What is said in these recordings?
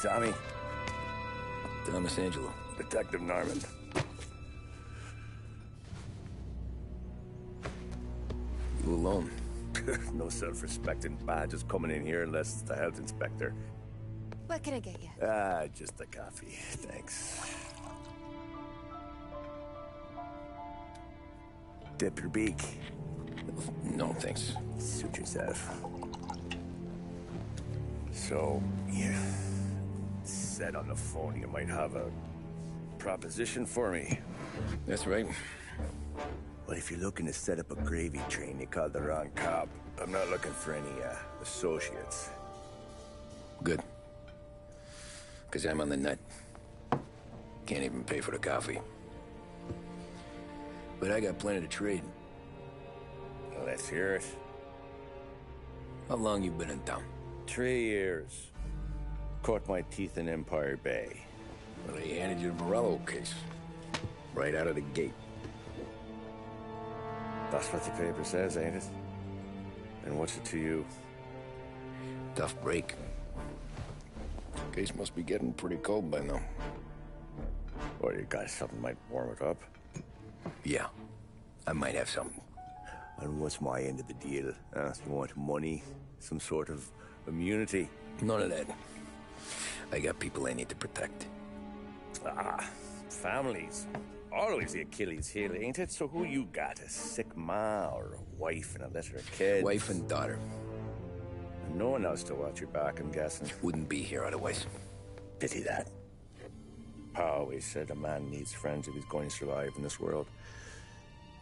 Tommy. Thomas Angelo. Detective Norman. You alone? No self-respecting badges coming in here unless it's the health inspector. What can I get you? Just a coffee. Thanks. Dip your beak. No, thanks. Suit yourself. So, you said on the phone you might have a proposition for me. That's right. Well, if you're looking to set up a gravy train, you called the wrong cop. I'm not looking for any, associates. Good. Because I'm on the nut. Can't even pay for the coffee. But I got plenty to trade. Well, let's hear it. How long you been in town? 3 years. Caught my teeth in Empire Bay. Well, they handed you the Morello case. Right out of the gate. That's what the paper says, ain't it? And what's it to you? Tough break. Case must be getting pretty cold by now. Or you got something might warm it up? Yeah, I might have something. And what's my end of the deal? You want money? Some sort of immunity? None of that. I got people I need to protect. Families. Always the Achilles heel, ain't it? So who you got? A sick ma or a wife and a litter of kids? Wife and daughter. And no one else to watch your back, I'm guessing. Wouldn't be here otherwise. Pity that. Pa always said a man needs friends if he's going to survive in this world.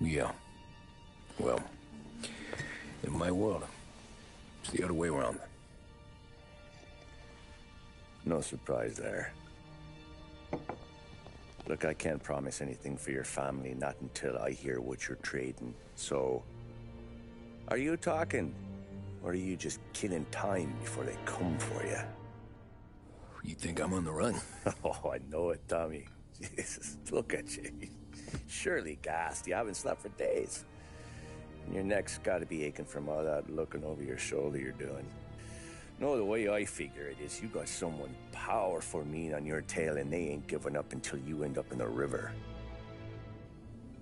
Yeah. Well, in my world, it's the other way around. No surprise there. Look, I can't promise anything for your family, not until I hear what you're trading. So, are you talking? Or are you just killing time before they come for you? You think I'm on the run? Oh, I know it, Tommy. Jesus, look at you. Surely gassed. You haven't slept for days. And your neck's got to be aching from all that looking over your shoulder you're doing. No, the way I figure it is you got someone powerful mean on your tail and they ain't giving up until you end up in the river.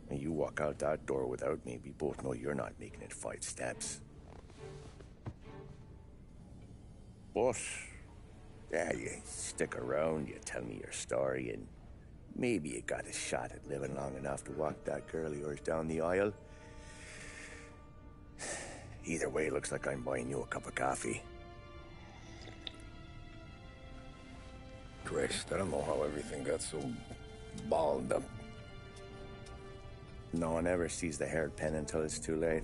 And you walk out that door without me, we both know you're not making it 5 steps. But, yeah, you stick around, you tell me your story, and maybe you got a shot at living long enough to walk that girl of yours down the aisle. Either way, it looks like I'm buying you a cup of coffee. Christ, I don't know how everything got so balled up. No one ever sees the haired pen until it's too late.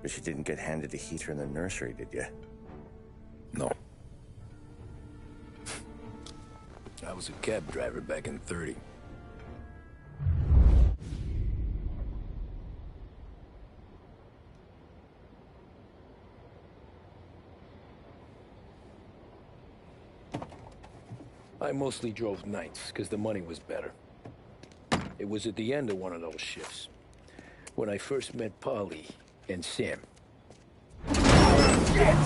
But you didn't get handed a heater in the nursery, did you? No. I was a cab driver back in '30. I mostly drove nights, because the money was better. It was at the end of one of those shifts, when I first met Polly and Sam. Shit!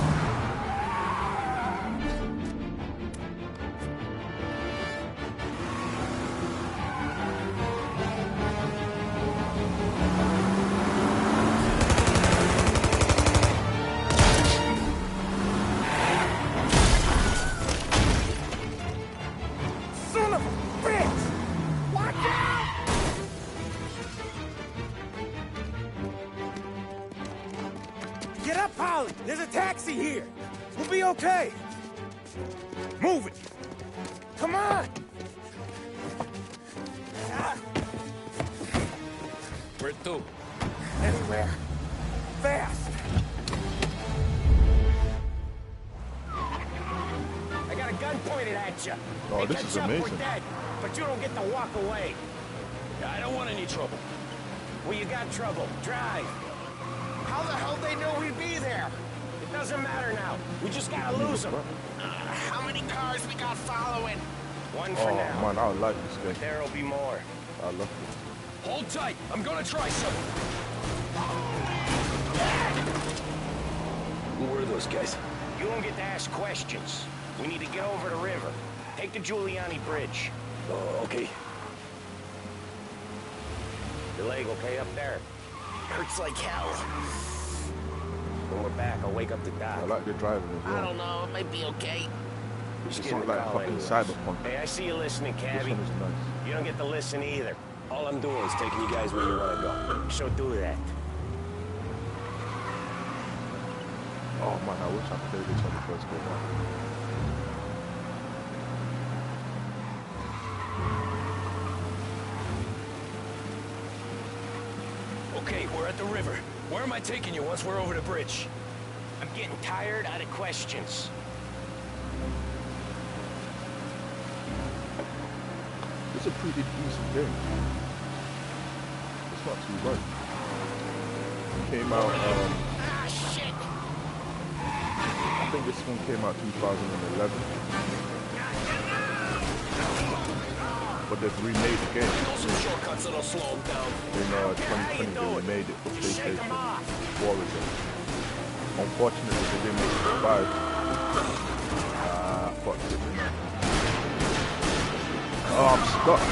Get up, Polly! There's a taxi here! We'll be okay! Move it! Come on! Where to? Anywhere. Fast! I got a gun pointed at you. Oh, this is amazing. We're dead, but you don't get to walk away. I don't want any trouble. Well, you got trouble. Drive. How the hell they know we'd be there? It doesn't matter now. We just gotta lose them. How many cars we got following? One for Oh now. man, I like this But game. there'll be more. I love this. Hold tight. I'm gonna try something. Who were those guys? You don't get to ask questions. We need to get over the river. Take the Giuliani Bridge. Oh, okay. Your leg okay up there? Hurts like hell. When we're back, I'll wake up the doc. I like the driving as well. I don't know, it might be okay. It's not like fucking Cyberpunk. Hey, I see you listening, This Cabby. one is nice. You don't get to listen either. All I'm doing is taking you guys where you want to go. So do that. Oh man, I wish I played this on the first go round. Okay, we're at the river. Where am I taking you once we're over the bridge? I'm getting tired out of questions. It's a pretty decent game. It's not too bad. Came out, Ah, shit! I think this one came out 2011. But they've remade the game. I know some shortcuts that'll slow them down. In 2020 they remade it for PlayStation 4 again. Unfortunately they didn't make it for 5. Fuck it, man. Oh, I'm stuck.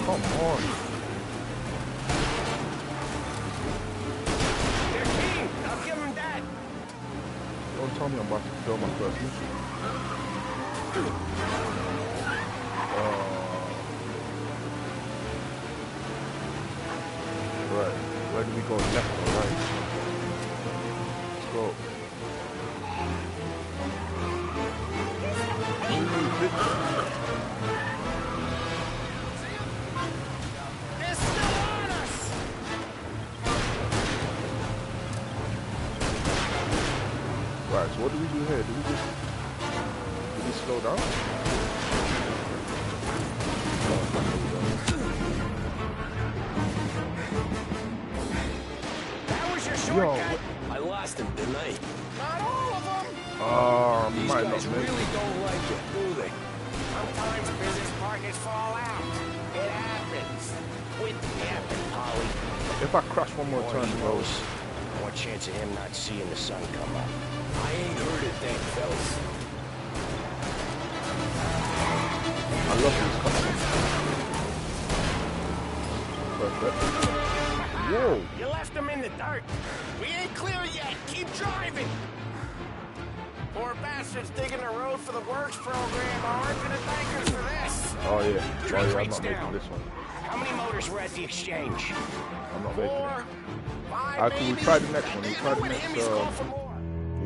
Come on. They're keen! I'll give them that! Don't tell me I'm about to fail my first mission. Right. Where do we go? Left or right? Let's go. They're still on us! Right, so what do we do here? Do we slow down? That was your shortcut! Yo, I lost him, didn't I? Not all of them! oh, These might guys not make really it. don't like it, do they? Sometimes business partners fall out. It happens. Quit yapping, Polly. If I crash one more More time, bro. heroes, more chance of him not seeing the sun come up. I ain't heard a thing, fellas. I love this cutscene. Perfect. Whoa! You left him in the dirt. We ain't clear yet. Keep driving. Poor bastards digging the road for the works program aren't gonna thank us for this. Oh yeah. Tree Oh yeah, I'm rates not making down. this one. How many motors were at the exchange? I'm not making 4, it. 5, Actually, we maybe? tried the next one. We They tried know the when next, Hemis call for more.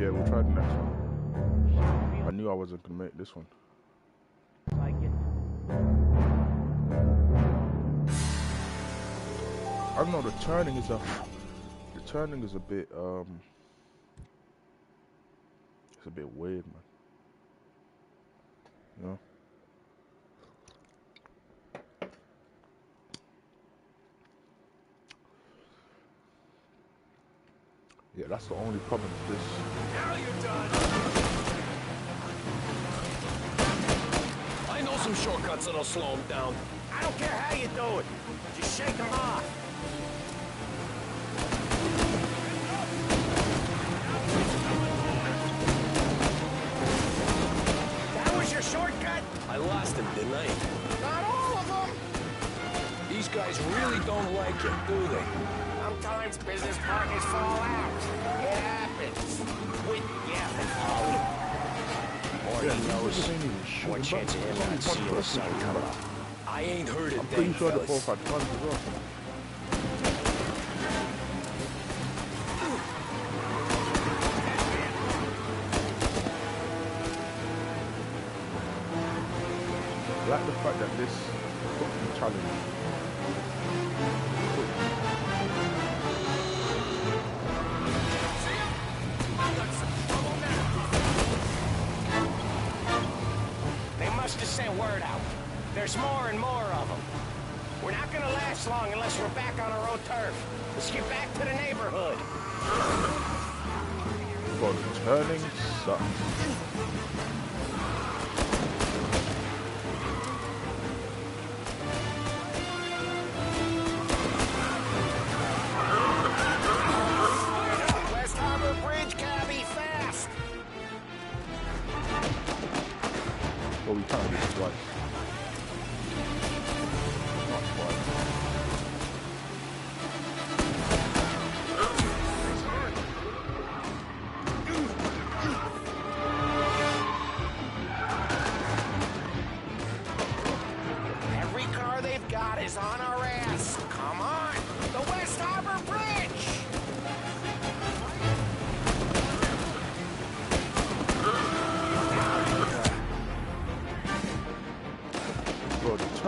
Yeah, we tried the next one. I knew I wasn't gonna make this one. Like it. I don't know, the turning is a bit it's a bit weird, man. You know? Yeah, that's the only problem with this. Now you're done. I know some shortcuts that'll slow them down. I don't care how you do it. Just shake them off. That was your shortcut? I lost him, didn't I? Not all of them. These guys really don't like it, do they? Sometimes business partners fall out. It happens. Quit yapping, Polly. More Yeah, he this knows, ain't even shooting more chance of back. him There's only not seeing one the sun person come shooting up. I ain't heard a I'm thing, pretty sure the fellas. both had guns as well. I like the fact that this fucking challenge. They must have sent word out. There's more and more of them. We're not gonna last long unless we're back on our own turf. Let's get back to the neighborhood. But turning sucks.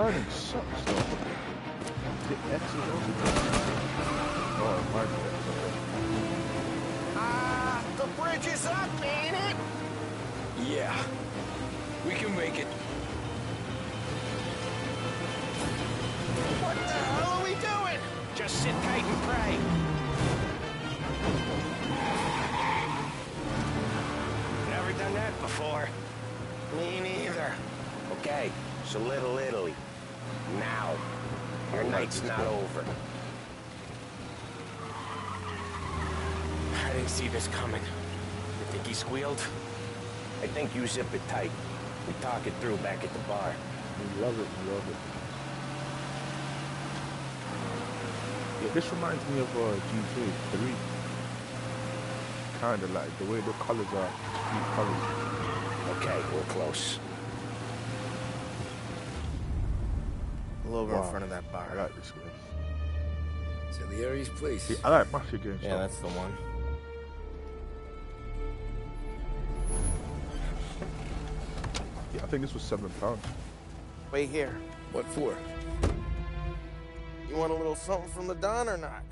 turning sucks though. The X is also turning. Oh, my God. The bridge is up, ain't it? Yeah. We can make it. What the hell are we doing? Just sit tight and pray. Never done that before. Me neither. Okay, so Little Italy. Now. Our night's not over. I didn't see this coming. You think he squealed? I think you zip it tight. We talk it through back at the bar. We love it, we love it. Yeah, this reminds me of GTA 3. Kinda like the way the colors are, street colors. Okay, we're close. A little over in front of that bar. I like this game. Salieri's place. Yeah, I like Mafia games. Yeah, that's the one. Yeah, I think this was £7. Wait here. What for? You want a little something from the Don or not?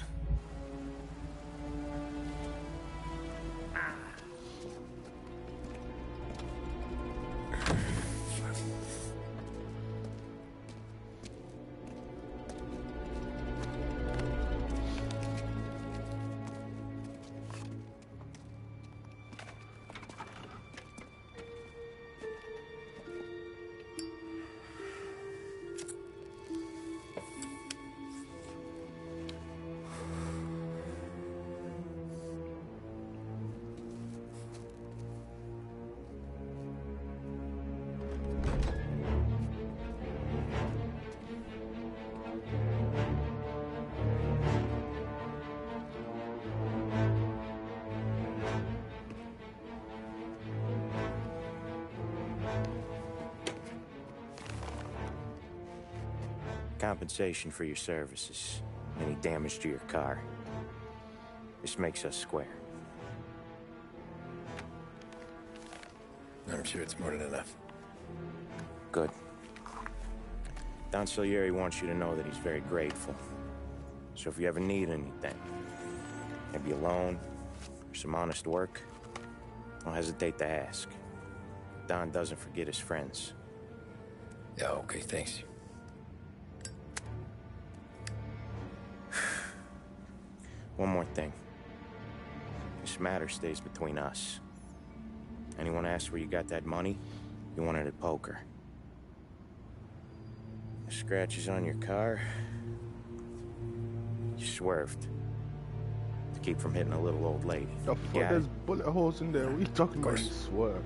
Compensation for your services. Any damage to your car. This makes us square. I'm sure it's more than enough. Good. Don Salieri wants you to know that he's very grateful. So if you ever need anything, maybe a loan or some honest work, don't hesitate to ask. Don doesn't forget his friends. Yeah, okay, thanks. One more thing. This matter stays between us. Anyone asks where you got that money, you won it at poker. The scratches on your car, you swerved to keep from hitting a little old lady. The fuck, there's bullet holes in there. What are you talking about? You swear.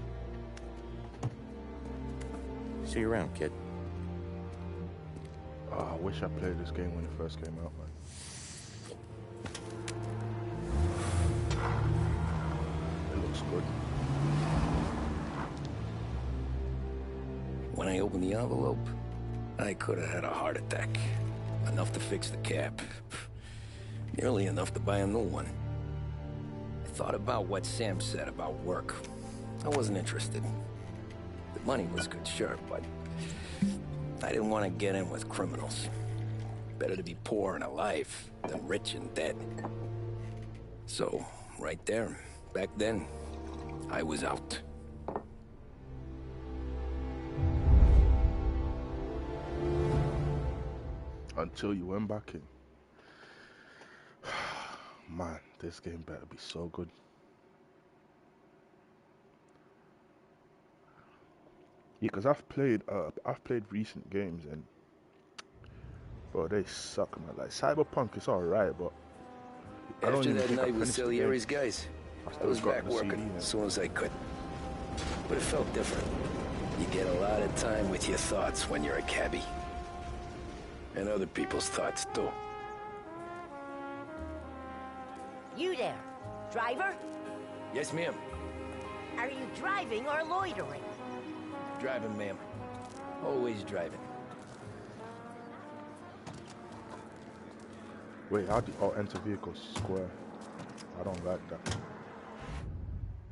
See you around, kid. Oh, I wish I played this game when it first came out, man. It looks good. When I opened the envelope, I could have had a heart attack. Enough to fix the cap. Nearly enough to buy a new one. I thought about what Sam said about work. I wasn't interested. The money was good, sure, but I didn't want to get in with criminals. Better to be poor and alive than rich and dead. So, right there, back then, I was out. Until you went back in. Man, this game better be so good. Yeah, because I've played recent games and bro, they suck, man. Like Cyberpunk is alright, but I don't After even that think I night with finished the Salieri's game. guys, I still was got back the working CD, as soon as I could. But it felt different. You get a lot of time with your thoughts when you're a cabbie. And other people's thoughts, too. You there, driver? Yes, ma'am. Are you driving or loitering? Driving, ma'am. Always driving. Wait, how do enter vehicles square? I don't like that.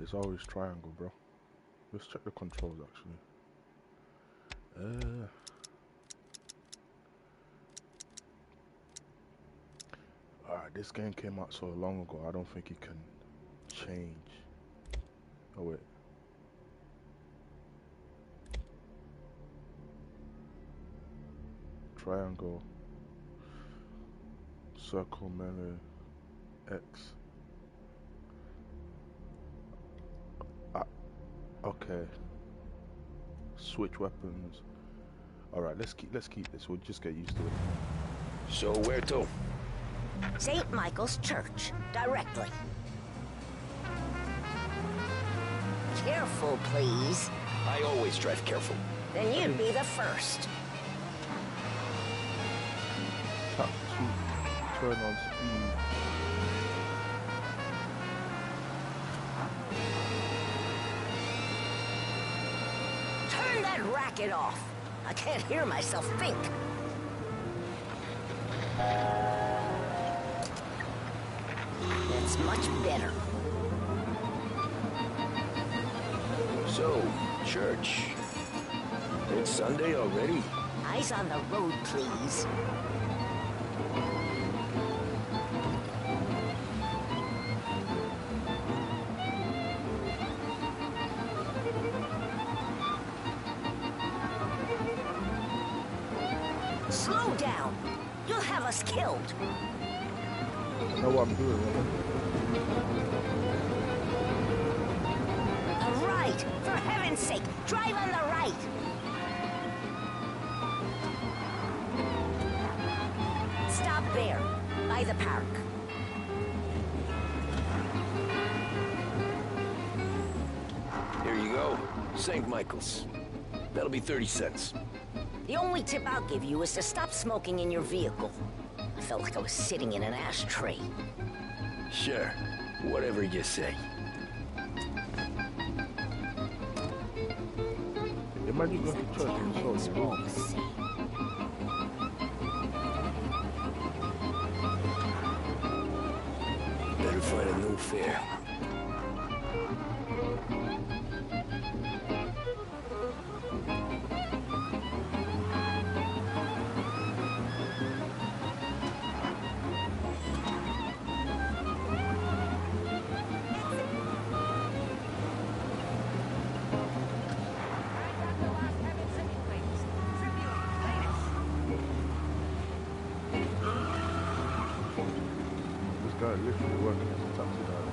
It's always triangle, bro. Let's check the controls actually. Alright, this game came out so long ago, I don't think it can change. Oh wait. Triangle, circle, melee, X. Okay. Switch weapons. Alright, let's keep this. We'll just get used to it. So where to? St. Michael's Church, directly. Careful, please. I always drive careful. Then you'd be the first. Tap to turn on speed. Turn that racket off. I can't hear myself think. That's much better. So, church. It's Sunday already? Eyes on the road, please. Slow down. You'll have us killed. I know what I'm doing. Right. For heaven's sake, drive on the right. Stop there, by the park. Here you go. St. Michael's. That'll be 30 cents. The only tip I'll give you is to stop smoking in your vehicle. I felt like I was sitting in an ashtray. Sure. Whatever you say. Imagine going to church and so all the same. Better find a new fare. this guy literally working as a taxi driver.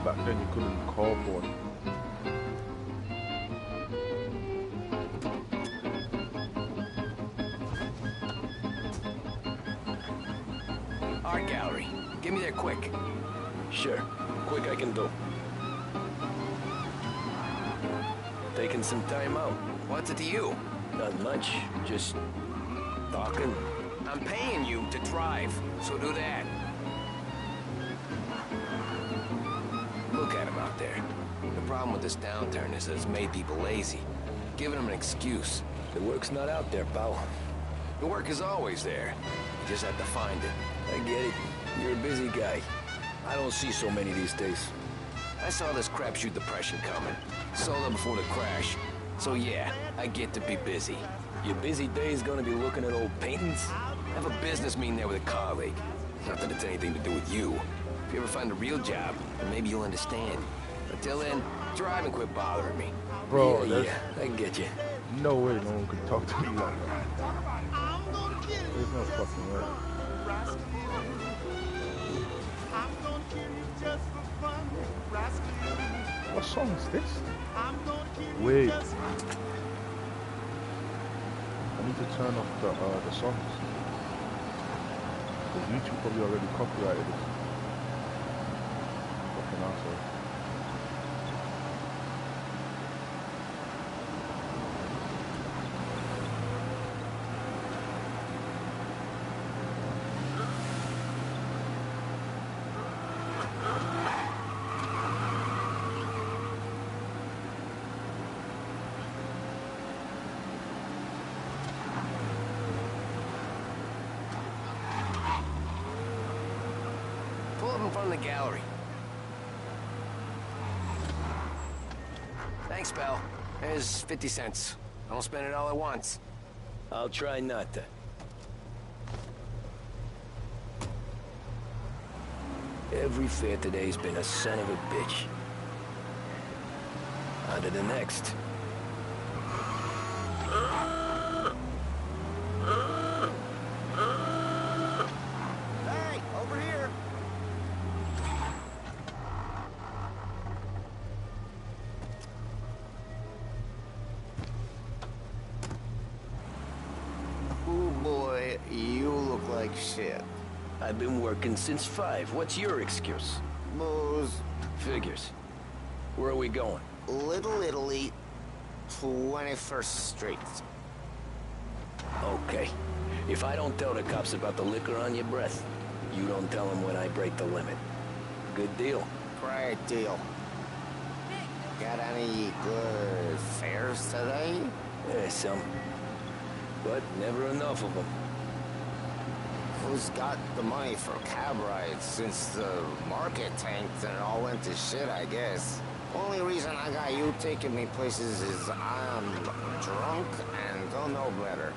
Back then you couldn't call for one. Art gallery. Get me there quick. Sure. Quick I can do. Taking some time out. What's it to you? Not much. Just talking. I'm paying you to drive, so do that. Look at him out there. The problem with this downturn is that it's made people lazy, giving them an excuse. The work's not out there, pal. The work is always there. You just have to find it. I get it. You're a busy guy. I don't see so many these days. I saw this crapshoot depression coming. Sold it before the crash. So yeah, I get to be busy. Your busy day's gonna be looking at old paintings? I have a business meeting there with a colleague. Not that it's anything to do with you. If you ever find a real job, then maybe you'll understand. Until then, drive and quit bothering me. Bro, Yeah, I get you. no way no one could talk to me like that. There's no fucking way. What song is this? Wait. I need to turn off the songs. Because YouTube probably already copyrighted this. Fucking asshole. Pull up in front of the gallery. Thanks, pal. Here's 50 cents. Don't spend it all at once. I'll try not to. Every fare today's been a son of a bitch. On to the next. Hey, over here. Oh boy, you look like shit. I've been working since 5. What's your excuse? Booze. Figures. Where are we going? Little Italy, 21st Street. Okay. If I don't tell the cops about the liquor on your breath, you don't tell them when I break the limit. Good deal. Great deal. Got any good fares today? Some. But never enough of them. Who's got the money for cab rides since the market tanked and it all went to shit, I guess? Only reason I got you taking me places is I'm drunk and don't know better.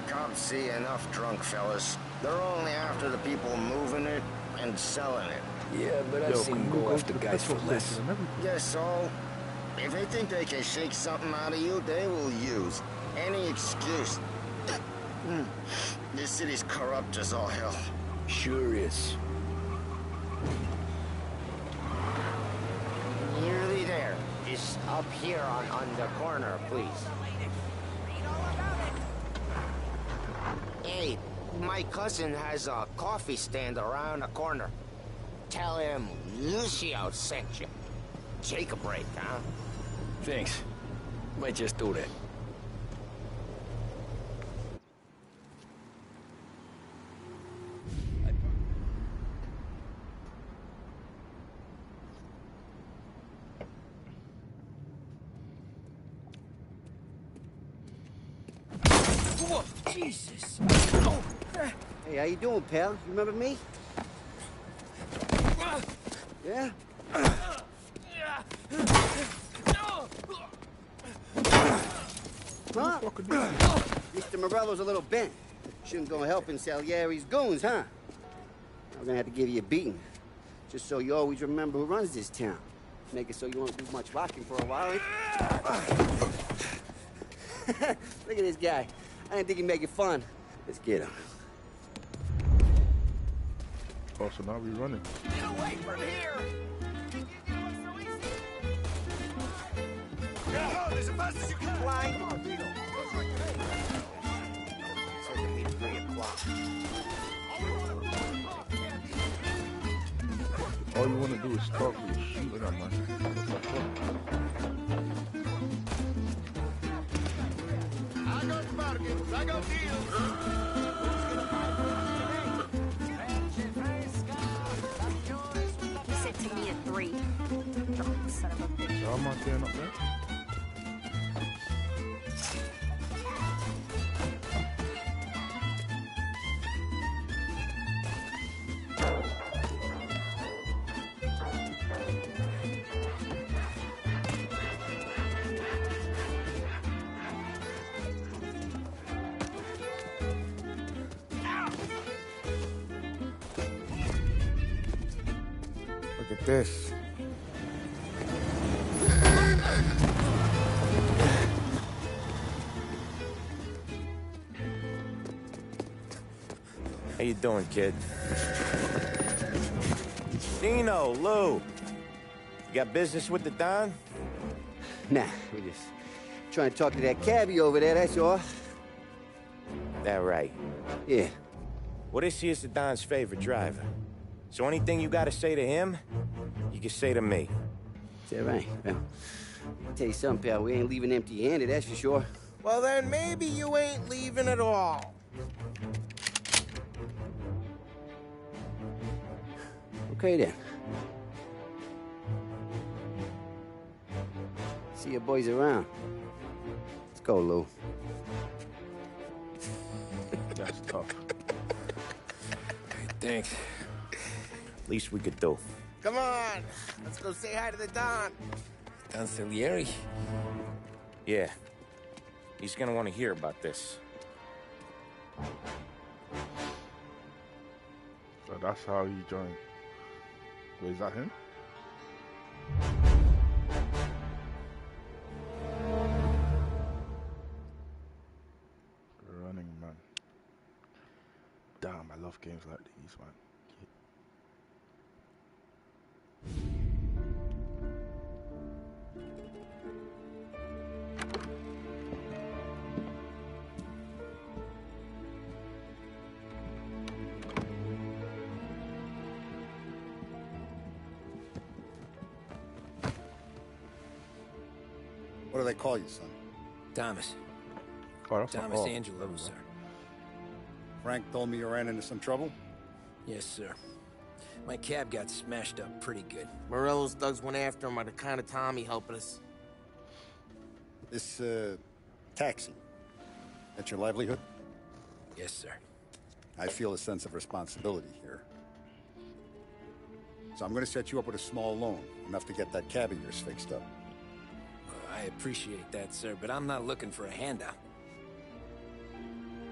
Cops see enough drunk fellas. They're only after the people moving it and selling it. Yeah, but I've seen them go after to the guys for petrol less. station and everything? Guess so. If they think they can shake something out of you, they will use any excuse. This city's corrupt as all hell. Sure is. Nearly there. Just up here on the corner, please. Hey, my cousin has a coffee stand around the corner. Tell him Lucio sent you. Take a break, huh? Thanks. Might just do that. Whoa, Jesus! Hey, how you doing, pal? You remember me? Yeah? Huh? Mr. Morello's a little bent. Shouldn't go helping Salieri's goons, huh? I'm gonna have to give you a beating. Just so you always remember who runs this town. Make it so you won't do much rocking for a while. Look at this guy. I didn't think he'd make it fun. Let's get him. Oh, so now we running. Get away from here! Go as fast as you can! Flying torpedo! It's going to be 3 o'clock. All you want to do is talk with shooting at man. What's the fuck? I got bargains, I got deals. He said to me at 3. Drunk son of a bitch. So I'm not tearing up there. Look at this. How you doing, kid? Dino, Lou. You got business with the Don? Nah, we're just trying to talk to that cabbie over there, that's all. That right. Yeah. Well, this here's the Don's favorite driver. So anything you gotta say to him, you can say to me. Is that right? Well, I'll tell you something, pal. We ain't leaving empty-handed, that's for sure. Well, then maybe you ain't leaving at all. Okay, then. See your boys around. Let's go, Lou. That's tough. Thanks. Least we could do. Come on, let's go say hi to the Don. Don Salieri? Yeah. He's gonna want to hear about this. So that's how he joined. Wait, is that him? Running Man. Damn, I love games like these, man. What do they call you, son? Thomas. Oh, that's Thomas Angelo, sir. Frank told me you ran into some trouble? Yes, sir. My cab got smashed up pretty good. Morello's thugs went after him by the kind of Tommy helping us. This, taxi. That's your livelihood? Yes, sir. I feel a sense of responsibility here. So I'm gonna set you up with a small loan, enough to get that cab of yours fixed up. I appreciate that, sir, but I'm not looking for a handout.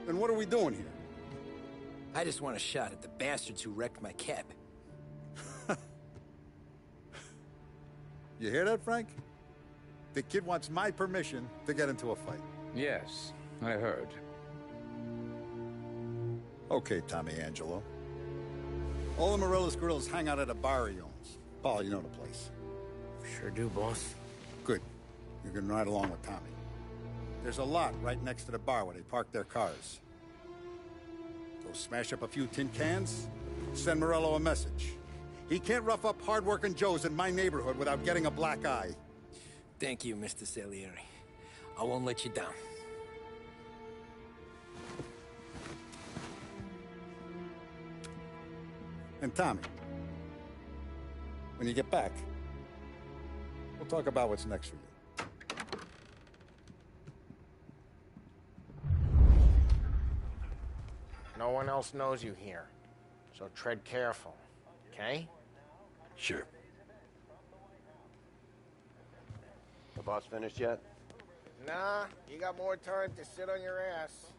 Then what are we doing here? I just want a shot at the bastards who wrecked my cab. You hear that, Frank? The kid wants my permission to get into a fight. Yes, I heard. Okay, Tommy Angelo. All the Morello's girls hang out at a bar he owns. Paul, you know the place. Sure do, boss. Good. You can ride along with Tommy. There's a lot right next to the bar where they park their cars. Go smash up a few tin cans, send Morello a message. He can't rough up hard-working Joes in my neighborhood without getting a black eye. Thank you, Mr. Salieri. I won't let you down. And Tommy, when you get back, we'll talk about what's next for you. No one else knows you here, so tread careful, okay? Sure. The boss finished yet? Nah, you got more time to sit on your ass.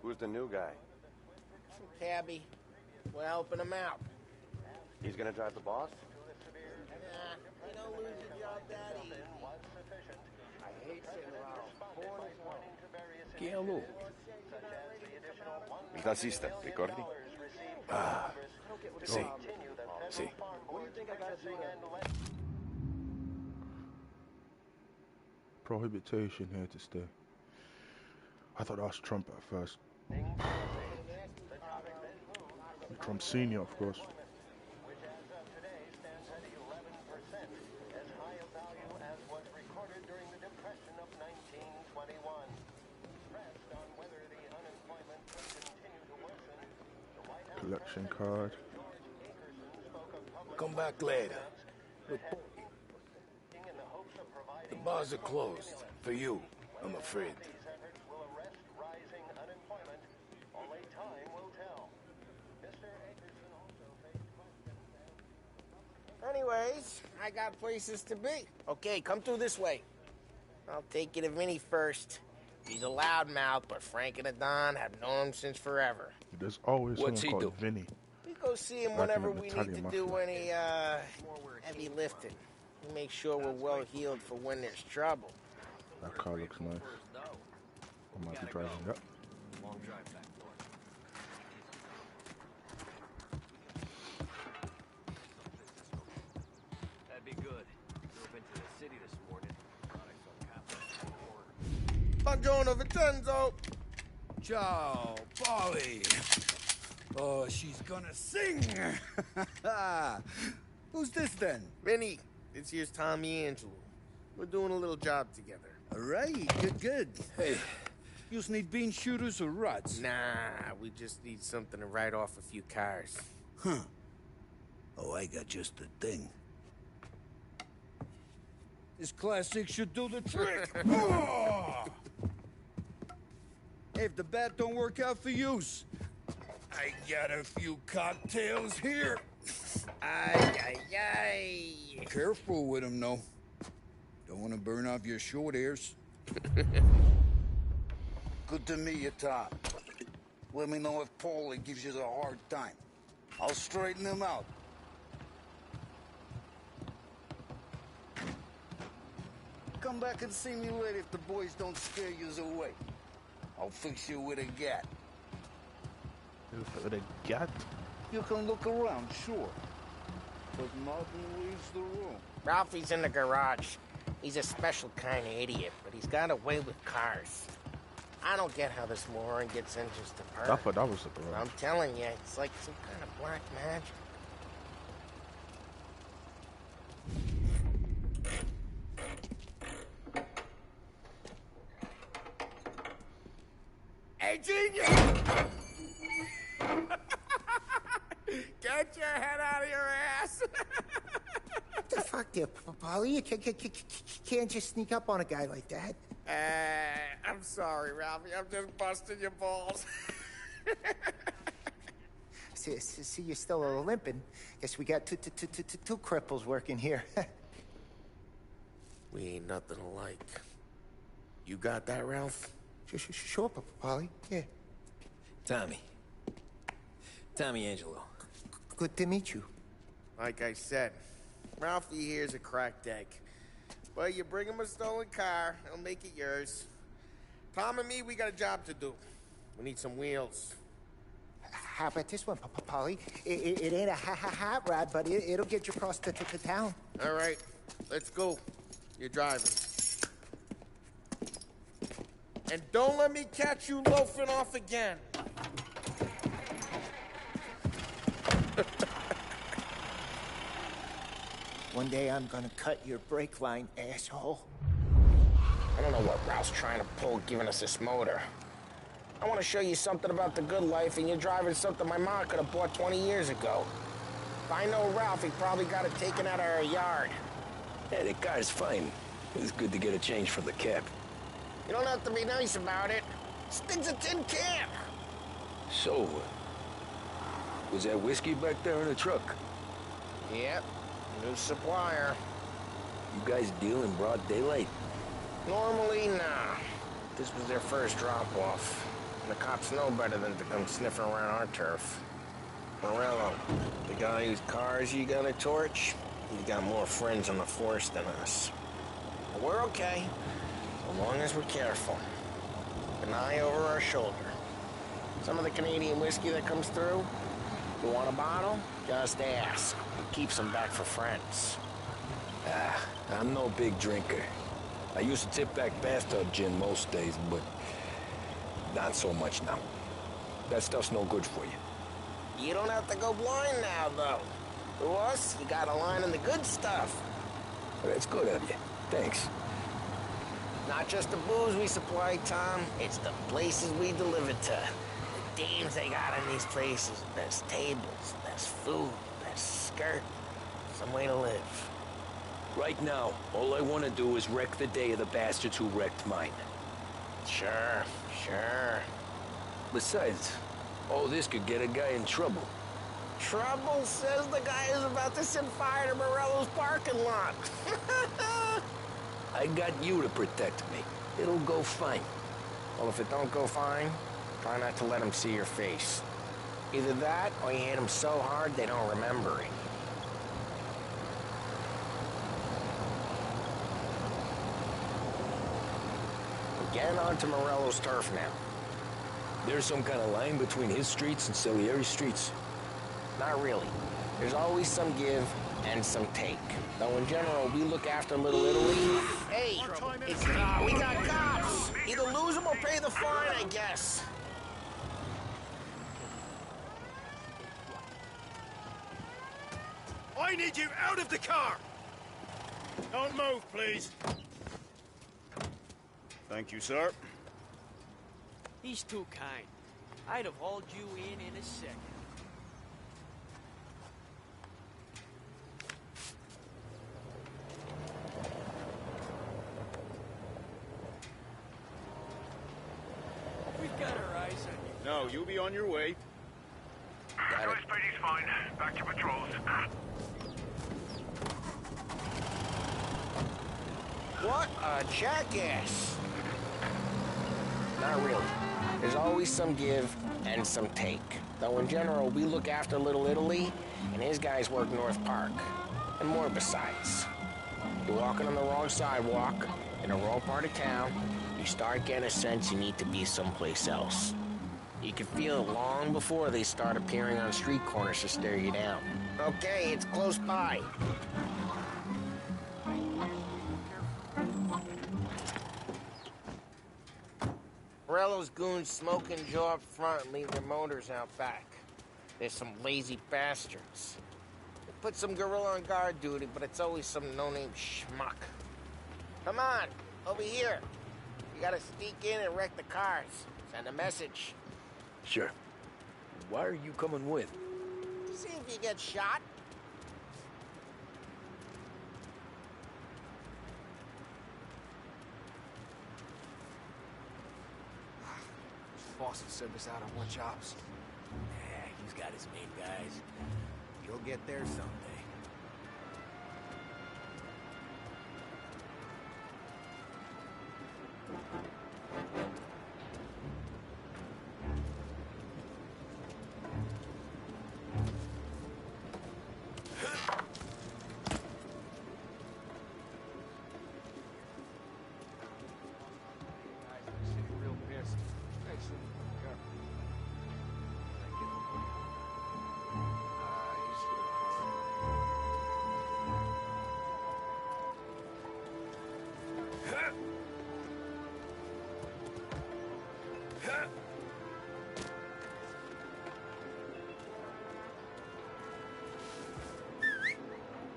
Who's the new guy? Some cabbie. We're helping him out. He's gonna drive the boss? Nah, you don't lose your job that easy. I hate sitting around. Chielo. Il tassista, ricordi? Ah, sì, sì. Prohibition here to stay. I thought that was Trump at first. Trump Senior, of course. Collection card. Come back later. The bars are closed. For you, I'm afraid. Anyways, I got places to be. Okay, come through this way. I'll take you to Vinny first. He's a loudmouth, but Frank and the Don have known him since forever. There's always What's someone he called Vinny. We go see him Back in whenever the we need Italian to do Mafia. any, heavy lifting. We make sure we're well healed for when there's trouble. That car looks nice. I might be driving that. Long drive back door. That'd be good. Drove into the city this morning. Buongiorno, Vincenzo! Ciao, Polly. Oh, she's gonna sing. Who's this then? Vinny, this here's Tommy Angelo. We're doing a little job together. All right, good, good. Hey, you need bean shooters or rods? Nah, we just need something to write off a few cars. Huh. Oh, I got just the thing. This classic should do the trick. Oh! Hey, if the bat don't work out for use, I got a few cocktails here. Ay, ay, ay. Careful with him, though. Don't want to burn off your short hairs. Good to meet you, Tom. Let me know if Paulie gives you the hard time. I'll straighten him out. Come back and see me later if the boys don't scare you away. I'll fix you with a gat. With a gat? You can look around, sure. But nothing leaves the room. Ralphie's in the garage. He's a special kind of idiot, but he's got a way with cars. I don't get how this moron gets interested in her. I thought that was the garage. I'm telling you, it's like some kind of black magic. Hey, genius! Get your head out of your ass! What the fuck there, Paulie? You can't just sneak up on a guy like that. I'm sorry, Ralphie. I'm just busting your balls. See, you're still limping. Guess we got two cripples working here. We ain't nothing alike. You got that, Ralph? Sure, Paulie. Yeah. Tommy Angelo. Good to meet you. Like I said, Ralphie here's a cracked egg. But you bring him a stolen car, he'll make it yours. Tom and me, we got a job to do. We need some wheels. How about this one, Paulie? It ain't a hot rod, but it'll get you across to town. All right, let's go. You're driving. And don't let me catch you loafing off again. One day I'm gonna cut your brake line, asshole. I don't know what Ralph's trying to pull giving us this motor. I want to show you something about the good life, and you're driving something my mom could have bought 20 years ago. If I know Ralph, he probably got it taken out of our yard. Yeah, the car's fine. It's good to get a change from the cab. You don't have to be nice about it. Stig's a tin can. So, was that whiskey back there in the truck? Yep, new supplier. You guys deal in broad daylight? Normally, nah. This was their first drop-off. And the cops know better than to come sniffing around our turf. Morello, the guy whose cars you got a torch, he's got more friends on the force than us. But we're okay, so long as we're careful. An eye over our shoulder. Some of the Canadian whiskey that comes through, you want a bottle? Just ask. Keeps them back for friends. I'm no big drinker. I used to tip back bathtub gin most days, but not so much now. That stuff's no good for you. You don't have to go blind now, though. To us, you got a line on the good stuff. Well, that's good of you. Thanks. Not just the booze we supply, Tom. It's the places we deliver to. The dames they got in these places. Best tables, best food, best skirt. Some way to live. Right now, all I want to do is wreck the day of the bastards who wrecked mine. Sure. Besides, all this could get a guy in trouble. Trouble says the guy is about to set fire to Morello's parking lot. I got you to protect me. It'll go fine. Well, if it don't go fine, try not to let them see your face. Either that, or you hit them so hard they don't remember it. We're getting onto Morello's turf now. There's some kind of line between his streets and Salieri's streets. Not really. There's always some give and some take. Though in general, we look after Little Italy. Hey, we got cops. Either lose them or pay the fine, I guess. I need you out of the car! Don't move, please. Thank you, sir. He's too kind. I'd have hauled you in a second. We've got our eyes on you. No, you'll be on your way. LSPD's fine. Back to patrols. What a jackass! Not really. There's always some give and some take. Though in general, we look after Little Italy, and his guys work North Park. And more besides. You're walking on the wrong sidewalk, in the wrong part of town, you start getting a sense you need to be someplace else. You can feel it long before they start appearing on street corners to stare you down. Okay, it's close by. Morello's goons smoke and Joe up front and leave their motors out back. There's some lazy bastards. They put some gorilla on guard duty, but it's always some no-name schmuck. Come on, over here. You gotta sneak in and wreck the cars. Send a message. Sure. Why are you coming with? See if you get shot. Boss has sent us out on more jobs. Yeah, he's got his main guys. You'll get there someday.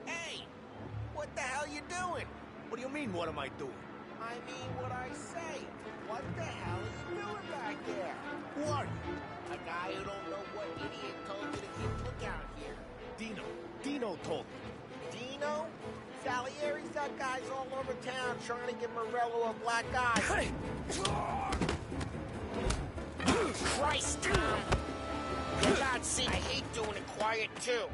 Hey! What the hell you doing? What do you mean, what am I doing? I mean what I say. What the hell are you doing back there? Who are you? A guy who don't know what idiot told you to keep lookout here. Dino told me. Dino? Salieri's got guys all over town trying to give Morello a black eye. Hey! Christ, Tom! For God's sake, I hate doing it quiet, too.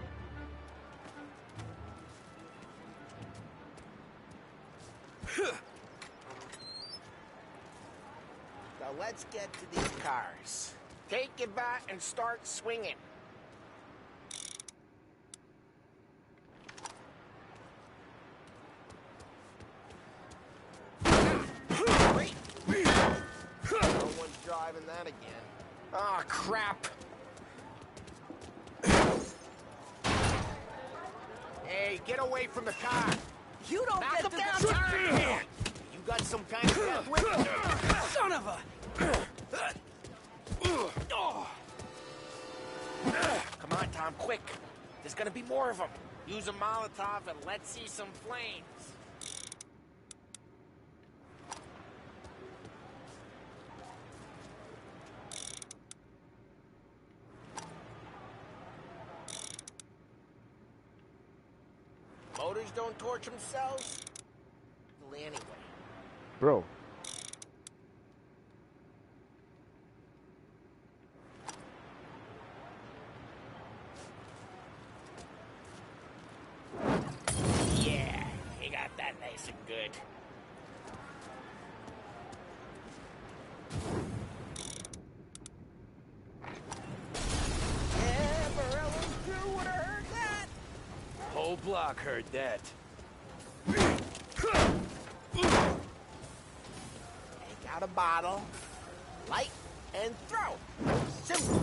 Now let's get to these cars. Take your bat and start swinging. Wait! No one's driving that again. Ah, oh, crap. Hey, get away from the car. You don't Knock get him to down, the Tom! You got some kind of death whip? Son of a... Come on, Tom, quick. There's gonna be more of them. Use a Molotov and let's see some flames. Motors don't torch themselves. Anyway. Bro. Yeah, he got that nice and good. Yeah, Morello's crew would have heard that. Whole block heard that. Take out a bottle, light, and throw. Simple.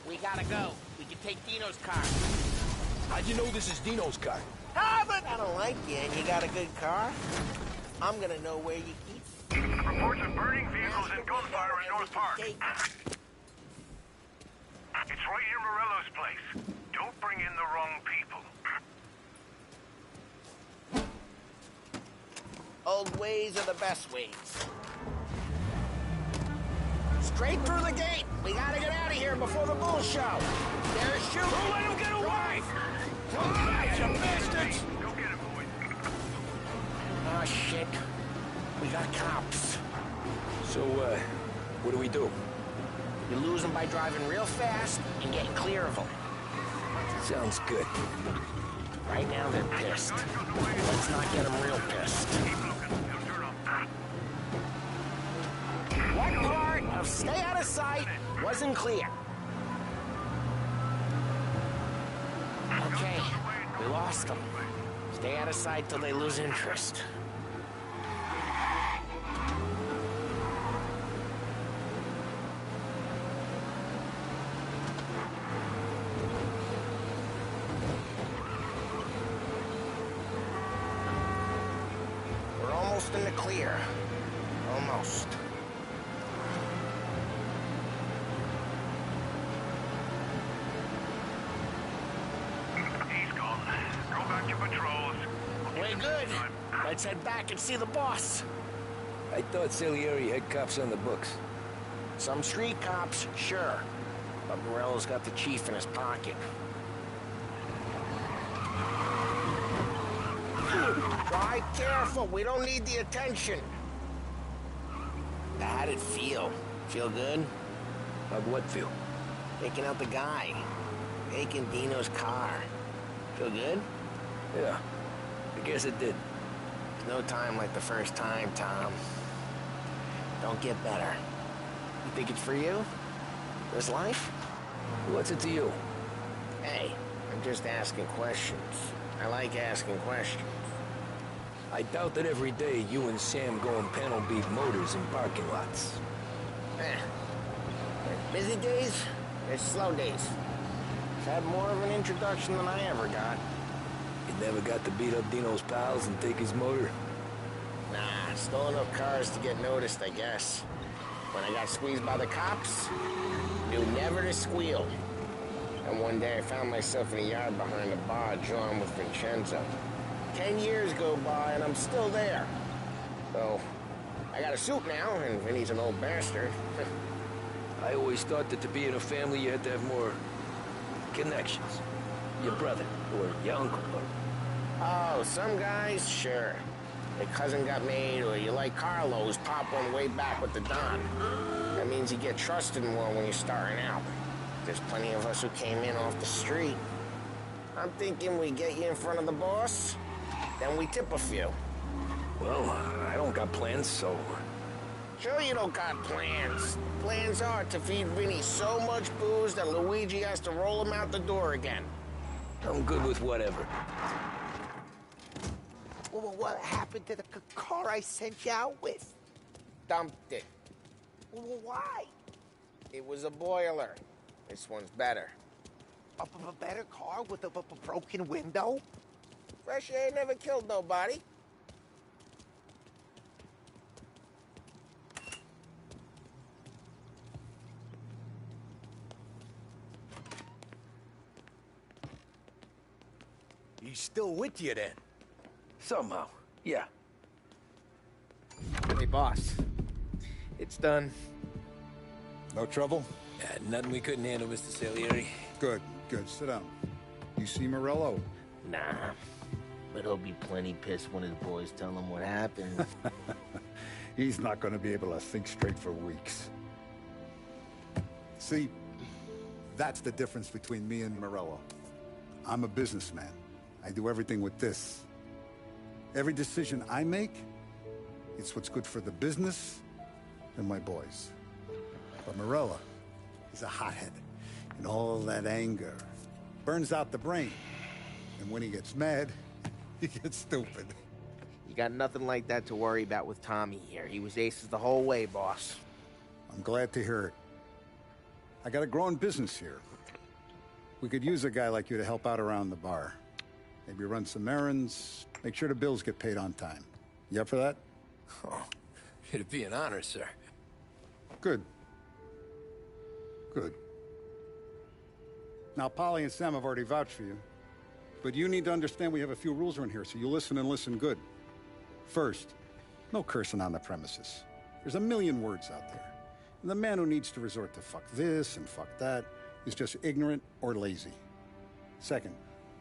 We gotta go. We can take Dino's car. How'd you know this is Dino's car? Ah, but I don't like you, and you got a good car. I'm gonna know where you keep. Reports of burning vehicles and gunfire in North Park. It's right near Morello's place. Don't bring in the wrong people. Old ways are the best ways. Straight through the gate. We gotta get out of here before the bull show. There's shooting. Don't let him get away! Drive, you bastards! Go get him, boy. Oh, shit. We got cops. So, what do we do? You lose them by driving real fast and getting clear of them. Sounds good. Right now they're pissed. Let's not get them real pissed. What part of stay out of sight wasn't clear? Okay, we lost them. Stay out of sight till they lose interest. We're almost in the clear. Almost. We're good. Let's head back and see the boss. I thought Salieri had cops on the books. Some street cops, sure. But Morello's got the chief in his pocket. Drive careful. We don't need the attention. How'd it feel? Feel good? How'd what feel? Taking out the guy. Taking Dino's car. Feel good? Yeah, I guess it did. There's no time like the first time, Tom. Don't get better. You think it's for you? This life? What's it to you? Hey, I'm just asking questions. I like asking questions. I doubt that every day you and Sam go and panel beat motors in parking lots. There's busy days, there's slow days. I've had more of an introduction than I ever got. You never got to beat up Dino's pals and take his motor? Nah, stole enough cars to get noticed, I guess. When I got squeezed by the cops, knew never to squeal. And one day I found myself in a yard behind a bar drawn with Vincenzo. 10 years go by and I'm still there. So, I got a suit now, and Vinny's an old bastard. I always thought that to be in a family you had to have more connections. Your brother, or your uncle, or... Oh, some guys, sure. Your cousin got made, or you like Carlos, pop one way back with the Don. That means you get trusted more when you're starting out. There's plenty of us who came in off the street. I'm thinking we get you in front of the boss, then we tip a few. Well, I don't got plans, so... Sure you don't got plans. Plans are to feed Vinny so much booze that Luigi has to roll him out the door again. I'm good with whatever. Well, what happened to the car I sent you out with? Dumped it. Well, why? It was a boiler. This one's better. A better car with a broken window? Fresh air never killed nobody. He's still with you then? Somehow, yeah. Hey, boss. It's done. No trouble? Nothing we couldn't handle, Mr. Salieri. Good, good. Sit down. You see Morello? Nah. But he'll be plenty pissed when his boys tell him what happened. He's not going to be able to think straight for weeks. See, that's the difference between me and Morello. I'm a businessman. I do everything with this. Every decision I make, it's what's good for the business and my boys. But Morello, he's a hothead. And all that anger burns out the brain. And when he gets mad, he gets stupid. You got nothing like that to worry about with Tommy here. He was aces the whole way, boss. I'm glad to hear it. I got a growing business here. We could use a guy like you to help out around the bar. Maybe run some errands, make sure the bills get paid on time. You up for that? Oh, it'd be an honor, sir. Good. Good. Now, Polly and Sam have already vouched for you. But you need to understand we have a few rules around here, so you listen and listen good. First, no cursing on the premises. There's a million words out there. And the man who needs to resort to fuck this and fuck that is just ignorant or lazy. Second,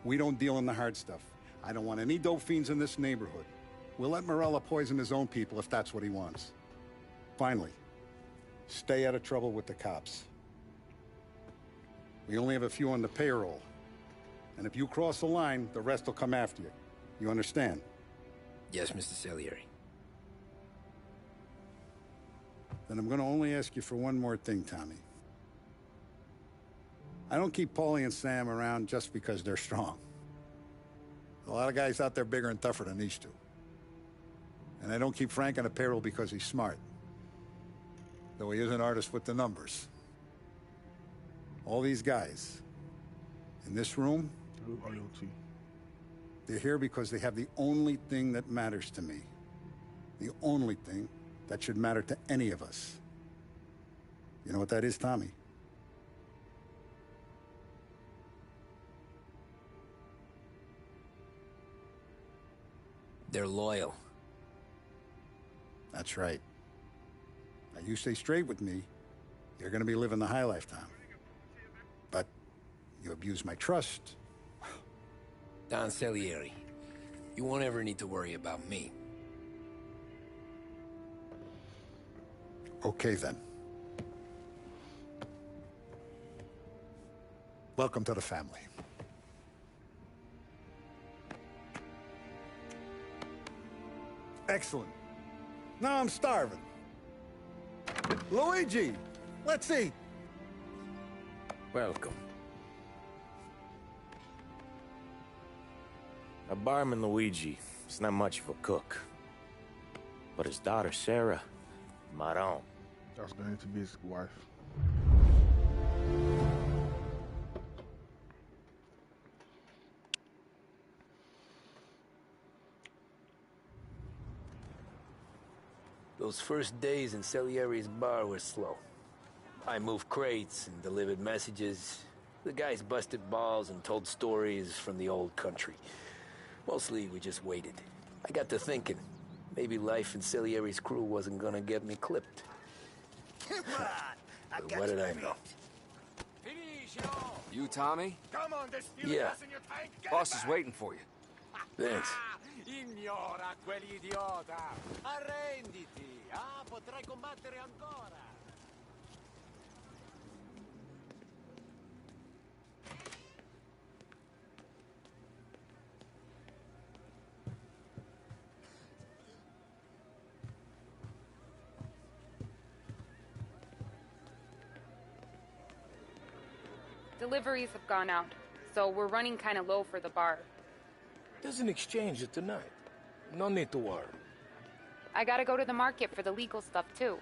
we don't deal in the hard stuff. I don't want any dope fiends in this neighborhood. We'll let Morello poison his own people if that's what he wants. Finally, stay out of trouble with the cops. We only have a few on the payroll. And if you cross the line, the rest will come after you. You understand? Yes, Mr. Salieri. Then I'm gonna only ask you for one more thing, Tommy. I don't keep Paulie and Sam around just because they're strong. A lot of guys out there bigger and tougher than these two. And I don't keep Frank on a payroll because he's smart. Though he is an artist with the numbers. All these guys in this room, loyalty. They're here because they have the only thing that matters to me. The only thing that should matter to any of us. You know what that is, Tommy? They're loyal. That's right. Now, you stay straight with me, you're gonna be living the high life, Tom. But you abuse my trust. Don Salieri, you won't ever need to worry about me. Okay, then. Welcome to the family. Excellent. Now I'm starving. Luigi, let's eat. Welcome. Our barman Luigi is not much of a cook. But his daughter Sarah, Maron. That's going to be his wife. Those first days in Salieri's bar were slow. I moved crates and delivered messages. The guys busted balls and told stories from the old country. Mostly, we just waited. I got to thinking, maybe life in Salieri's crew wasn't gonna get me clipped. Come on! But what did I know? You, Tommy? Come on, there's fuel Yeah. in your tank. Get Boss back. is waiting for you. Thanks. Ignora quell'idiota! Arrenditi! Ah, potrai combattere ancora! Deliveries have gone out, so we're running kind of low for the bar. There's an exchange tonight. No need to worry. I gotta go to the market for the legal stuff, too.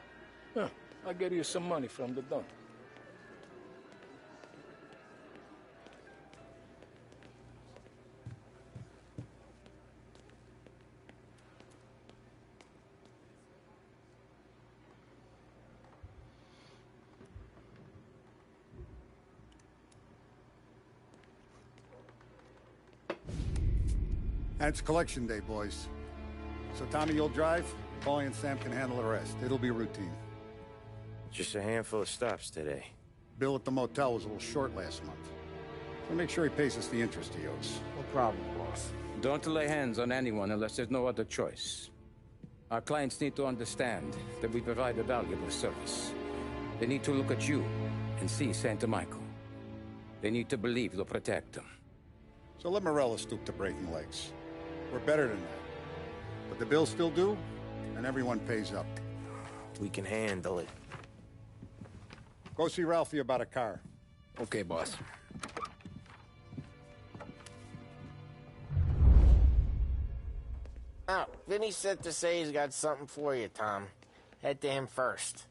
Huh, I'll get you some money from the dump. And it's collection day, boys. So Tommy, you'll drive. Paulie and Sam can handle the rest. It'll be routine. Just a handful of stops today. Bill at the motel was a little short last month. So make sure he pays us the interest he owes. No problem, boss. Don't lay hands on anyone unless there's no other choice. Our clients need to understand that we provide a valuable service. They need to look at you and see Santa Michael. They need to believe you'll protect them. So let Morella stoop to breaking legs. We're better than that. But the bills still due, and everyone pays up. We can handle it. Go see Ralphie about a car. Okay, boss. Oh, Vinny said to say he's got something for you, Tom. Head to him first.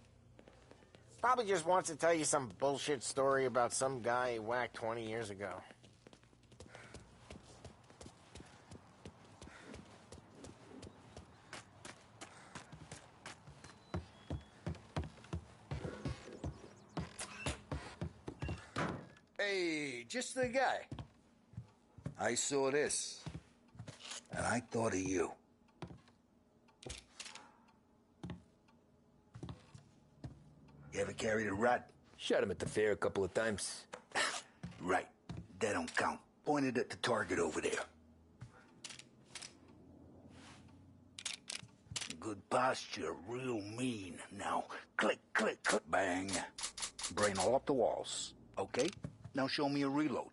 Probably just wants to tell you some bullshit story about some guy he whacked 20 years ago. Hey, just the guy. I saw this, and I thought of you. You ever carried a rat? Shot him at the fair a couple of times. Right. That don't count. Pointed at the target over there. Good posture, real mean. Now, click, click, click, bang. Brain all up the walls. Okay? Now show me a reload.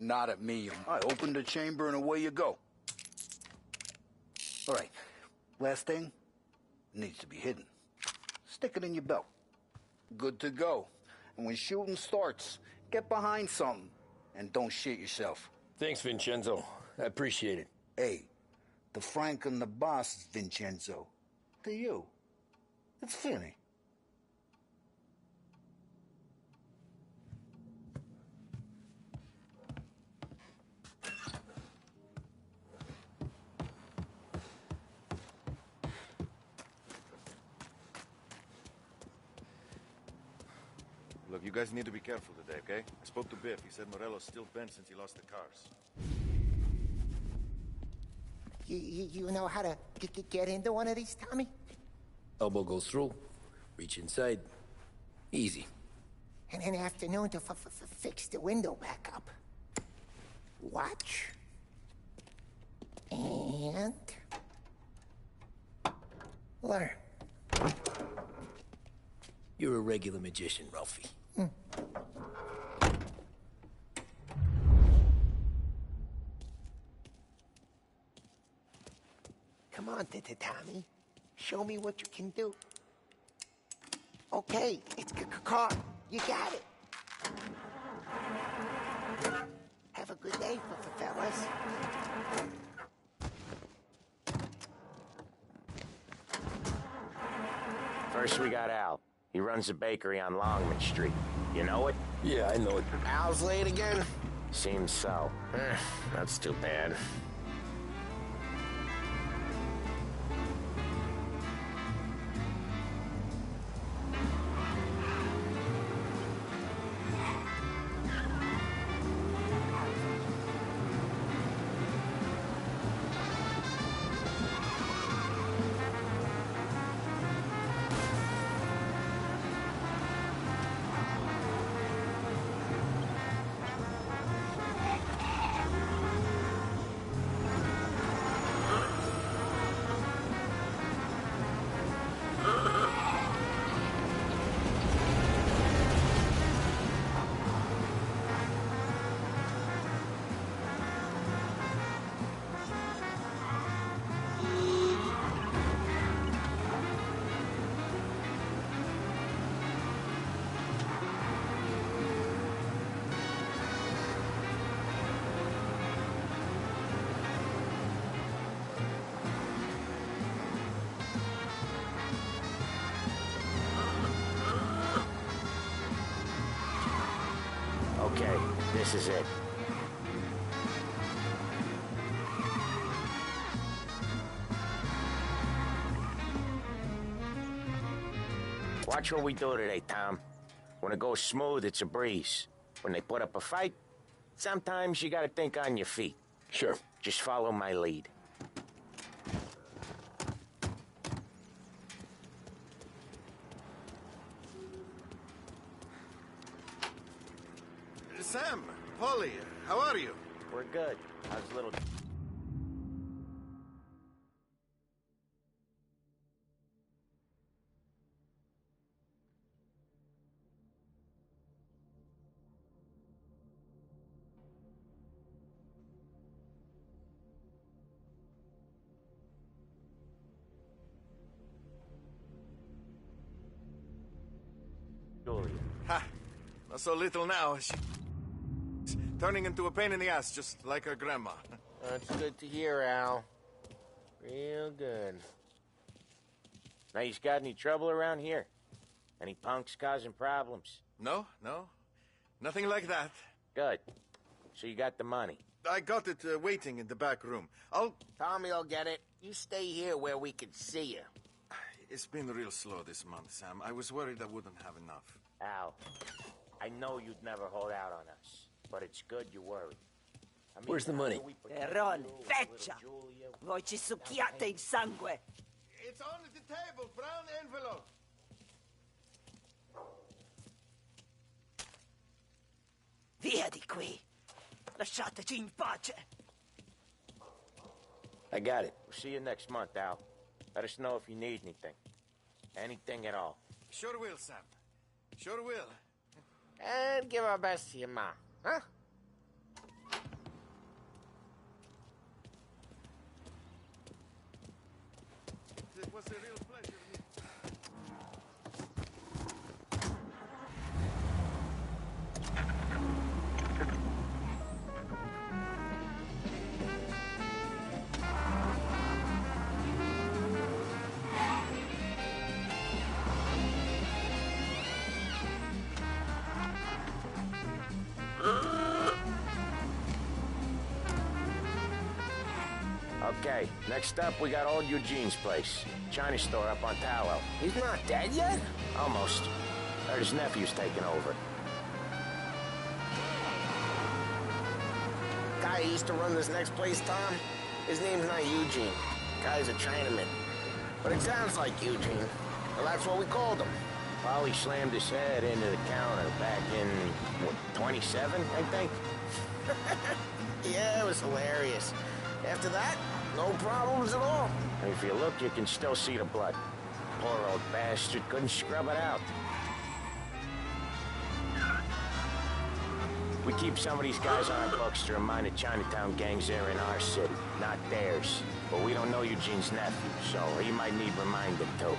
Not at me. I opened the chamber and away you go. All right. Last thing needs to be hidden. Stick it in your belt. Good to go. And when shooting starts, get behind something and don't shit yourself. Thanks, Vincenzo. I appreciate it. Hey, the Frank and the boss is Vincenzo. To you, it's Finny. Look, you guys need to be careful today, okay? I spoke to Biff. He said Morello's still bent since he lost the cars. You know how to get into one of these, Tommy? Elbow goes through. Reach inside. Easy. And an afternoon to fix the window back up. Watch. And... learn. You're a regular magician, Ralphie. Come on, Tommy. Show me what you can do. Okay, it's car. You got it. Have a good day, fellas. First, we got Al. He runs a bakery on Longman Street. You know it? Yeah, I know it. Al's late again? Seems so. That's too bad. Okay, this is it. Watch what we do today, Tom. When it goes smooth, it's a breeze. When they put up a fight, sometimes you gotta think on your feet. Sure. Just follow my lead. Sam, Polly, how are you? We're good. How's little... Julia? Ha! Not so little now. She's turning into a pain in the ass, just like her grandma. That's good to hear, Al. Real good. Now, you got any trouble around here? Any punks causing problems? No. Nothing like that. Good. So you got the money? I got it waiting in the back room. Tommy will get it. You stay here where we can see you. It's been real slow this month, Sam. I was worried I wouldn't have enough. Al, I know you'd never hold out on us, but it's good you worry. I mean, where's the money? Errol, feccia! Voi ci succhiate il sangue! It's on the table, brown envelope. Via di qui! Lasciateci in pace! I got it. We'll see you next month, Al. Let us know if you need anything. Anything at all. Sure will, Sam. Sure will. And give our best to your ma, huh? Okay, next up, we got old Eugene's place. China store up on Tallow. He's not dead yet? Almost. Heard his nephew's taking over. Guy who used to run this next place, Tom? His name's not Eugene. Guy's a Chinaman. But it sounds like Eugene. Well, that's what we called him. Polly slammed his head into the counter back in, what, 27, I think? Yeah, it was hilarious. After that, no problems at all. If you look, you can still see the blood. Poor old bastard couldn't scrub it out. We keep some of these guys on our books to remind the Chinatown gangs they're in our city, not theirs. But we don't know Eugene's nephew, so he might need reminding too.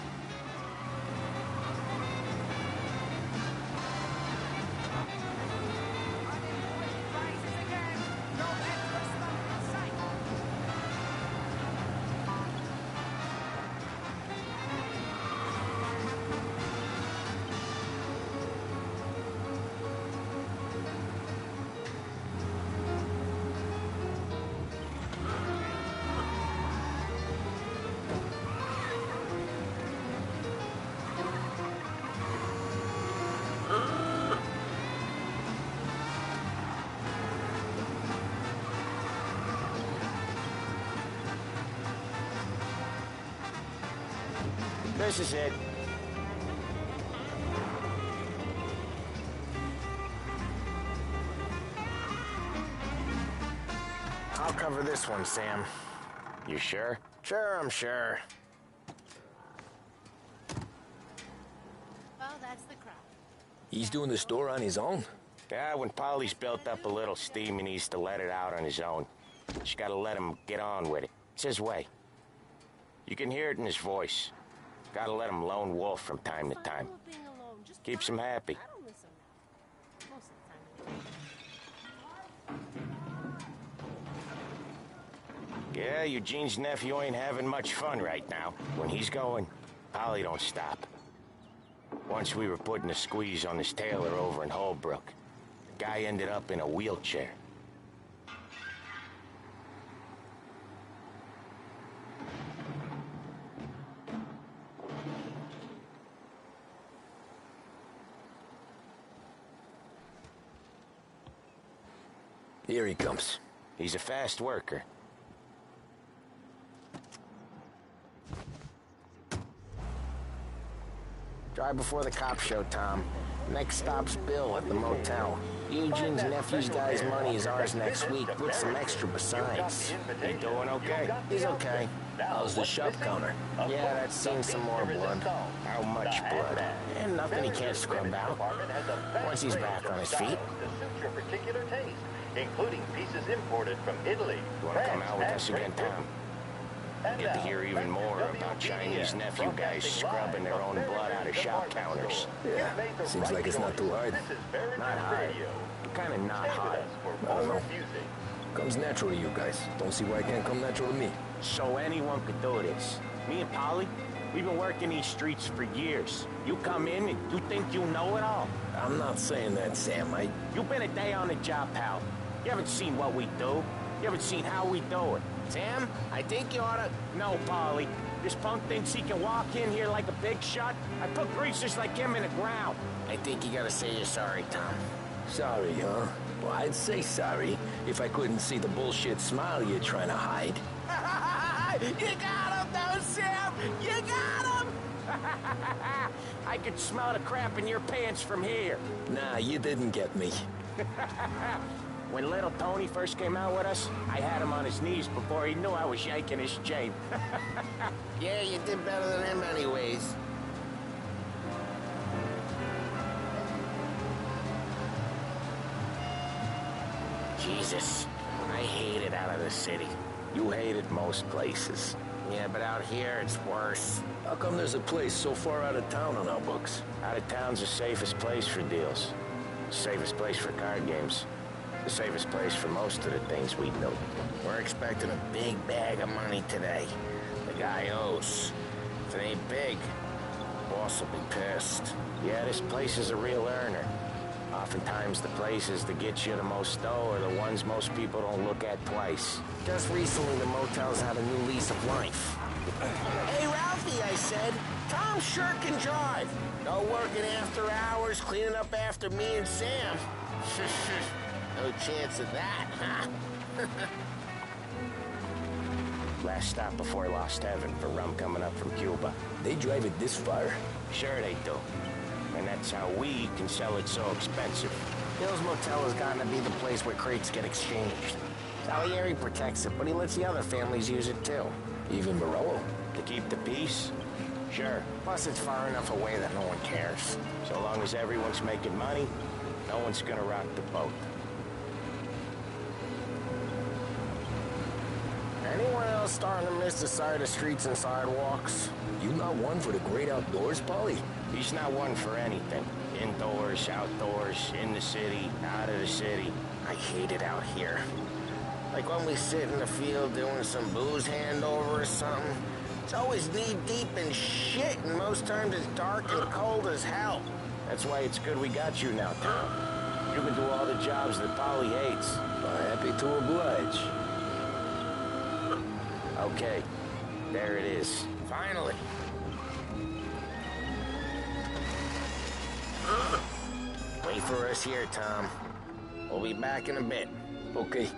This is it. I'll cover this one, Sam. You sure? Sure, I'm sure. Oh, that's the crowd. He's doing the store on his own? Yeah, when Polly's built up a little steam, he needs to let it out on his own. Just gotta let him get on with it. It's his way. You can hear it in his voice. Gotta let him lone wolf from time to time. Keeps him happy. Yeah, Eugene's nephew ain't having much fun right now. When he's going, Polly don't stop. Once we were putting a squeeze on this tailor over in Holbrook. The guy ended up in a wheelchair. Here he comes. He's a fast worker. Drive before the cops show, Tom. Next stop's Bill at the motel. Eugene's nephew's guy's money is ours next week, with some extra besides. He doing okay? He's okay. How's the shop counter? Yeah, that's seen some more blood. How much blood? And nothing he can't scrub out. Once he's back on his feet. Your particular taste, including pieces imported from Italy. You want to come out with us again, Tom? Get to hear even more about Chinese nephew guys scrubbing their own blood out of shop counters. Yeah, seems like it's not too hard. Not hard. Kind of not hard. I don't know. Comes natural to you guys. Don't see why it can't come natural to me. So anyone could do this. Me and Polly, we've been working these streets for years. You come in and you think you know it all. I'm not saying that, Sam. You've been a day on the job, pal. You haven't seen what we do. You haven't seen how we do it. Sam, I think you oughta... No, Polly. This punk thinks he can walk in here like a big shot. I put greasers like him in the ground. I think you gotta say you're sorry, Tom. Sorry, huh? Well, I'd say sorry if I couldn't see the bullshit smile you're trying to hide. You got him, though, Sam! You got him! I could smell the crap in your pants from here. Nah, you didn't get me. When little Tony first came out with us, I had him on his knees before he knew I was yanking his chain. Yeah, you did better than him anyways. Jesus, I hate it out of the city. You hated most places. Yeah, but out here it's worse. How come there's a place so far out of town on our books? Out of town's the safest place for deals. The safest place for card games. The safest place for most of the things we do. We're expecting a big bag of money today. The guy owes. If it ain't big, boss will be pissed. Yeah, this place is a real earner. Oftentimes the places that get you the most dough are the ones most people don't look at twice. Just recently the motel's had a new lease of life. Hey, Ralphie, I said, Tom sure can drive. No working after hours, cleaning up after me and Sam. No chance of that, huh? Last stop before Lost Heaven for rum coming up from Cuba. They drive it this far? Sure they do. And that's how we can sell it so expensive. Bill's Motel has gotten to be the place where crates get exchanged. Salieri protects it, but he lets the other families use it too. Even Morello? To keep the peace? Sure. Plus it's far enough away that no one cares. So long as everyone's making money, no one's gonna rock the boat. Anyone else starting to miss the sight of streets and sidewalks? You not one for the great outdoors, Polly? He's not one for anything. Indoors, outdoors, in the city, out of the city. I hate it out here. Like when we sit in the field doing some booze handover or something. It's always knee-deep in shit, and most times it's dark and cold as hell. That's why it's good we got you now, Tom. You can do all the jobs that Polly hates. Happy to oblige. Okay, there it is. Finally. Wait for us here, Tom. We'll be back in a bit. Okay.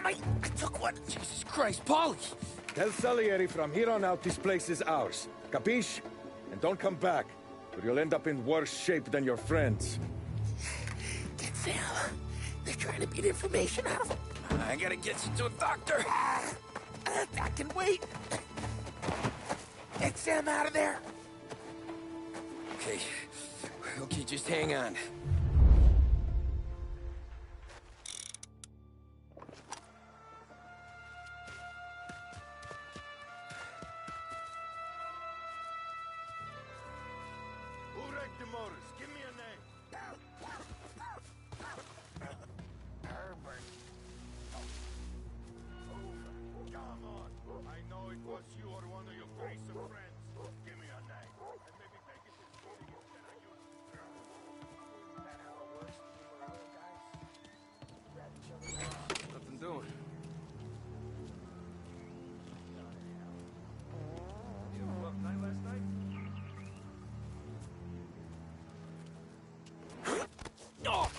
I took one. Jesus Christ, Polly! Tell Salieri from here on out this place is ours. Capiche? And don't come back, or you'll end up in worse shape than your friends. Get Sam. They're trying to beat information out of him. I gotta get you to a doctor. I can wait. Get Sam out of there. Okay. Okay, just hang on. Give me a name. Herbert. Come on. I know it was you or one of your greaser friends. Give me a name. And maybe take it to the city instead of you. Is that how it works when you were little guys? Grab each other. Nothing doing. You have a rough night last night? Oh.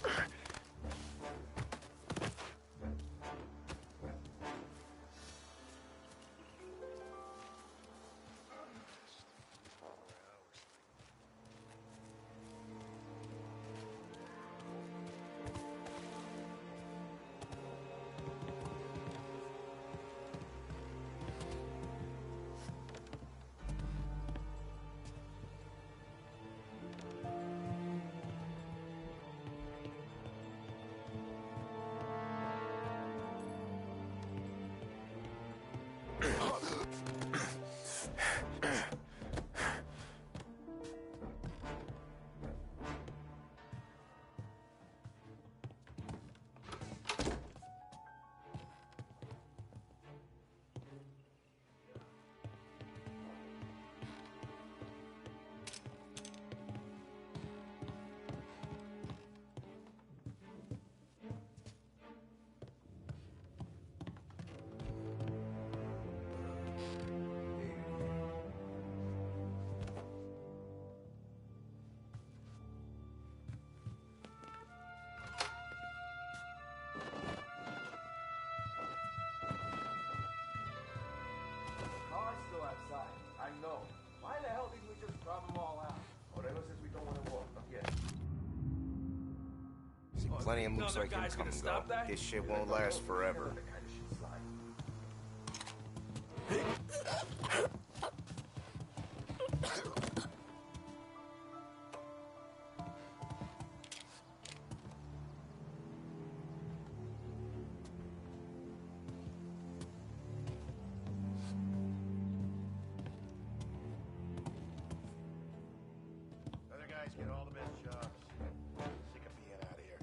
Plenty of mooks like him come and go. This shit won't last forever. Other guys get all the best jobs. Sick of being out of here.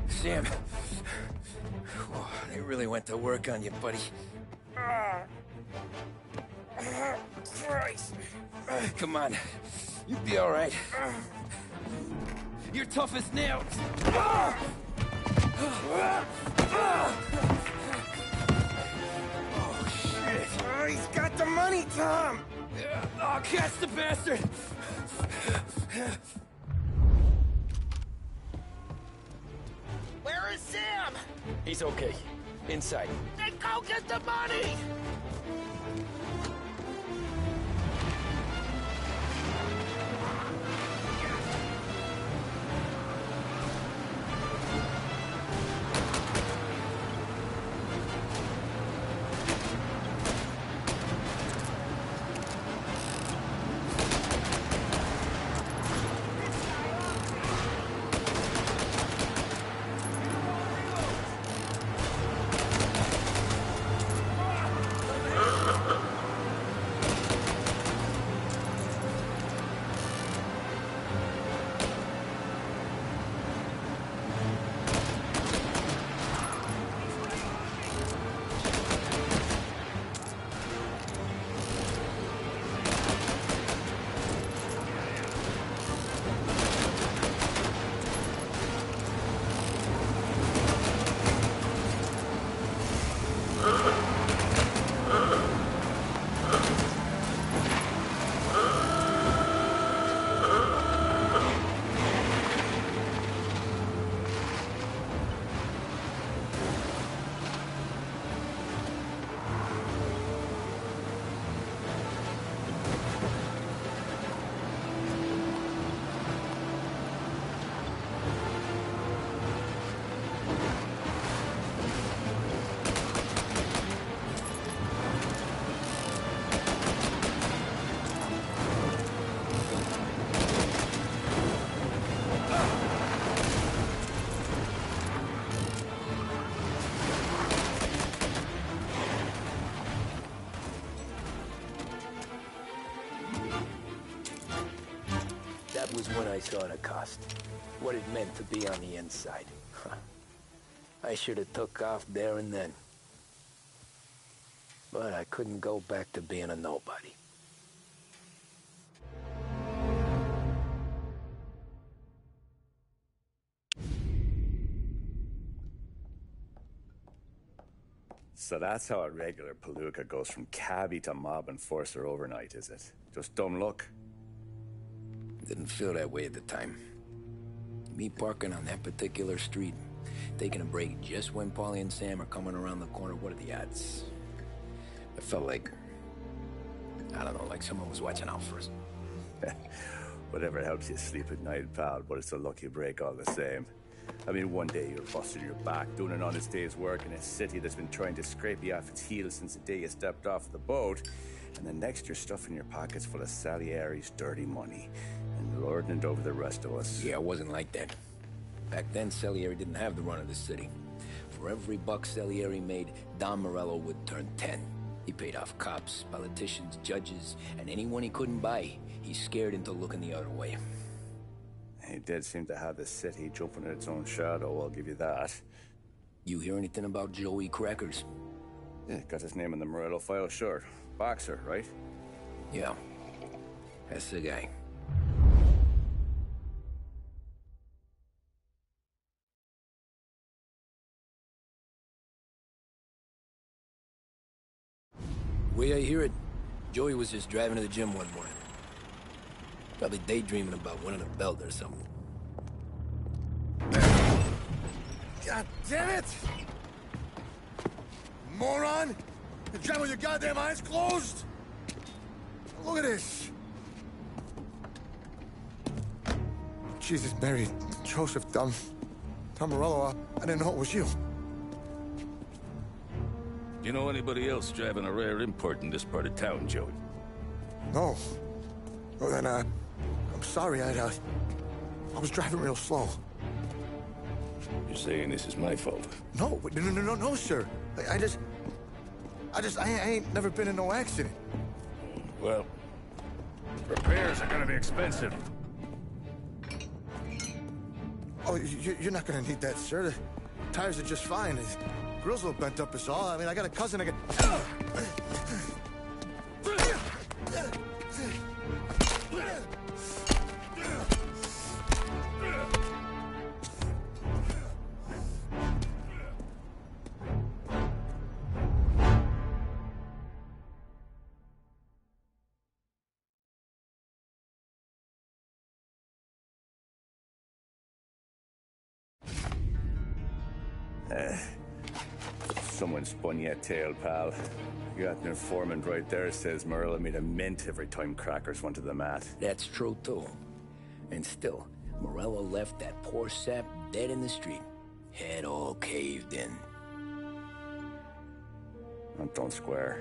Sam. Whoa, they really went to work on you, buddy. Christ! Come on. You'll be all right. You're tough as nails. Oh, shit! Oh, he's got the money, Tom! Oh, catch the bastard! Where is Sam? He's okay. Inside. Then go get the money! That was when I saw the cost. What it meant to be on the inside. I should have took off there and then. But I couldn't go back to being a nobody. So that's how a regular palooka goes from cabbie to mob enforcer overnight, is it? Just dumb luck? Didn't feel that way at the time. Me parking on that particular street, taking a break just when Paulie and Sam are coming around the corner, what are the odds? I felt like, I don't know, like someone was watching out for us. Whatever helps you sleep at night, pal, but it's a lucky break all the same. I mean, one day you're busting your back, doing an honest day's work in a city that's been trying to scrape you off its heels since the day you stepped off the boat, and the next you're stuffing your pockets full of Salieri's dirty money and lording it over the rest of us. Yeah, it wasn't like that. Back then, Salieri didn't have the run of the city. For every buck Salieri made, Don Morello would turn 10. He paid off cops, politicians, judges, and anyone he couldn't buy, he scared into looking the other way. He did seem to have the city jumping at its own shadow, I'll give you that. You hear anything about Joey Crackers? Yeah, got his name in the Morello file, sure. Boxer, right? Yeah, that's the guy. Way I hear it, Joey was just driving to the gym one morning. Probably daydreaming about winning a belt or something. God damn it! Moron! You drive with your goddamn eyes closed? Look at this! Jesus, Mary, Joseph, Tom Morello, I didn't know it was you. You know anybody else driving a rare import in this part of town, Joey? No. Well, then, I'm sorry, I was driving real slow. You're saying this is my fault? No, no, sir. I ain't never been in no accident. Well, repairs are gonna be expensive. Oh, you're not gonna need that, sir. The tires are just fine. The grill's a little bent up is all. I mean, I got a cousin I can... Someone spun you a tail, pal. You got an informant right there says Morello made a mint every time Crackers went to the mat. That's true, too. And still, Morello left that poor sap dead in the street. Head all caved in. Don't square.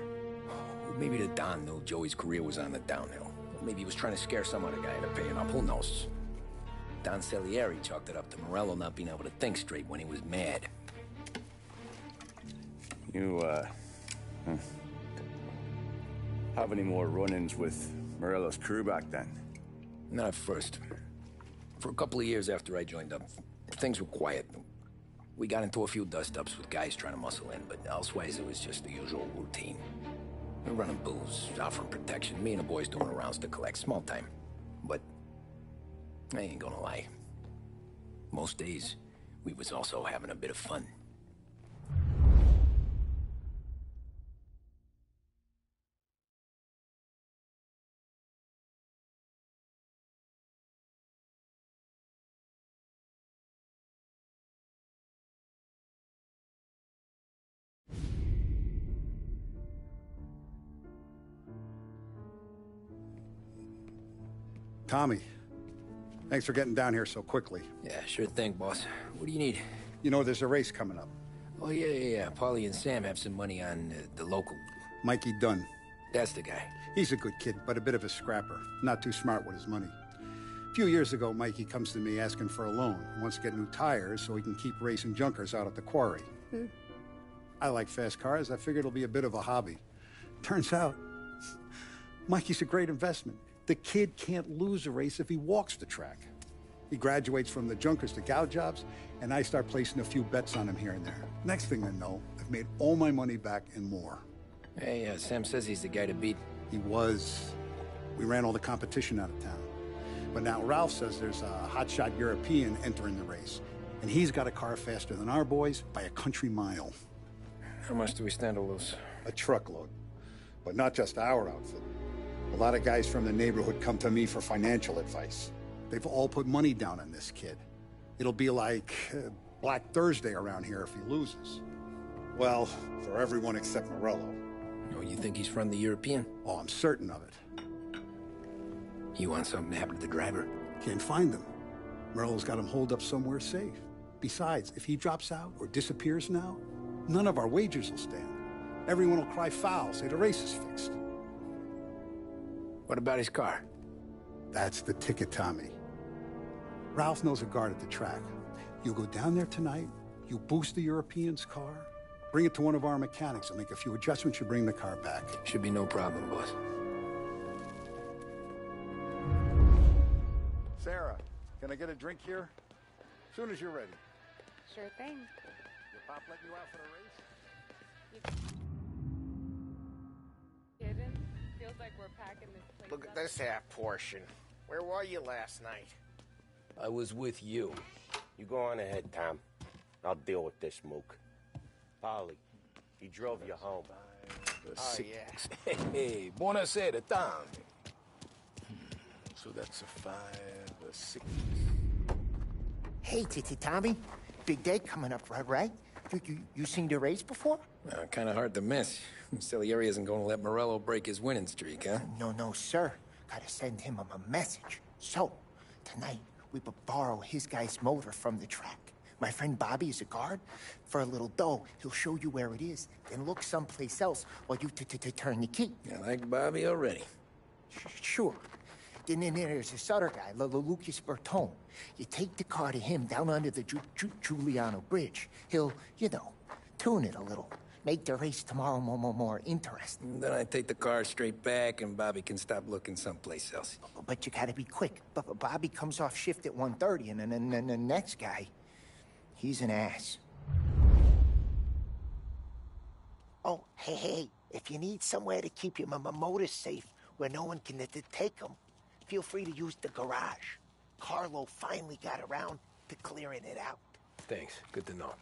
Maybe the Don knew Joey's career was on the downhill. Maybe he was trying to scare some other guy into paying up. Who knows? Don Salieri chalked it up to Morello not being able to think straight when he was mad. You, have any more run-ins with Morello's crew back then? Not at first. For a couple of years after I joined up, things were quiet. We got into a few dust-ups with guys trying to muscle in, but elsewise it was just the usual routine. We're running booze, offering protection, me and the boys doing rounds to collect, small time. But I ain't gonna lie. Most days, we was also having a bit of fun. Tommy, thanks for getting down here so quickly. Yeah, sure thing, boss. What do you need? You know, there's a race coming up. Oh, yeah. Paulie and Sam have some money on the local. Mikey Dunn. That's the guy. He's a good kid, but a bit of a scrapper. Not too smart with his money. A few years ago, Mikey comes to me asking for a loan. He wants to get new tires so he can keep racing junkers out at the quarry. I like fast cars. I figured it'll be a bit of a hobby. Turns out, Mikey's a great investment. The kid can't lose a race if he walks the track. He graduates from the junkers to gal jobs, and I start placing a few bets on him here and there. Next thing I know, I've made all my money back and more. Hey, Sam says he's the guy to beat. He was. We ran all the competition out of town. But now Ralph says there's a hotshot European entering the race, and he's got a car faster than our boys by a country mile. How much do we stand to lose? A truckload. But not just our outfit. A lot of guys from the neighborhood come to me for financial advice. They've all put money down on this kid. It'll be like Black Thursday around here if he loses. Well, for everyone except Morello. Oh, you think he's from the European? Oh, I'm certain of it. You want something to happen to the driver? Can't find him. Morello's got him holed up somewhere safe. Besides, if he drops out or disappears now, none of our wagers will stand. Everyone will cry foul, say the race is fixed. What about his car? That's the ticket, Tommy. Ralph knows a guard at the track. You go down there tonight, you boost the European's car, bring it to one of our mechanics, and make a few adjustments, you bring the car back. Should be no problem, boss. Sarah, can I get a drink here? As soon as you're ready. Sure thing. Your pop letting you out for the race? Kidding? Feels like we're packing this place Look at up. this half portion. Where were you last night? I was with you. You go on ahead, Tom. I'll deal with this mook. Polly, he drove you home. Oh, yeah. Hey, buonasera, Tom. So that's a 5, a 6. Hey, Tommy. Big day coming up, right? You seen the race before? Kind of hard to miss. Salieri isn't going to let Morello break his winning streak, huh? No, sir. Gotta send him a message. So, tonight, we will borrow his guy's motor from the track. My friend Bobby is a guard. For a little dough, he'll show you where it is, then look someplace else while you turn the key. I like Bobby already. Sure. Then there's this other guy, Lucas Bertone. You take the car to him down under the Giuliano Bridge. He'll, tune it a little. Make the race tomorrow more interesting. Then I take the car straight back and Bobby can stop looking someplace else. But you gotta be quick. Bobby comes off shift at 1:30, and then the next guy, he's an ass. Oh, hey, if you need somewhere to keep your motor safe where no one can take them, feel free to use the garage. Carlo finally got around to clearing it out. Thanks. Good to know.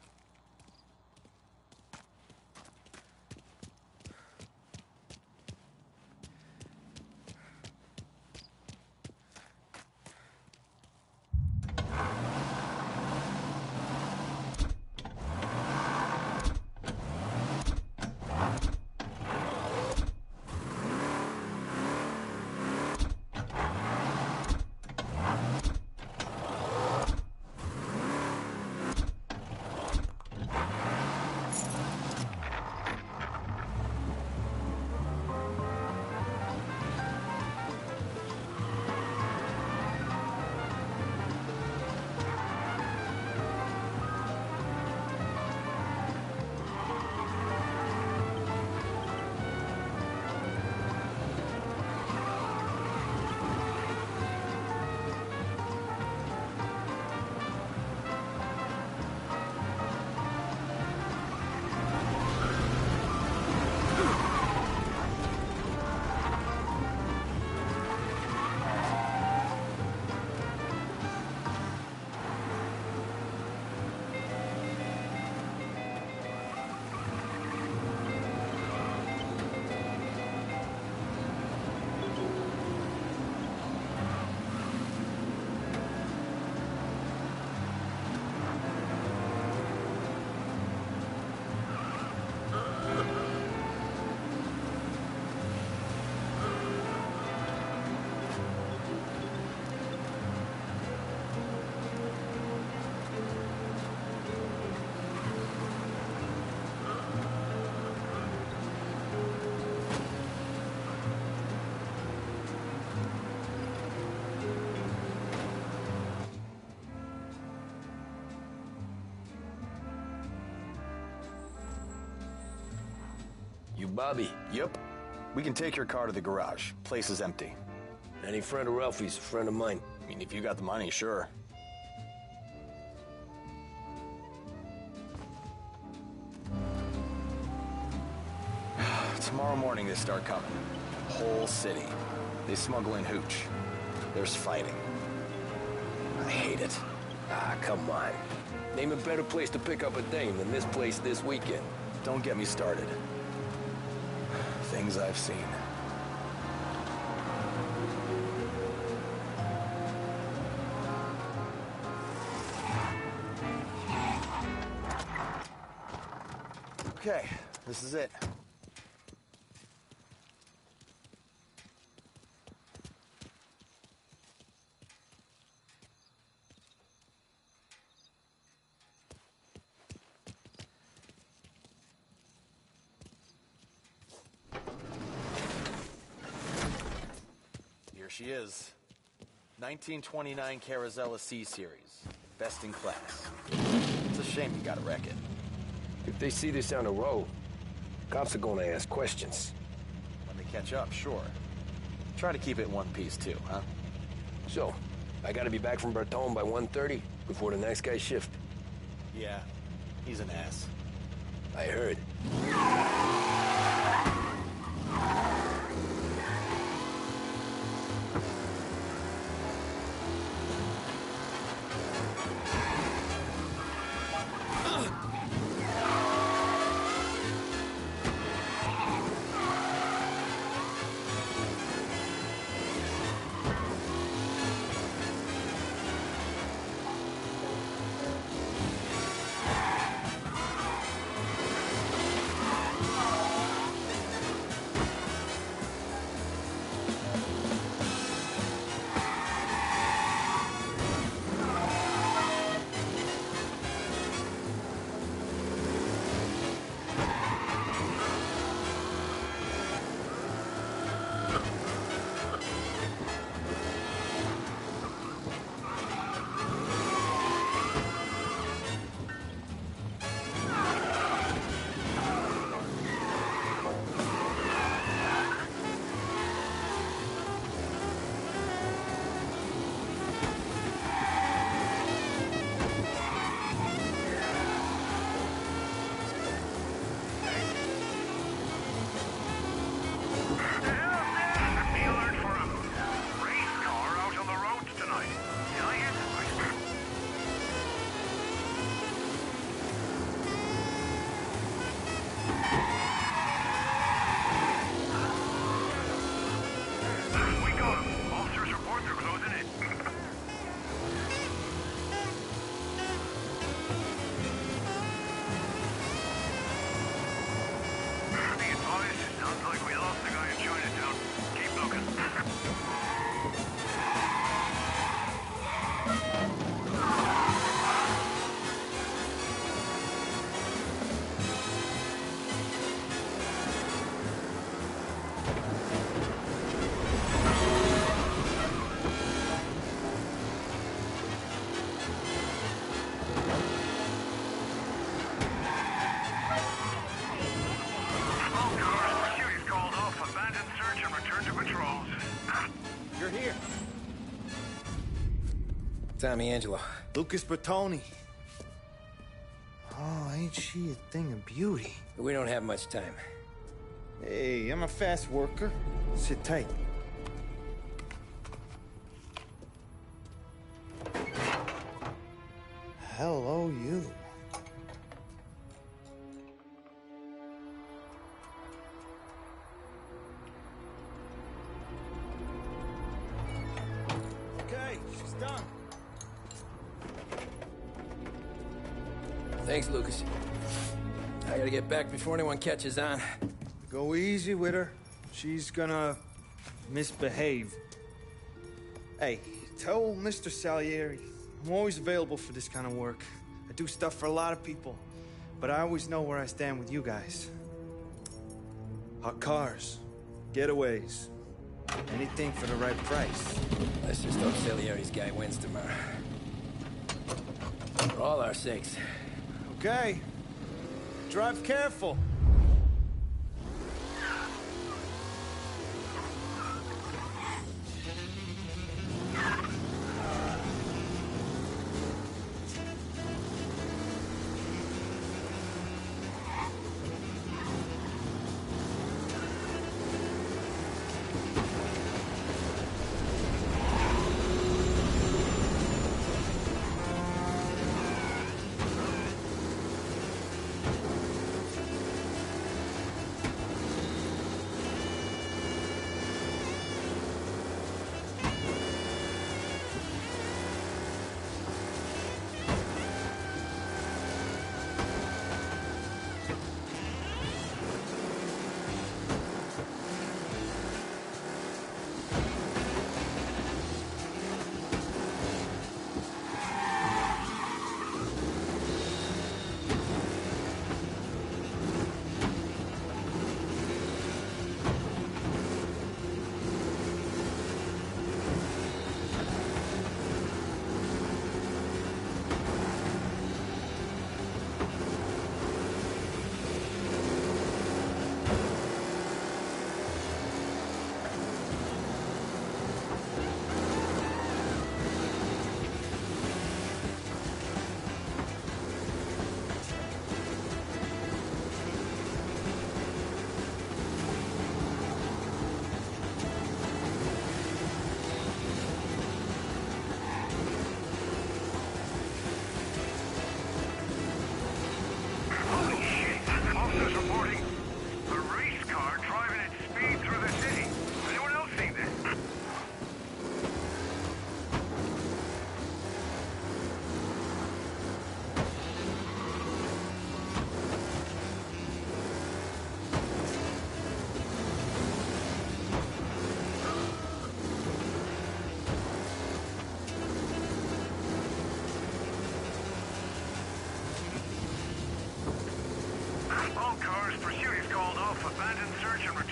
You Bobby? Yep. We can take your car to the garage. Place is empty. Any friend of Ralphie's a friend of mine. I mean, if you got the money, sure. Tomorrow morning they start coming. Whole city. They smuggle in hooch. There's fighting. I hate it. Ah, come on. Name a better place to pick up a dame than this place this weekend. Don't get me started. Things I've seen. Okay, this is it. Here she is. 1929 Carazella C-Series. Best in class. It's a shame you gotta wreck it. If they see this on the road, cops are gonna ask questions. When they catch up, sure. Try to keep it in one piece, too, huh? So, I gotta be back from Bertone by 1:30 before the next guy's shift. Yeah, he's an ass. I heard. Tommy Angelo. Lucas Bertoni. Oh, ain't she a thing of beauty? We don't have much time. Hey, I'm a fast worker. Sit tight. Hello, you. Okay, she's done. Thanks, Lucas. I gotta get back before anyone catches on. Go easy with her. She's gonna misbehave. Hey, tell Mr. Salieri I'm always available for this kind of work. I do stuff for a lot of people, but I always know where I stand with you guys. Hot cars, getaways, anything for the right price. Let's just hope Salieri's guy wins tomorrow. For all our sakes. Okay. Drive careful.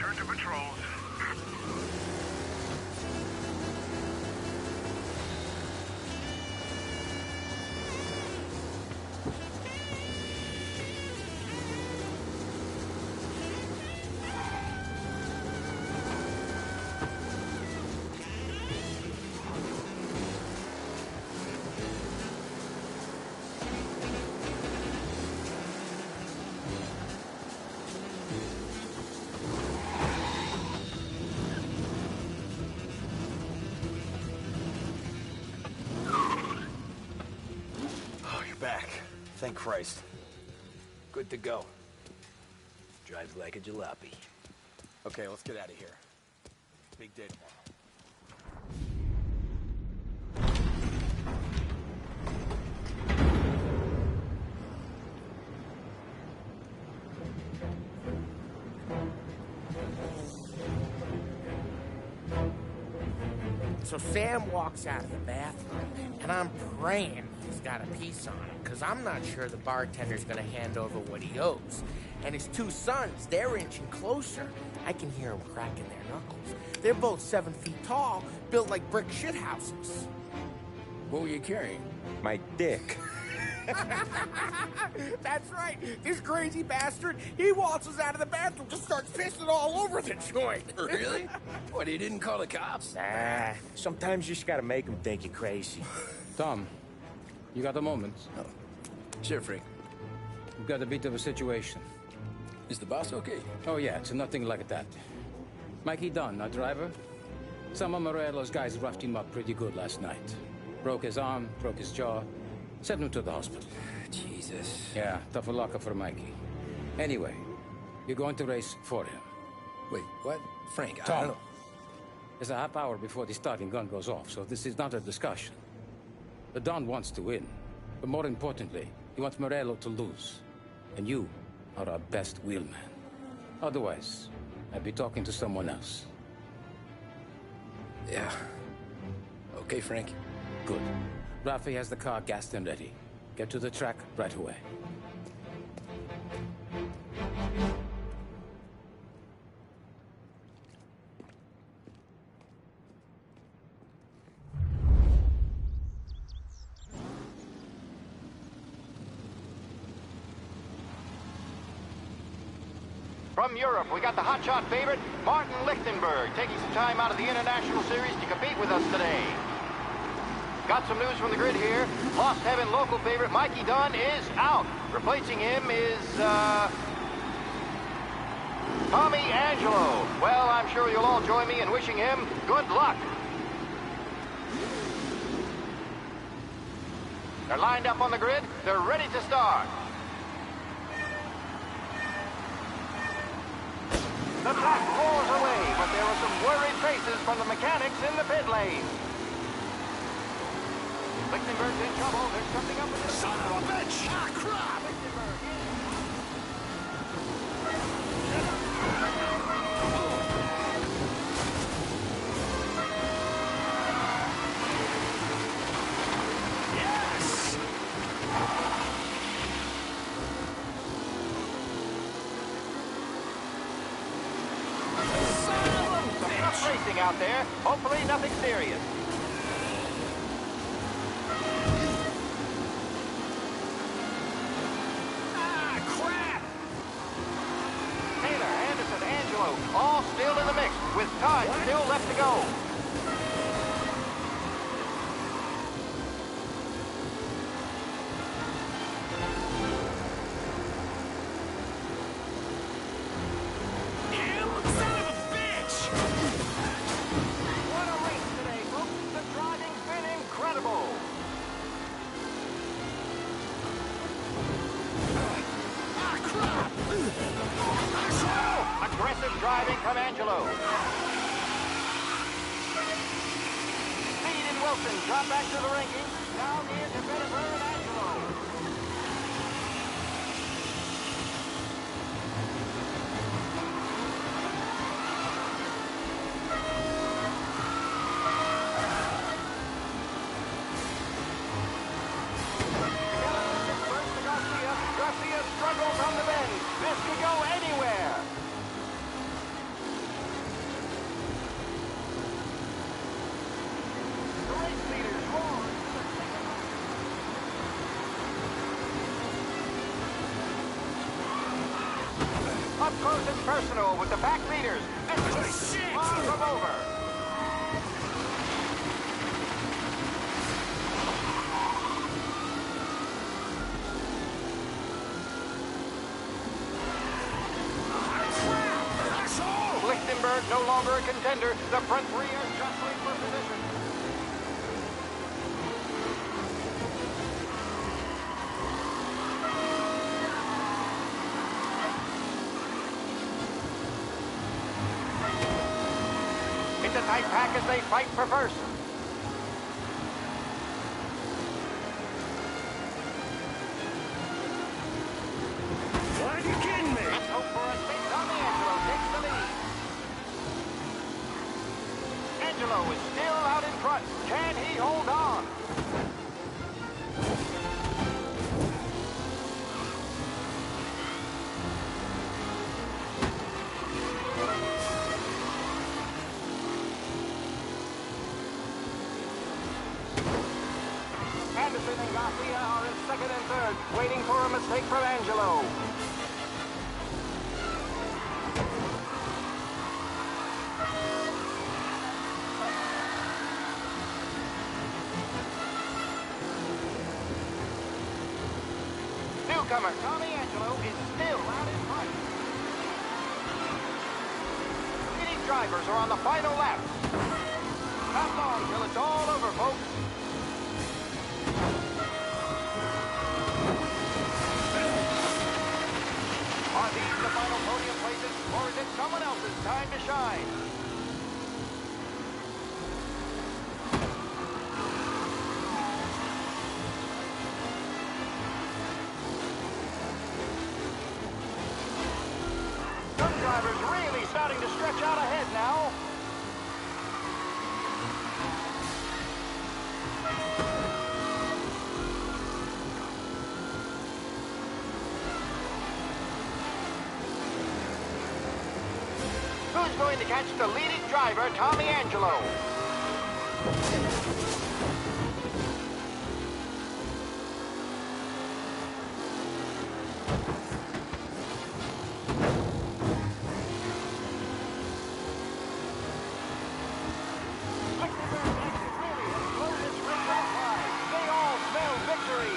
Return to patrols. Back. Thank Christ. Good to go. Drives like a jalopy. Okay, let's get out of here. Big day tomorrow. So Sam walks out of the bathroom, and I'm praying he's got a piece on him, because I'm not sure the bartender's going to hand over what he owes. And his two sons, they're inching closer. I can hear them cracking their knuckles. They're both 7 feet tall, built like brick shithouses. What were you carrying? My dick. That's right. This crazy bastard, he waltzes out of the bathroom, just starts pissing all over the joint. Really? What, he didn't call the cops? Nah, sometimes you just gotta make them think you're crazy. Tom, you got a moment? Oh. Sure, Frank. We've got a bit of a situation. Is the boss okay? Oh, yeah, it's nothing like that. Mikey Dunn, our driver. Some of Morello's guys roughed him up pretty good last night. Broke his arm, broke his jaw. Sent him to the hospital. Jesus. Yeah, tough luck for Mikey. Anyway, you're going to race for him. Wait, what? Frank, I Tom, don't know. there's a half hour before the starting gun goes off, so this is not a discussion. The Don wants to win, but more importantly, he wants Morello to lose. And you are our best wheelman. Otherwise, I'd be talking to someone else. Yeah. Okay, Frank. Good. Rafi has the car gassed and ready. Get to the track right away. From Europe, we got the hotshot favorite, Martin Lichtenberg, taking some time out of the International Series to compete with us today. Got some news from the grid here. Lost Heaven local favorite Mikey Dunn is out. Replacing him is, Tommy Angelo. Well, I'm sure you'll all join me in wishing him good luck. They're lined up on the grid. They're ready to start. The track roars away, but there are some worried faces from the mechanics in the pit lane. Lichtenberg's in trouble. There's something up with the son of a bitch! Ah, crap! Yes! Some tough racing out there. Hopefully nothing serious. All still in the mix, with time still left to go. You son of a bitch! What a race today, folks. The driving's been incredible. Ah, crap! Aggressive driving from Angelo. Speed and Wilson drop back to the rankings. Now near to Bettifer and Angelo. First to Garcia. Garcia struggles on the bend. This could go anywhere. Up close and personal with the pack leaders. This is far from over. Lichtenberg no longer a contender. The front three are jostling for position. It's a tight pack as they fight for first. Are you kidding me? Let's hope for a spin. Tommy Angelo takes the lead. Angelo is still out in front. Can he hold on? Anderson and Mafia are in second and third, waiting for a mistake from Angelo. Newcomer Tommy Angelo is still out in front. Leading drivers are on the final lap. Not long till it's all over, folks. Are these the final podium places, or is it someone else's time to shine? Some drivers really starting to stretch out ahead now. Who's going to catch the leading driver, Tommy Angelo? They all smell victory.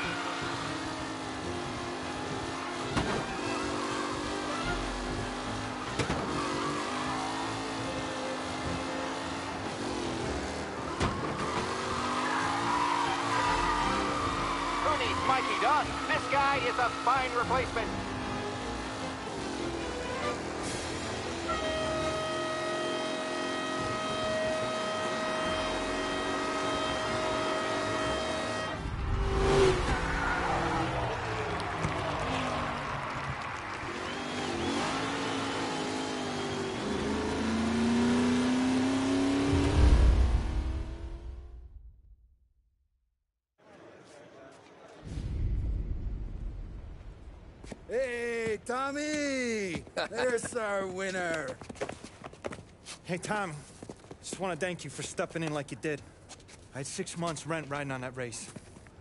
Who needs Mikey Dunn? This guy is a fine replacement. Hey, Tommy! There's our winner. Hey, Tommy. Just want to thank you for stepping in like you did. I had 6 months rent riding on that race.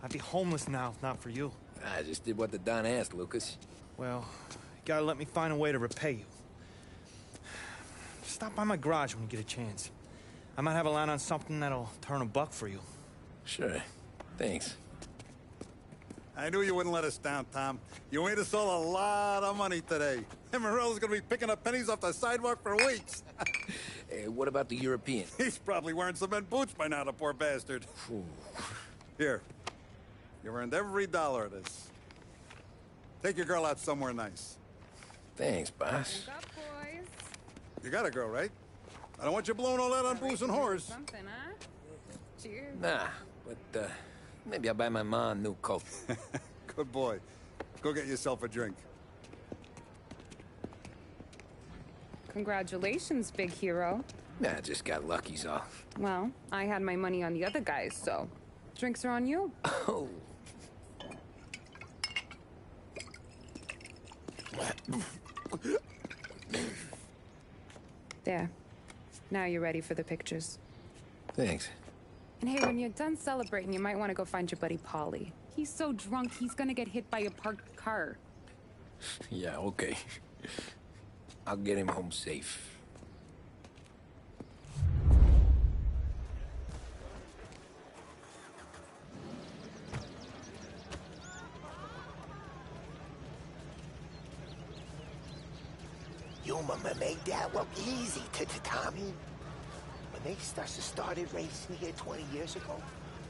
I'd be homeless now if not for you. I just did what the Don asked, Lucas. Well, you gotta let me find a way to repay you. Stop by my garage when you get a chance. I might have a line on something that'll turn $1 for you. Sure. Thanks. I knew you wouldn't let us down, Tom. You made us all a lot of money today. And Morello's gonna be picking up pennies off the sidewalk for weeks. Hey, what about the European? He's probably wearing cement boots by now, the poor bastard. Here. You've earned every dollar of this. Take your girl out somewhere nice. Thanks, boss. You got a girl, right? I don't want you blowing all that on booze and whores. Something, huh? Cheers. Nah, but maybe I'll buy my mom a new coat. Good boy. Go get yourself a drink. Congratulations, big hero. Nah, just got lucky's all. Well, I had my money on the other guys, so drinks are on you. Oh. There. Now you're ready for the pictures. Thanks. And hey, when you're done celebrating, you might want to go find your buddy Paulie. He's so drunk, he's gonna get hit by a parked car. Yeah, okay. I'll get him home safe. You made that look easy, Tommy. When they started racing here 20 years ago,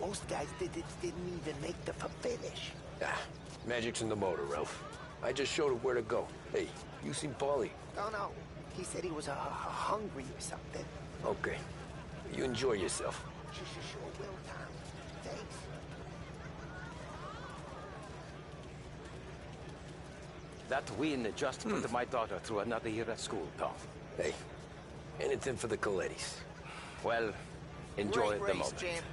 most guys didn't even make the finish. Ah, magic's in the motor, Ralph. I just showed him where to go. Hey, you seen Paulie? No. He said he was hungry or something. Okay. You enjoy yourself. Sure will, Tom. Thanks. That win just put my daughter through another year at school, Tom. Hey, anything for the Colettis. Well, enjoy Great the race, moment. champ.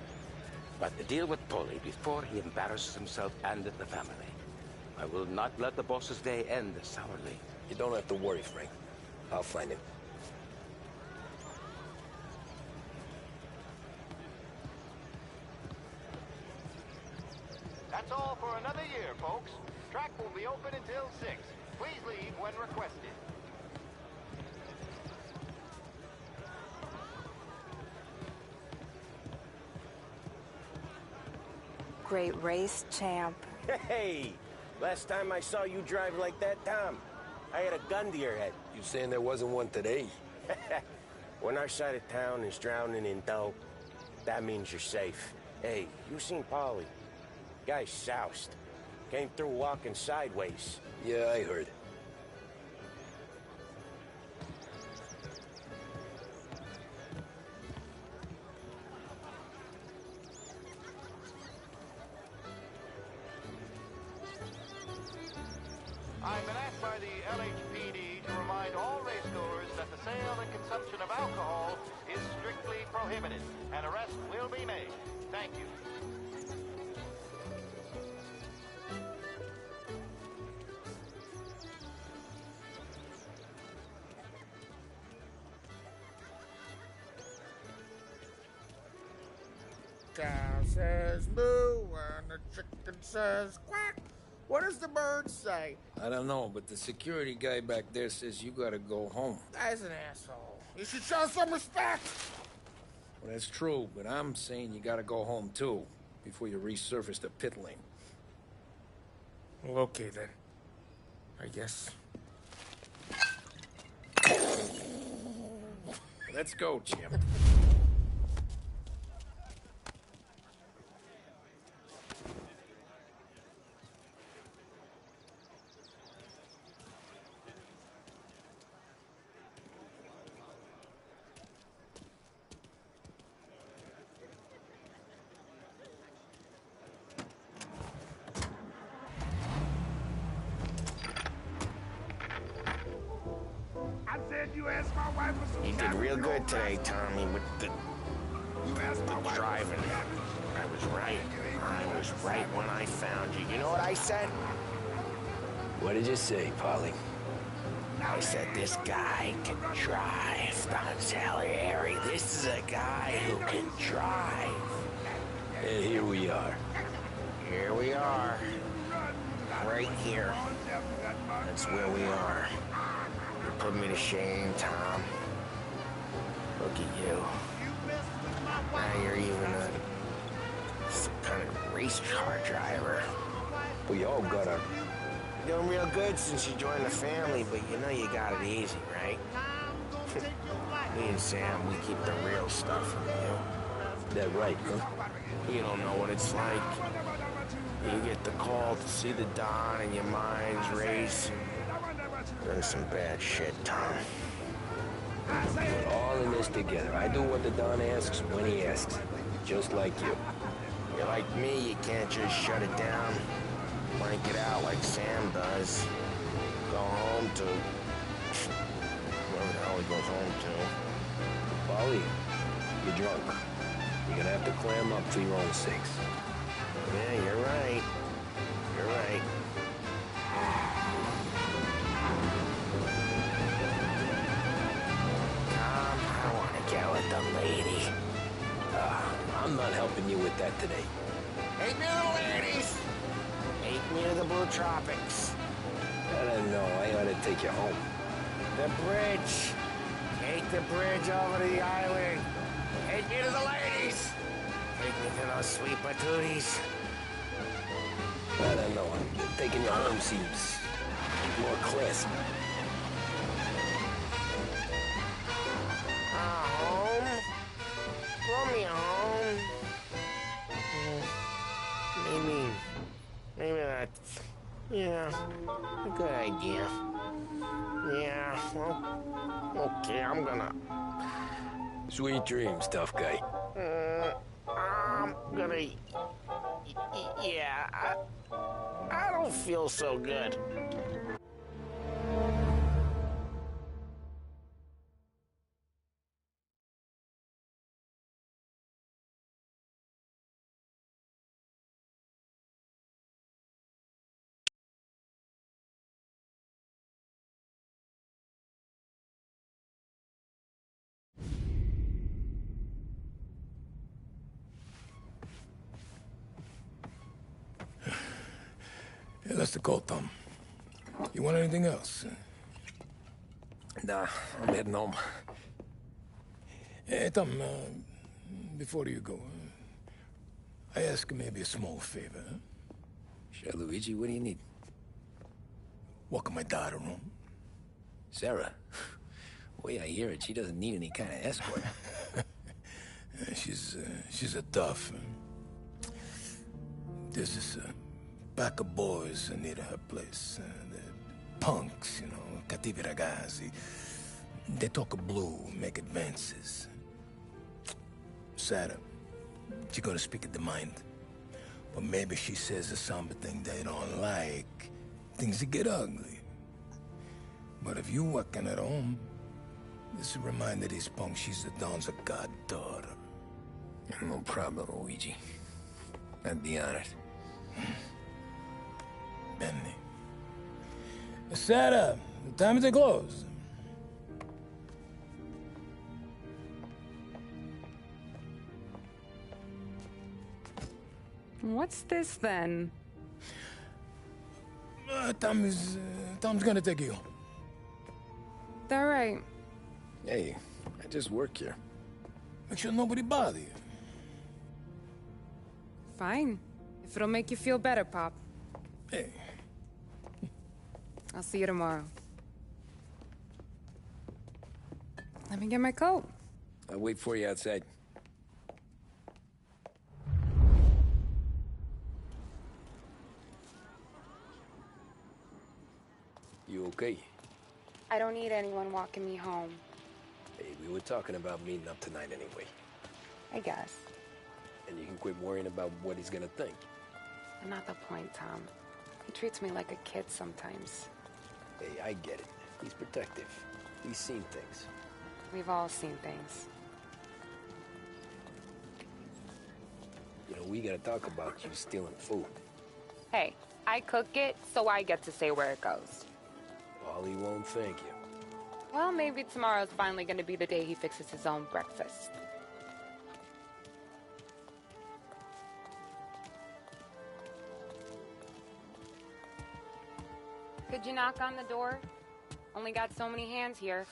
But deal with Polly before he embarrasses himself and the family. I will not let the boss's day end sourly. You don't have to worry, Frank. I'll find him. That's all for another year, folks. Track will be open until 6. Please leave when requested. Great race, champ. Hey! Last time I saw you drive like that, Tom, I had a gun to your head. You saying there wasn't one today? When our side of town is drowning in dope, that means you're safe. Hey, you seen Paulie? Guy's soused. Came through walking sideways. Yeah, I heard. I've been asked by the LHPD to remind all racegoers that the sale and consumption of alcohol is strictly prohibited. An arrest will be made. Thank you. Cow says moo and the chicken says quack. What does the bird say? I don't know, but the security guy back there says you gotta go home. Guy's an asshole. You should show some respect. Well, that's true, but I'm saying you gotta go home too, before you resurface the pit lane. Well, okay then. I guess. Let's go, champ. You did real good today, Tommy, with the driving. I was right. I was right when I found you. You know what I said? What did you say, Paulie? I said, this guy can drive, Don Salieri. This is a guy who can drive. And here we are. Here we are. Right here. That's where we are. You put me to shame, Tom. Look at you. Now you're even some kind of race car driver. We all got our... You're doing real good since you joined the family, but you know you got it easy, right? Me and Sam, we keep the real stuff from you. That right, huh? You don't know what it's like. You get the call to see the Don and your mind's race. Done some bad shit, Tom. We're all in this together. I do what the Don asks when he asks. Just like you. You're like me, you can't just shut it down. Blank it out like Sam does. Go home to... wherever the hell he goes home to. Paulie, you're drunk. You're gonna have to clam up for your own sakes. Yeah, you're right. You're right. Tom, I want to get with the lady. I'm not helping you with that today. Take me to the ladies. Take me to the Blue Tropics. I don't know. I ought to take you home. The bridge. Take the bridge over to the island. Take me to the ladies. Take me to those sweet patooties. I don't know. Taking you home seems more classy. Home? Throw me home. Maybe that's, yeah, a good idea. Yeah, well, okay, I'm gonna... Sweet dreams, tough guy. I'm gonna... Yeah, I don't feel so good. Hey, that's the call, Tom. You want anything else? Nah, I'm heading home. Hey, Tom, before you go, I ask maybe a small favor. Huh? Sure, Luigi, what do you need? Walk my daughter home. Sarah? Way I hear it, she doesn't need any kind of escort. She's a tough. There's this pack of boys near her place. They're punks, you know, cattivi ragazzi. They talk blue, make advances. Sarah, she's gonna speak at the mind. But maybe she says something they don't like. Things that get ugly. But if you working at home, this reminder these punks she's the Don's goddaughter. No problem, Luigi. I'd be honored. Benny. Sarah, the time to close. What's this then? Tom's gonna take you. All right. Hey, I just work here. Make sure nobody bother you. Fine. If it'll make you feel better, Pop. Hey. I'll see you tomorrow. Let me get my coat. I'll wait for you outside. You okay? I don't need anyone walking me home. Hey, we were talking about meeting up tonight anyway. I guess. And you can quit worrying about what he's gonna think. Not the point, Tom. He treats me like a kid sometimes. Hey, I get it. He's protective. He's seen things. We've all seen things. You know, we gotta talk about you stealing food. Hey, I cook it, so I get to say where it goes. Ollie won't thank you. Well, maybe tomorrow's finally gonna be the day he fixes his own breakfast. Could you knock on the door? Only got so many hands here.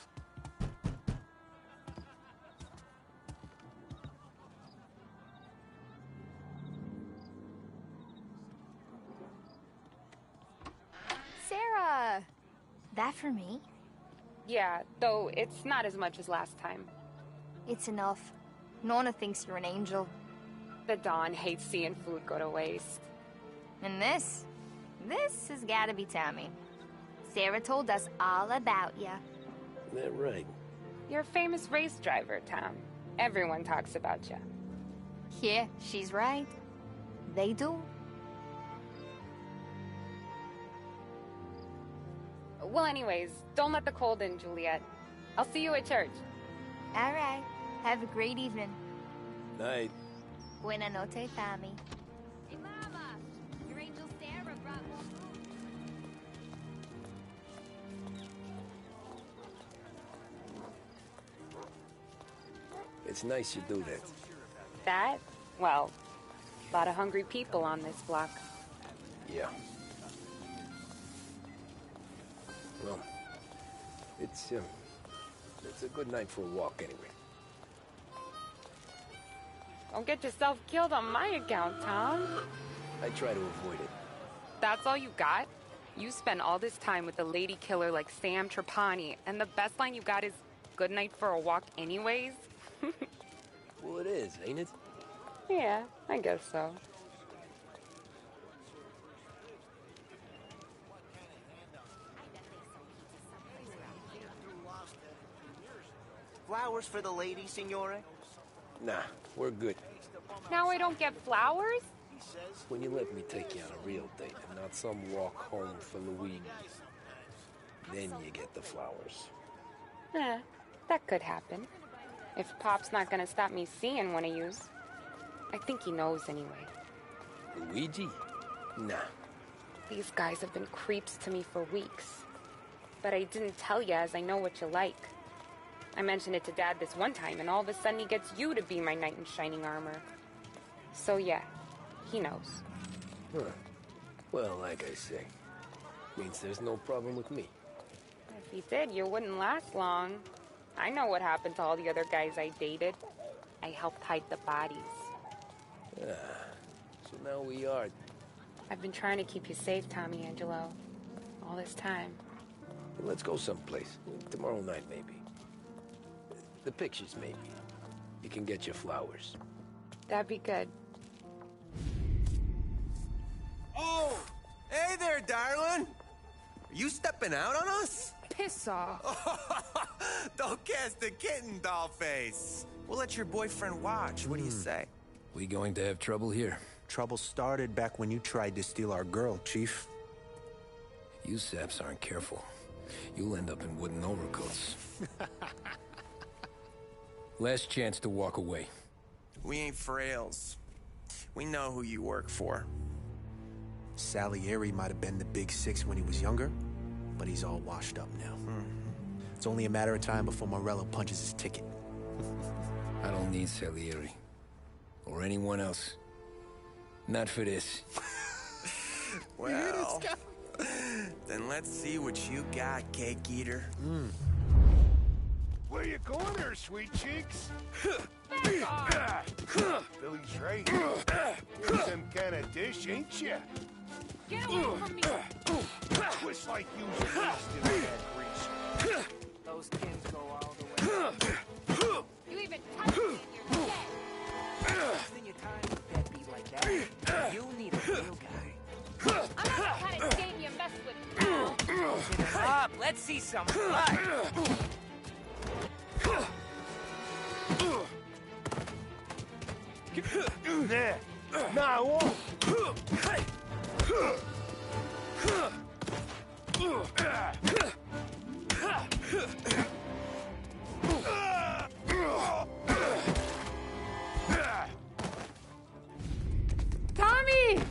Sarah! That for me? Yeah, though it's not as much as last time. It's enough. Nona thinks you're an angel. The Don hates seeing food go to waste. And this has gotta be Tommy. Sarah told us all about ya. Isn't that right? You're a famous race driver, Tom. Everyone talks about you. Yeah, she's right. They do. Well, anyways, don't let the cold in, Juliet. I'll see you at church. All right. Have a great evening. Night. Buena noche, Tommy. Hey, Mama! Your angel Sarah brought more food. It's nice you do that. That? Well, a lot of hungry people on this block. Yeah. Well, It's a good night for a walk anyway. Don't get yourself killed on my account, Tom. I try to avoid it. That's all you got? You spend all this time with a lady killer like Sam Trapani, and the best line you got is, "Good night for a walk anyways"? Well, it is, ain't it? Yeah, I guess so. Flowers for the lady, signore? Nah, we're good. Now I don't get flowers? When you let me take you on a real date and not some walk home for Luigi, then you get the flowers. That could happen. If Pop's not gonna stop me seeing one of yous. I think he knows anyway. Luigi? Nah. These guys have been creeps to me for weeks. But I didn't tell you as I know what you like. I mentioned it to Dad this one time, and all of a sudden he gets you to be my knight in shining armor. So yeah, he knows. Huh. Well, like I say, means there's no problem with me. If he did, you wouldn't last long. I know what happened to all the other guys I dated. I helped hide the bodies. So now we are... I've been trying to keep you safe, Tommy Angelo. All this time. Let's go someplace. Tomorrow night, maybe. The pictures, maybe. You can get your flowers. That'd be good. Oh! Hey there, darling! Are you stepping out on us? Piss off. Don't cast the kitten, dollface. We'll let your boyfriend watch. What do you say? We going to have trouble here? Trouble started back when you tried to steal our girl, Chief. You saps aren't careful. You'll end up in wooden overcoats. Last chance to walk away. We ain't frails. We know who you work for. Salieri might have been the big six when he was younger, but he's all washed up now. It's only a matter of time before Morello punches his ticket. I don't need Salieri. Or anyone else. Not for this. Well, then let's see what you got, cake eater. Where you going there, sweet cheeks? Billy's right. You're some kind of dish, ain't you? Get away from me! Twist like you wasted that grease. Those kids go all the way. You even touch me and you're dead! Wasting your time with that beat like that. You need a real guy. I'm not the kind of game you mess with now! Get it up, let's see some blood! There. Nah, I won't. Tommy!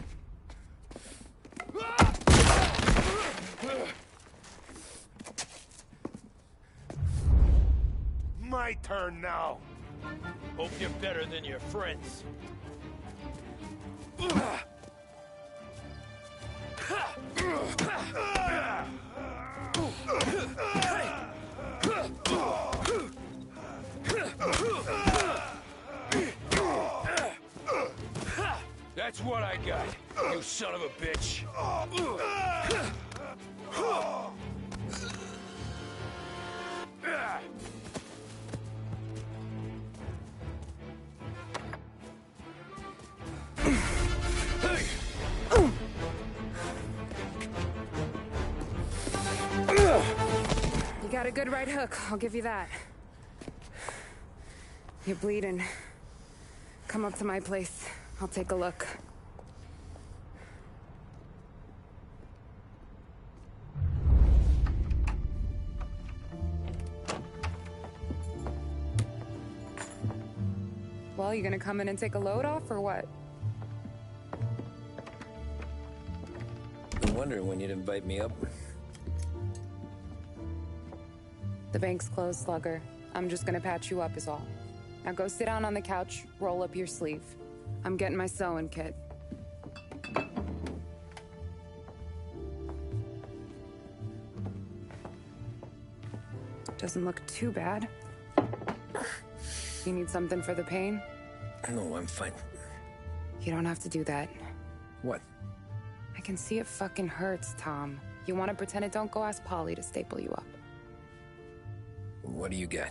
My turn now. Hope you're better than your friends. That's what I got, you son of a bitch. You got a good right hook, I'll give you that. You're bleeding. Come up to my place. I'll take a look. Well, you gonna come in and take a load off, or what? Been wondering when you'd invite me up. The bank's closed, Slugger. I'm just gonna patch you up is all. Now go sit down on the couch, roll up your sleeve. I'm getting my sewing kit. Doesn't look too bad. You need something for the pain? No, I'm fine. You don't have to do that. What? I can see it fucking hurts, Tom. You want to pretend it don't? Go ask Polly to staple you up. What do you got?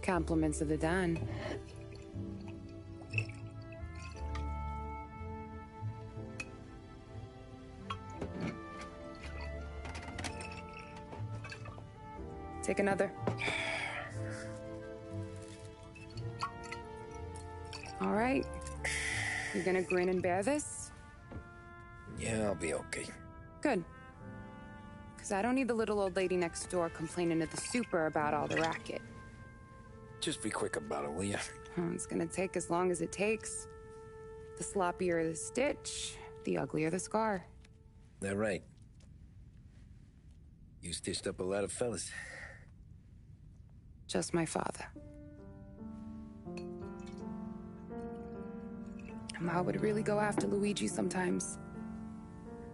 Compliments of the Don. Take another. All right. You gonna grin and bear this? Yeah, I'll be okay. Good. Because I don't need the little old lady next door complaining to the super about all the racket. Just be quick about it, will ya? It's gonna take as long as it takes. The sloppier the stitch, the uglier the scar. That right. You stitched up a lot of fellas. Just my father. Ma would really go after Luigi sometimes.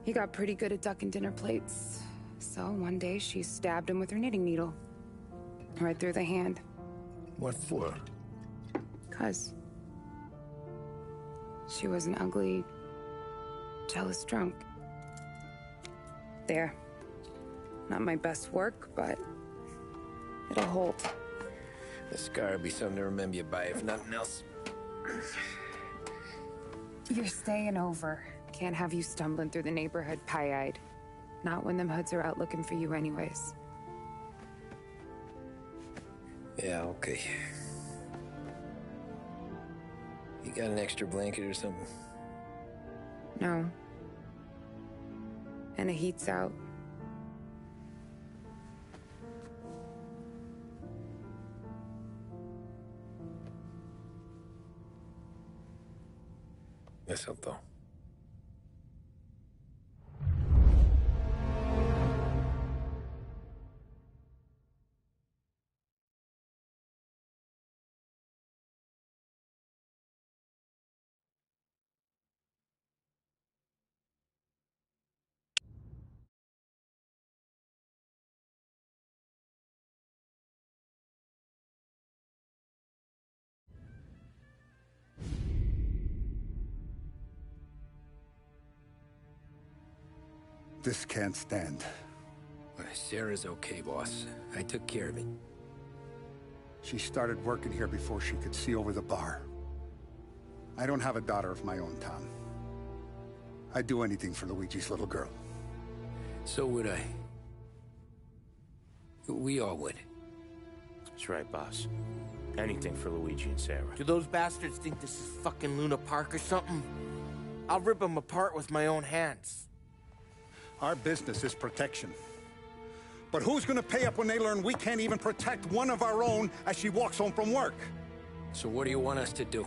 He got pretty good at ducking dinner plates. So one day she stabbed him with her knitting needle. Right through the hand. What for? 'Cause she was an ugly, jealous drunk. There. Not my best work, but it'll hold. The scar will be something to remember you by, if nothing else. You're staying over. Can't have you stumbling through the neighborhood pie-eyed. Not when them hoods are out looking for you anyways. Yeah, okay. You got an extra blanket or something? No. And the heat's out. Eso todo. This can't stand. Sarah's okay, boss. I took care of it. She started working here before she could see over the bar. I don't have a daughter of my own, Tom. I'd do anything for Luigi's little girl. So would I. We all would. That's right, boss. Anything for Luigi and Sarah. Do those bastards think this is fucking Luna Park or something? I'll rip them apart with my own hands. Our business is protection. But who's gonna pay up when they learn we can't even protect one of our own as she walks home from work? So what do you want us to do?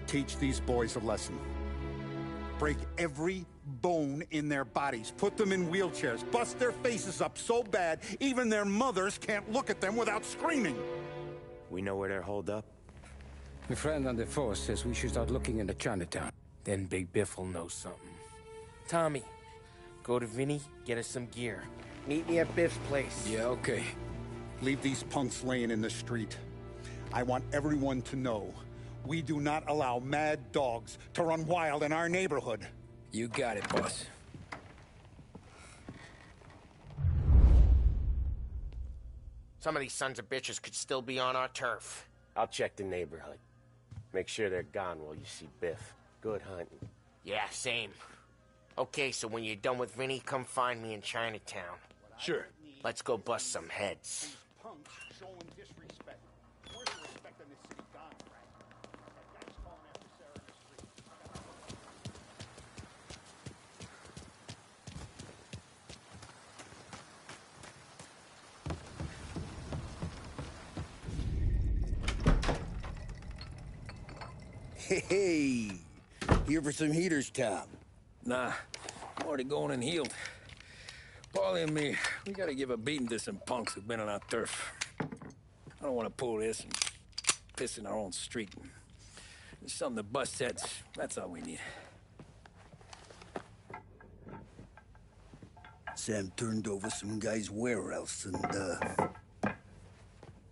Teach these boys a lesson. Break every bone in their bodies. Put them in wheelchairs. Bust their faces up so bad, even their mothers can't look at them without screaming. We know where they're holed up? My friend on the force says we should start looking into Chinatown. Then Big Biff will know something. Tommy, go to Vinny, get us some gear. Meet me at Biff's place. Yeah, okay. Leave these punks laying in the street. I want everyone to know we do not allow mad dogs to run wild in our neighborhood. You got it, boss. Some of these sons of bitches could still be on our turf. I'll check the neighborhood. Make sure they're gone while you see Biff. Good hunting. Yeah, same. Okay, so when you're done with Vinny, come find me in Chinatown. Sure. Let's go bust some heads. Punks showing disrespect. Where's the respect in this city gone, Frank? That guy's calling after Sarah in the street. Hey, here for some heaters, Tom? Nah, I'm already going and healed. Paulie and me, we gotta give a beating to some punks who've been on our turf. I don't want to pull this and piss in our own street. There's something to bust heads. That's all we need. Sam turned over some guy's warehouse and,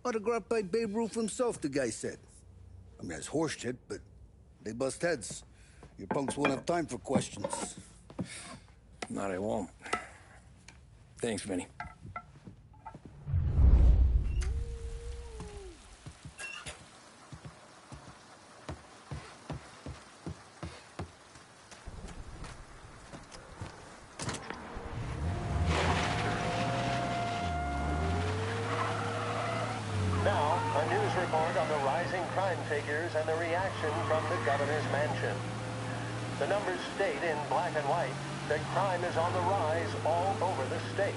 autographed by Babe Ruth himself, the guy said. I mean, that's horse shit, but they bust heads. Your punks won't have time for questions. Not I won't. Thanks, Vinny. Now, a news report on the rising crime figures and the reaction from the governor's mansion. The numbers state in black and white that crime is on the rise all over the state.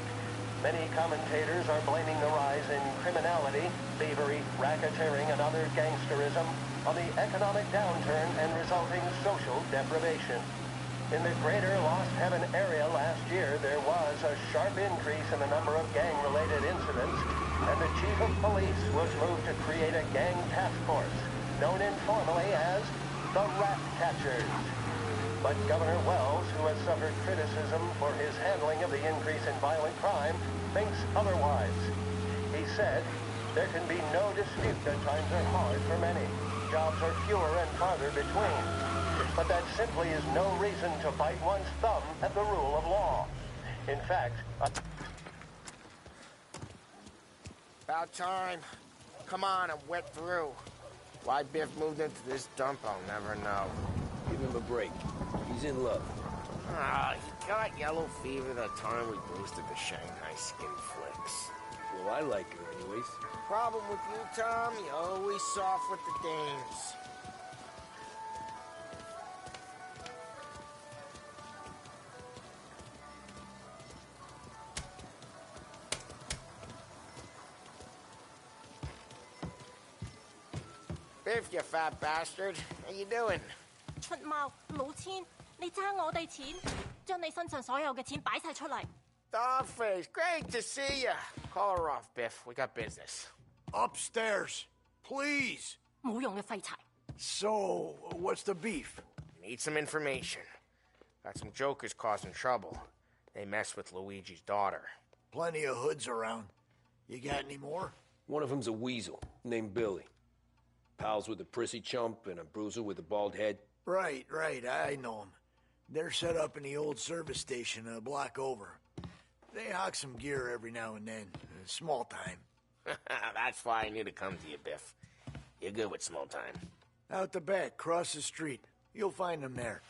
Many commentators are blaming the rise in criminality, thievery, racketeering, and other gangsterism on the economic downturn and resulting social deprivation. In the greater Lost Heaven area last year, there was a sharp increase in the number of gang-related incidents, and the chief of police was moved to create a gang task force, known informally as the Rat Catchers. But Governor Wells, who has suffered criticism for his handling of the increase in violent crime, thinks otherwise. He said, "There can be no dispute that times are hard for many. Jobs are fewer and farther between. But that simply is no reason to bite one's thumb at the rule of law. In fact, About time. Come on, I'm wet through. Why Biff moved into this dump, I'll never know. Give him a break. He's in love. Ah, he got yellow fever that time we boosted the Shanghai skin flicks. Well, I like her anyways. Problem with you, Tom, you're always soft with the dames. Biff, you fat bastard. How you doing? 出貓老千，你爭我哋錢，將你身上所有嘅錢擺晒出嚟。Dollface, great to see you. Call her off, Biff. We got business. Upstairs, please. 冇用嘅廢柴。 So, what's the beef? Need some information. Got some jokers causing trouble. They mess with Luigi's daughter. Plenty of hoods around. You got any more? One of them's a weasel named Billy. Pals with a prissy chump and a bruiser with a bald head. Right, I know them. They're set up in the old service station a block over. They hawk some gear every now and then. Small time. That's why I knew to come to you, Biff. You're good with small time. Out the back, cross the street. You'll find them there.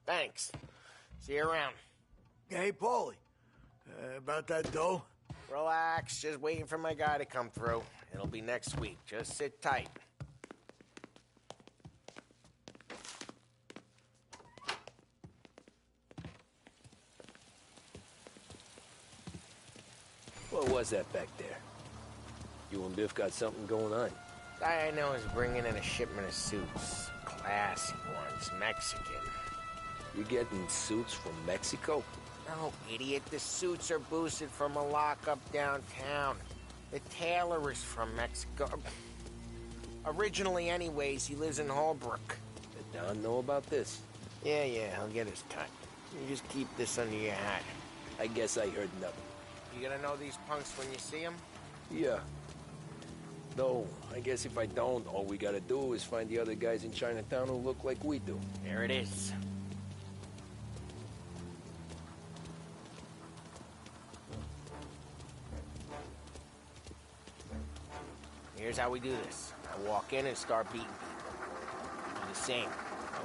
Thanks. See you around. Hey, Paulie. About that dough? Relax. Just waiting for my guy to come through. It'll be next week. Just sit tight. What was that back there? You and Biff got something going on. Guy I know is bringing in a shipment of suits. Classy ones, Mexican. You getting suits from Mexico? No, idiot. The suits are boosted from a lockup downtown. The tailor is from Mexico. Originally, anyways, he lives in Holbrook. Did Don know about this? Yeah, he'll get his cut. You just keep this under your hat. I guess I heard nothing. You gonna know these punks when you see them? Yeah. No, I guess if I don't, all we gotta do is find the other guys in Chinatown who look like we do. There it is. Here's how we do this. I walk in and start beating people. Do the same.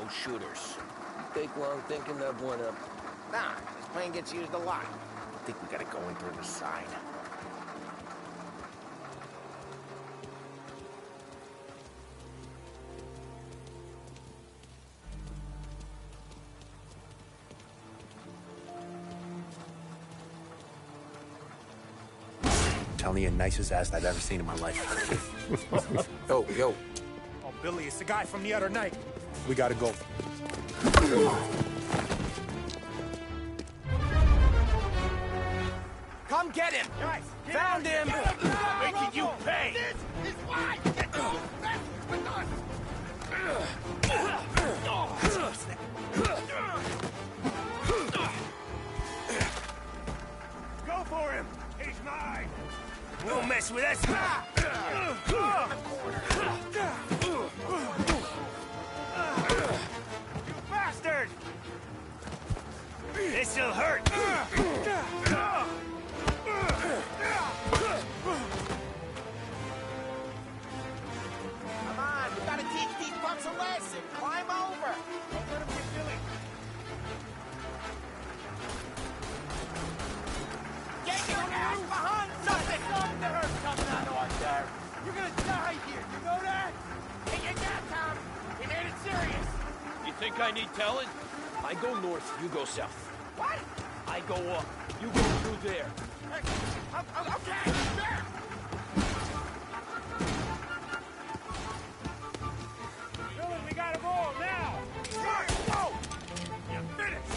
No shooters. You take long thinking that one up. Nah, this plane gets used a lot. I think we gotta go in through the side. Telling you, nicest ass I've ever seen in my life. Yo. Oh, Billy, it's the guy from the other night. We gotta go. Come get him! Guys, found him! Making you pay! This is why you get to mess with us! for him! He's mine! Don't mess with us! You bastard! This'll hurt! Come on, we gotta teach these punks a lesson. Climb over. Don't let them get Billy. Get your ass behind something! Thunder coming out of our there. You're gonna die here, you know that? Take your gun, Tom. We made it serious. You think I need telling? I go north, you go south. What? I go up, you go through there. Okay, sure. Billy, we gotta roll now! Go! You finished!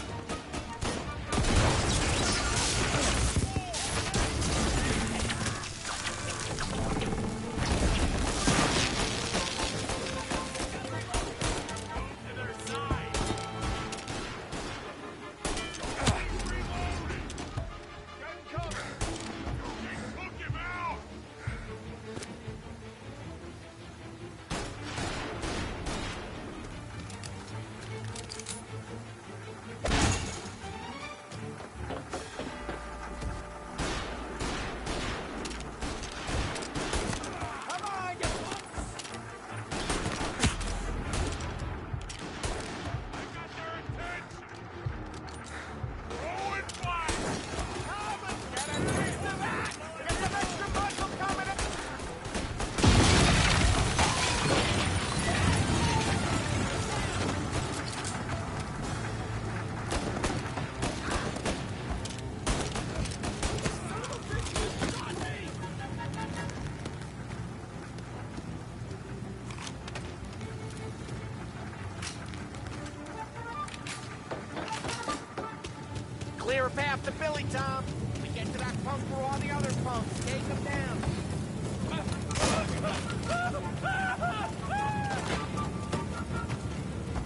Clear a path to Billy, Tom. We get to that punk for all the other punks. Take them down.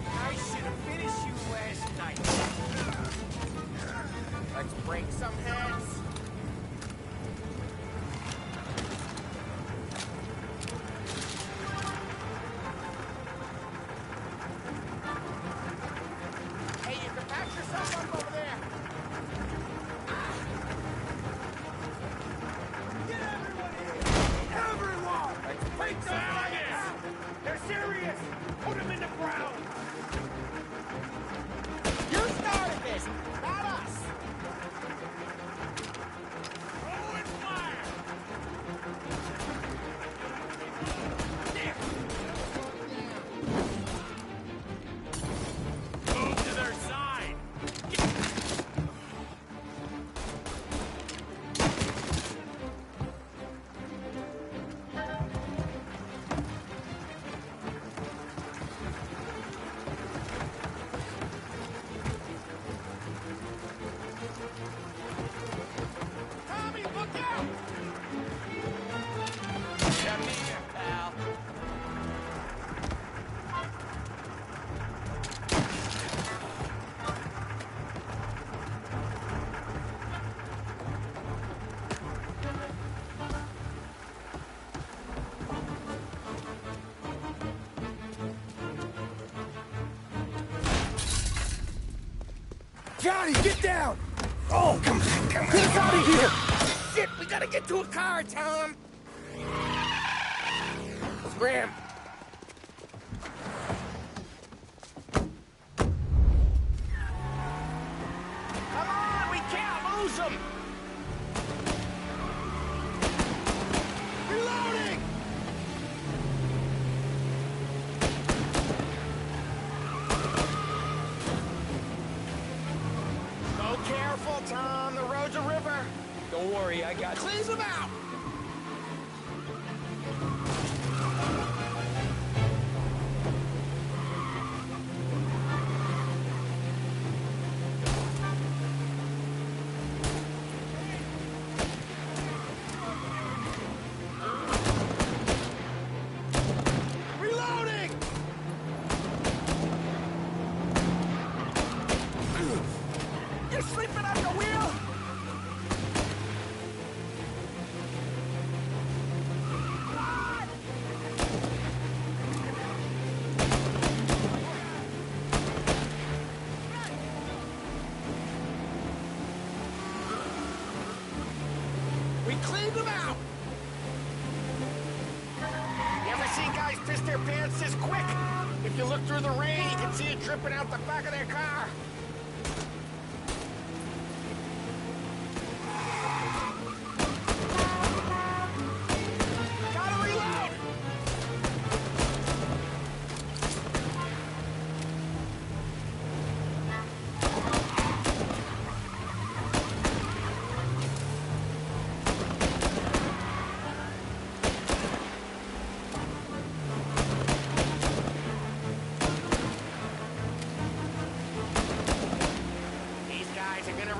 I should have finished you last night. Let's break some heads. Hey, you can patch yourself up over there. Everyone! Take the fires! They're serious! Put them in the ground! You started this, not us. Throwing fire! Move to their side! Tommy, look out! Come here, pal. Johnny, get down! Oh, come on. Get us out of here! Shit, we gotta get to a car, Tom! Scram! Come on, we can't lose them! Reloading! Go careful, Tom. The road's a river. Don't worry, I got Cleanse them out! Reloading! You're sleeping at the wheel? We cleaned them out! You ever seen guys piss their pants this quick? If you look through the rain, you can see it dripping out the back of their car. Gotta reload!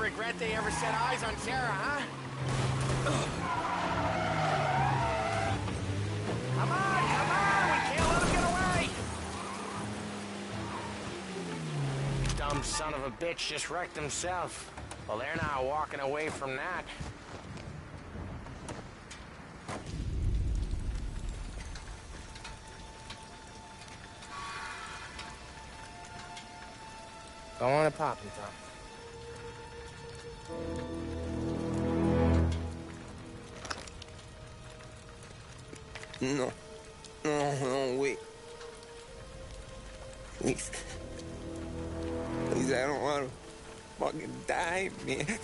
Regret they ever set eyes on Sarah, huh? Come on! We can't let him get away! Dumb son of a bitch just wrecked himself. Well, they're not walking away from that. Go on and pop him, Tom. No, wait. Please. Please, I don't want to fucking die, man.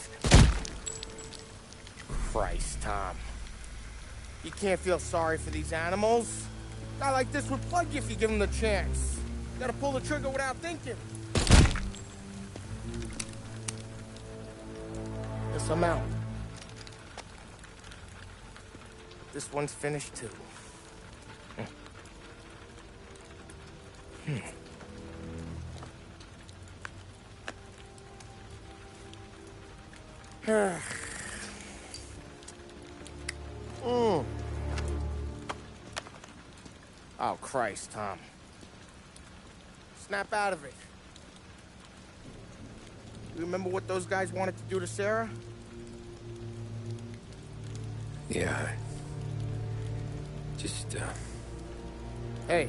Christ, Tom. You can't feel sorry for these animals. A guy like this would plug you if you give him the chance. You gotta pull the trigger without thinking. Guess I'm out. This one's finished too. Oh, Christ, Tom. Snap out of it. You remember what those guys wanted to do to Sarah? Yeah. Just, Hey.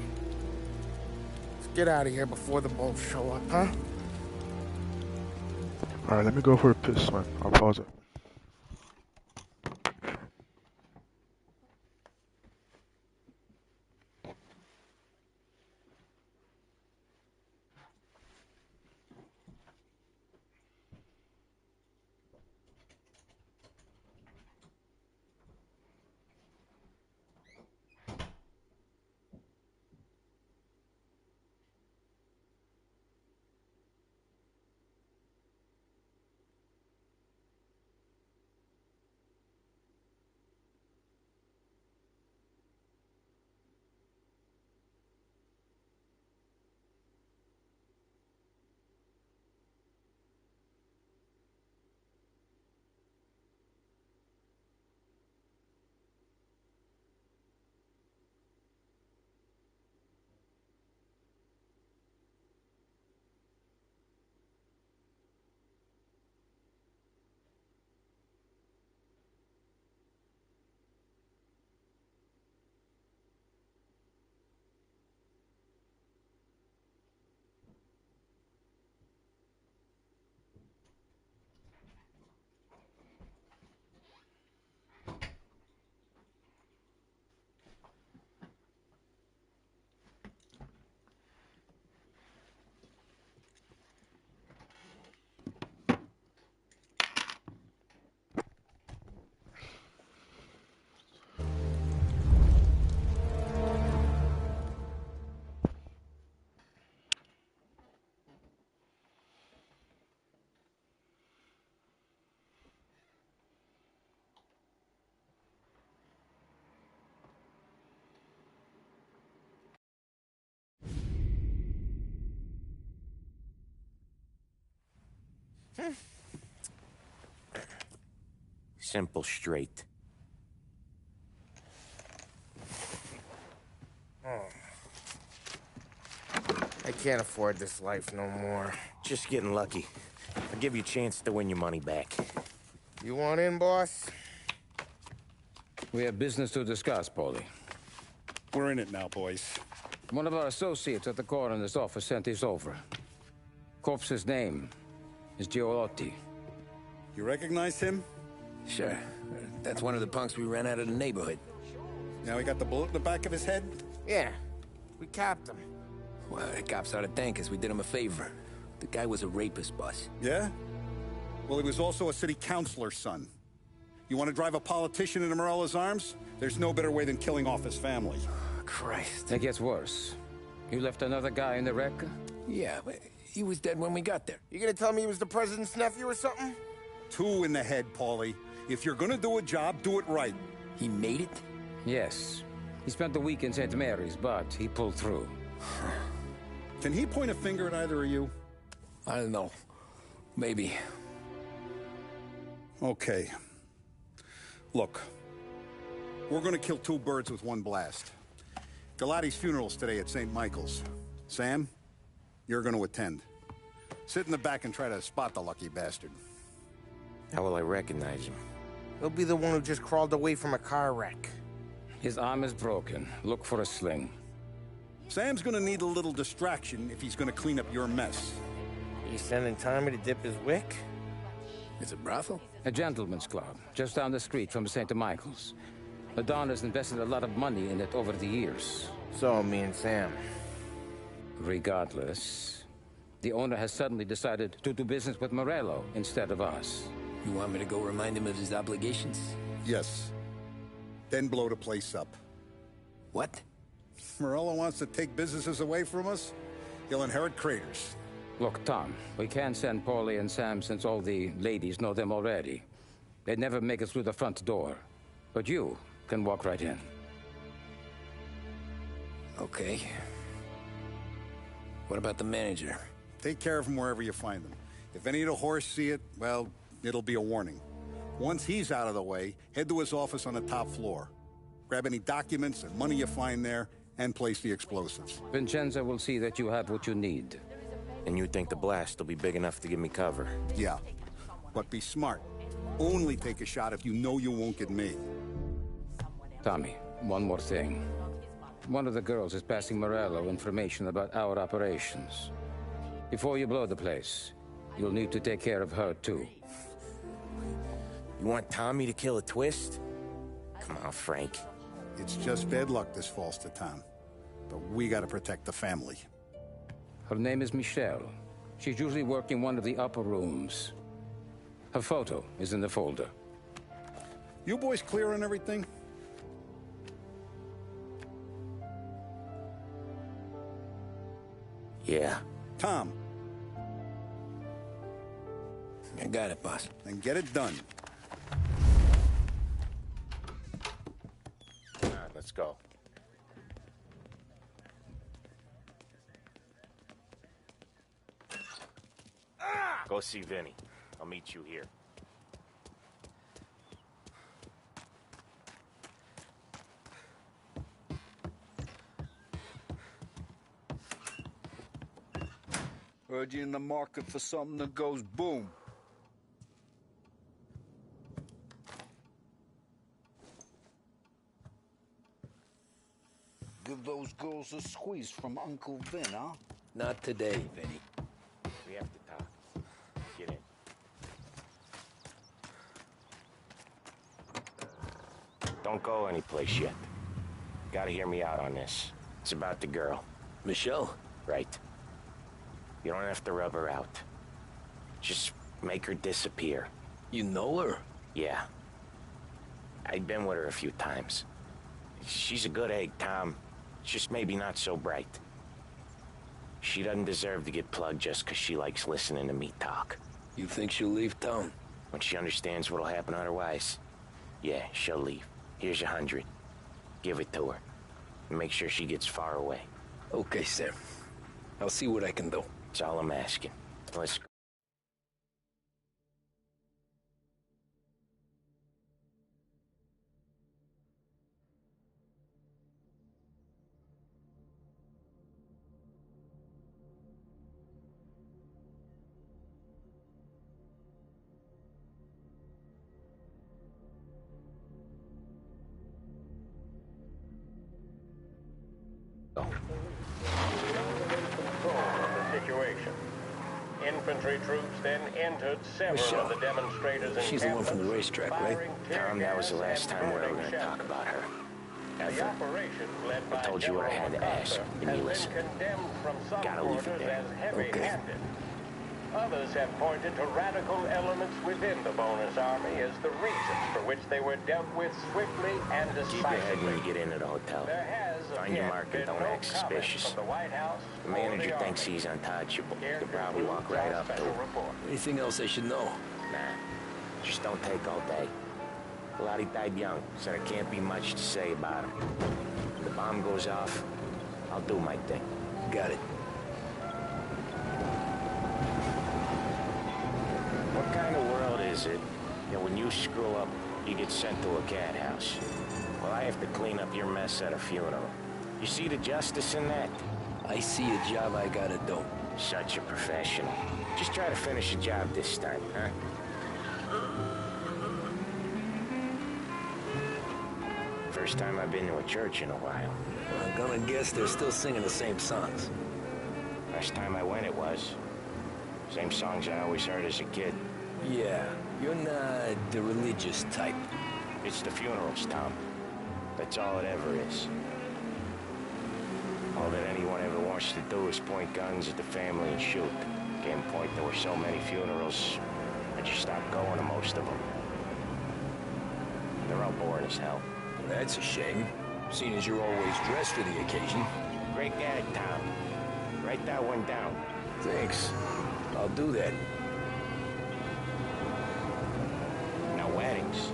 Let's get out of here before the bulls show up, huh? Alright, let me go for a piss, man. I'll pause it. Simple, straight. I can't afford this life no more. Just getting lucky. I'll give you a chance to win your money back. You want in, boss? We have business to discuss, Paulie. We're in it now, boys. One of our associates at the coroner's office sent this over. Corpse's name is Giolotti. You recognize him? Sure. That's one of the punks we ran out of the neighborhood. Now he got the bullet in the back of his head? Yeah, we capped him. Well, the cops ought to thank us. We did him a favor. The guy was a rapist, boss. Yeah? Well, he was also a city councilor's son. You want to drive a politician into Morella's arms? There's no better way than killing off his family. Christ. It gets worse. You left another guy in the wreck? Yeah, but he was dead when we got there. You gonna tell me he was the president's nephew or something? 2 in the head, Paulie. If you're gonna do a job, do it right. He made it? Yes. He spent the week in St. Mary's, but he pulled through. Can he point a finger at either of you? I don't know. Maybe. Okay. Look. We're gonna kill 2 birds with 1 blast. Galati's funeral's today at St. Michael's. Sam, you're gonna attend. Sit in the back and try to spot the lucky bastard. How will I recognize him? He'll be the one who just crawled away from a car wreck. His arm is broken. Look for a sling. Sam's gonna need a little distraction if he's gonna clean up your mess. You sending Tommy to dip his wick? It's a brothel? A gentleman's club, just down the street from St. Michael's. The Don has invested a lot of money in it over the years. So, me and Sam. Regardless, the owner has suddenly decided to do business with Morello instead of us. You want me to go remind him of his obligations? Yes. Then blow the place up. What? Morello wants to take businesses away from us? He'll inherit craters. Look, Tom, we can't send Paulie and Sam since all the ladies know them already. They'd never make it through the front door. But you can walk right in. Okay. What about the manager? Take care of him wherever you find him. If any of the horse see it, well, it'll be a warning. Once he's out of the way, head to his office on the top floor. Grab any documents and money you find there, and place the explosives. Vincenzo will see that you have what you need. And you think the blast will be big enough to give me cover? Yeah. But be smart. Only take a shot if you know you won't get me. Tommy, one more thing. One of the girls is passing Morello information about our operations. Before you blow the place, you'll need to take care of her, too. You want Tommy to kill a twist? Come on, Frank. It's just bad luck this falls to Tom. But we gotta protect the family. Her name is Michelle. She's usually working one of the upper rooms. Her photo is in the folder. You boys clear on everything? Yeah. Tom. I got it, boss. Then get it done. All right, let's go. Go see Vinny. I'll meet you here. Heard you in the market for something that goes boom. Give those girls a squeeze from Uncle Vin, huh? Not today, Vinny. We have to talk. Get in. Don't go anyplace yet. Gotta hear me out on this. It's about the girl. Michelle? Right. You don't have to rub her out. Just make her disappear. You know her? Yeah. I've been with her a few times. She's a good egg, Tom. Just maybe not so bright. She doesn't deserve to get plugged just because she likes listening to me talk. You think she'll leave town? When she understands what'll happen otherwise, yeah, she'll leave. Here's 100. Give it to her. And make sure she gets far away. Okay, Sam. I'll see what I can do. That's all I'm asking. Let's... Infantry troops then entered several of the demonstrators' She's the one from the encampments, racetrack, right? firing tear Tom, that was the gas last and time we were burning going to shells. talk about her. The Ever. operation, led by I told you what I had to General ask, MacArthur, and has you been listened. condemned from some Gotta leave it quarters there. as heavy-handed. Others have pointed to radical elements within the bonus army as the reasons for which they were dealt with swiftly and decisively. Keep your head when you get into the hotel. There has Find your again mark been and don't no act comment suspicious. from the White House The or manager the thinks Army. he's untouchable. Here He'll probably walk concludes right our up to special him. report. Anything else I should know? Nah, just don't take all day. Lottie died young, so there can't be much to say about him. When the bomb goes off, I'll do my thing. Got it. What kind of world is it that when you screw up, you get sent to a cat house? Well, I have to clean up your mess at a funeral. You see the justice in that? I see a job I gotta do. Such a professional. Just try to finish the job this time, huh? First time I've been to a church in a while. I'm gonna guess they're still singing the same songs. Last time I went, it was. Same songs I always heard as a kid. Yeah, you're not the religious type. It's the funerals, Tom. That's all it ever is. All that anyone ever wants to do is point guns at the family and shoot. Came a point there were so many funerals, I just stopped going to most of them. They're all boring as hell. That's a shame, seeing as you're always dressed for the occasion. Great gag, Tom. Write that one down. Thanks. I'll do that. Now, weddings.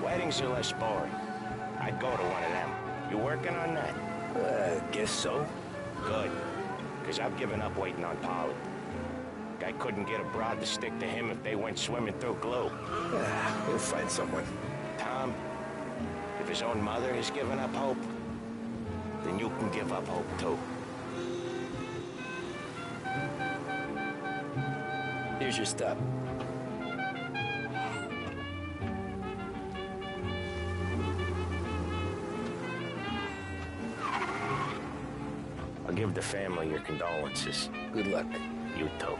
Weddings are less boring. I'd go to one of them. You working on that? Guess so. Good. Because I've given up waiting on Polly. Guy couldn't get a broad to stick to him if they went swimming through glue. We'll find someone. Tom, if his own mother has given up hope, then you can give up hope too. Here's your stop. I'll give the family your condolences. Good luck. You too.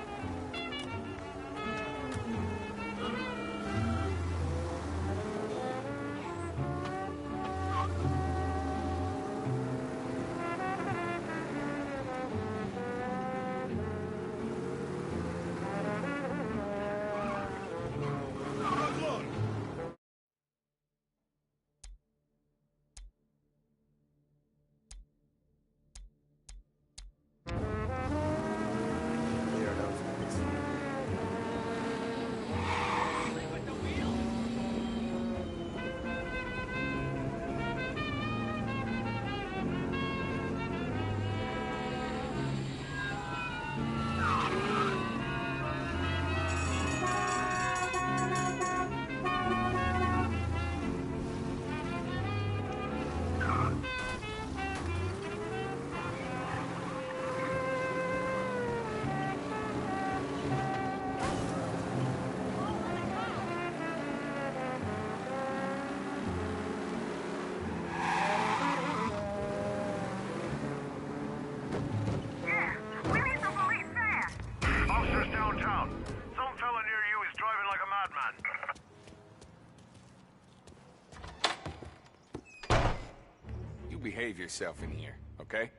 Behave yourself in here, okay?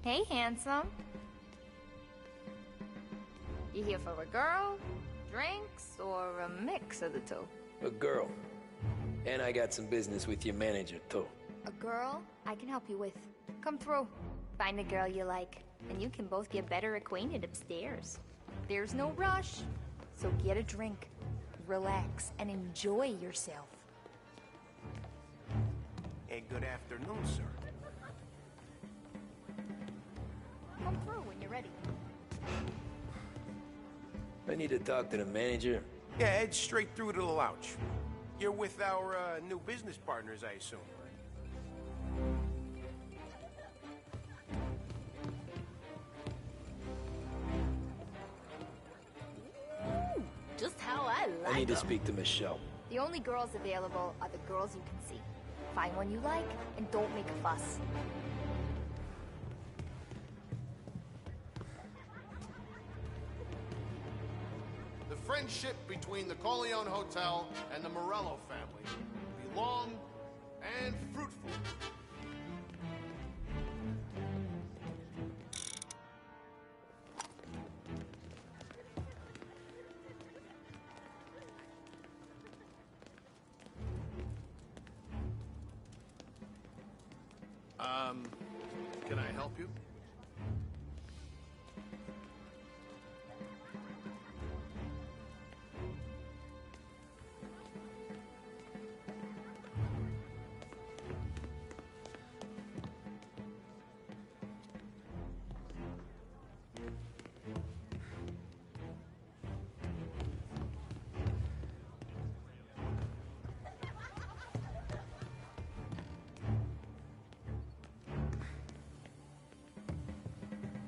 Hey, handsome. You here for a girl, drinks, or a mix of the two? A girl. And I got some business with your manager, too. A girl I can help you with. Come through. Find a girl you like, and you can both get better acquainted upstairs. There's no rush, so get a drink. Relax and enjoy yourself. Hey, good afternoon, sir. Come through when you're ready. I need to talk to the manager. Yeah, head straight through to the lounge. You're with our new business partners, I assume. Just how I like I need to 'em. speak to Michelle. The only girls available are the girls you can see. Find one you like, and don't make a fuss. friendship between the Corleone Hotel and the Morello family will be long and fruitful. Can I help you?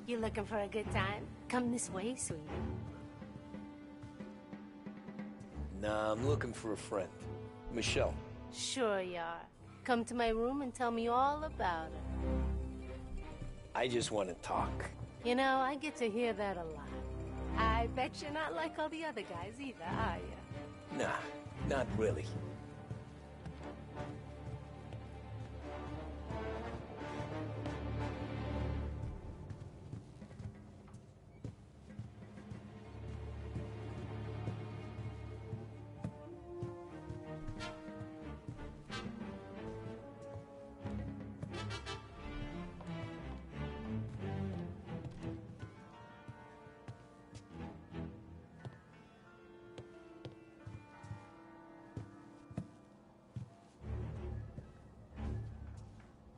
You looking for a good time? Come this way, sweetie. Nah, I'm looking for a friend. Michelle. Sure you are. Come to my room and tell me all about her. I just want to talk. You know, I get to hear that a lot. I bet you're not like all the other guys either, are you? Nah, not really.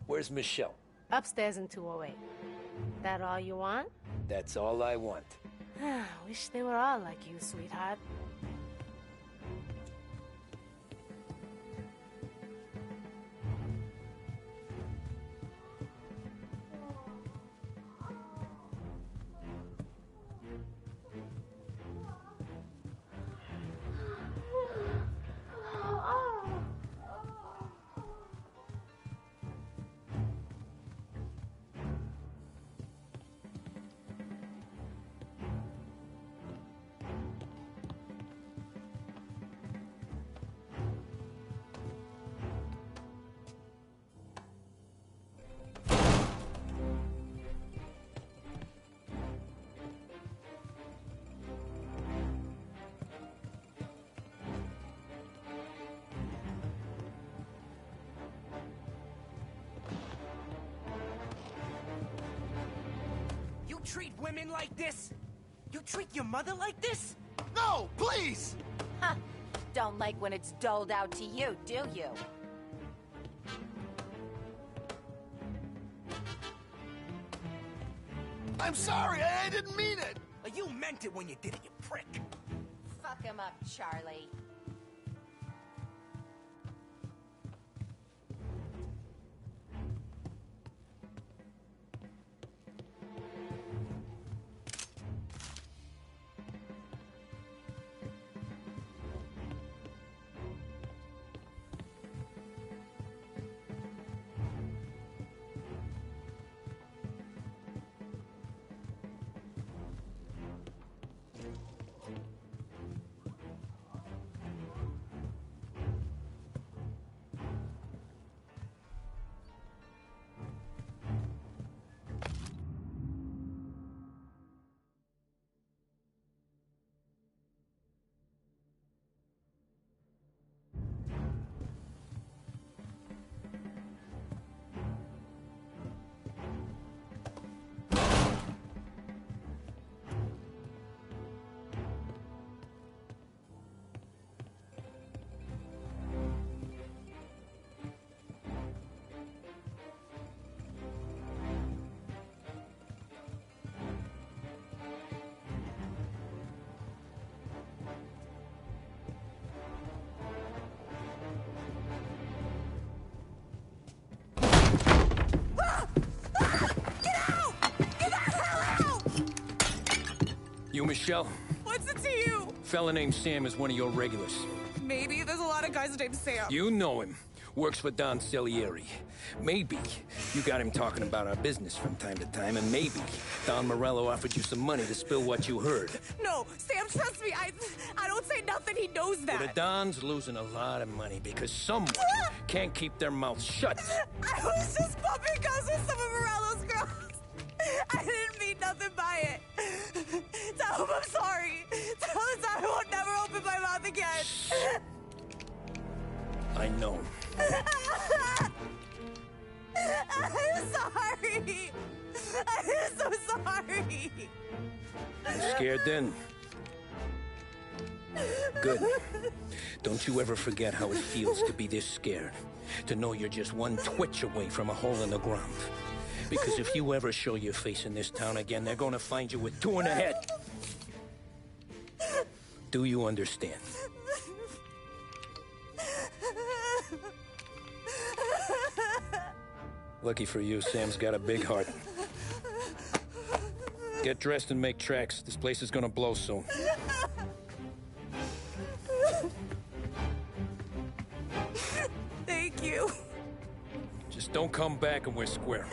Where's Michelle? Upstairs in 208. That all you want? That's all I want. Wish they were all like you, sweetheart. Treat women like this? You treat your mother like this? No, please! Huh. Don't like when it's doled out to you, do you? I'm sorry, I didn't mean it! You meant it when you did it, you prick. Fuck him up, Charlie. You, Michelle? What's it to you? Fella named Sam is one of your regulars. Maybe there's a lot of guys named Sam. You know him. Works for Don Salieri. Maybe you got him talking about our business from time to time, and maybe Don Morello offered you some money to spill what you heard. No, Sam, trust me. I don't say nothing. He knows that. Well, the Don's losing a lot of money because someone can't keep their mouth shut. I was just bumping guns with some of Morello's girls. I didn't mean nothing by it. Tell him I'm sorry. Tell him I won't never open my mouth again. I know. I'm sorry. I'm so sorry. You scared then? Good. Don't you ever forget how it feels to be this scared. To know you're just one twitch away from a hole in the ground. Because if you ever show your face in this town again, they're gonna find you with 2 in the head. Do you understand? Lucky for you, Sam's got a big heart. Get dressed and make tracks. This place is gonna blow soon. Thank you. Just don't come back and we're square.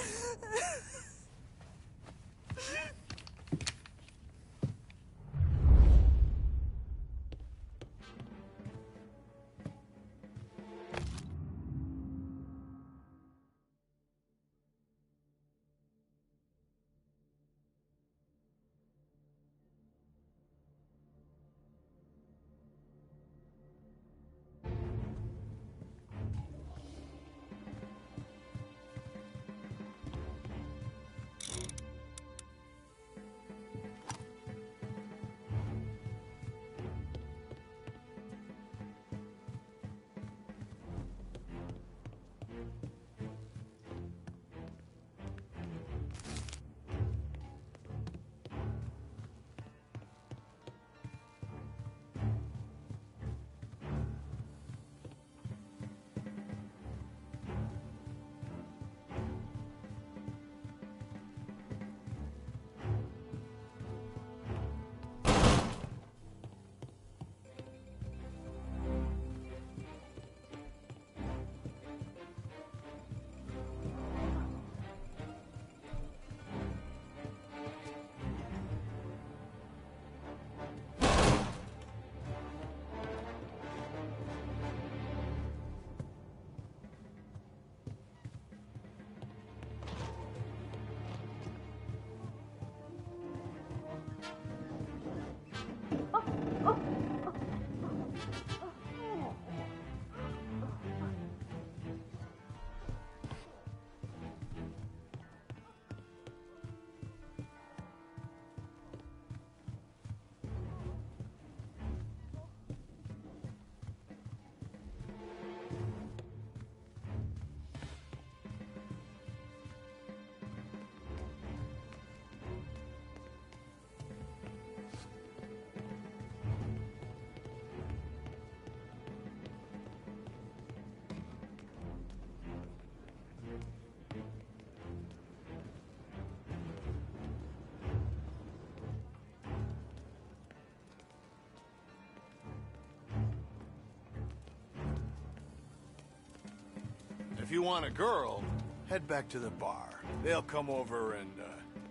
If you want a girl, head back to the bar. They'll come over and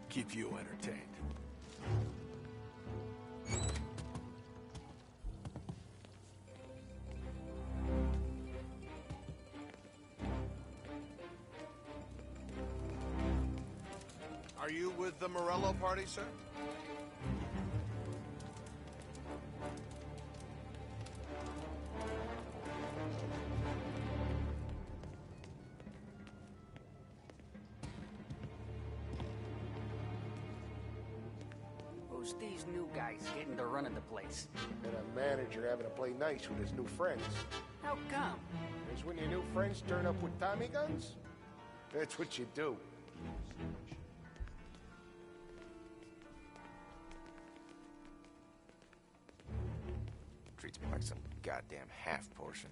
keep you entertained. Are you with the Morello party, sir? Who's these new guys getting the run of the place? And a manager having to play nice with his new friends. How come? Because when your new friends turn up with Tommy guns, that's what you do. Treats me like some goddamn half portion.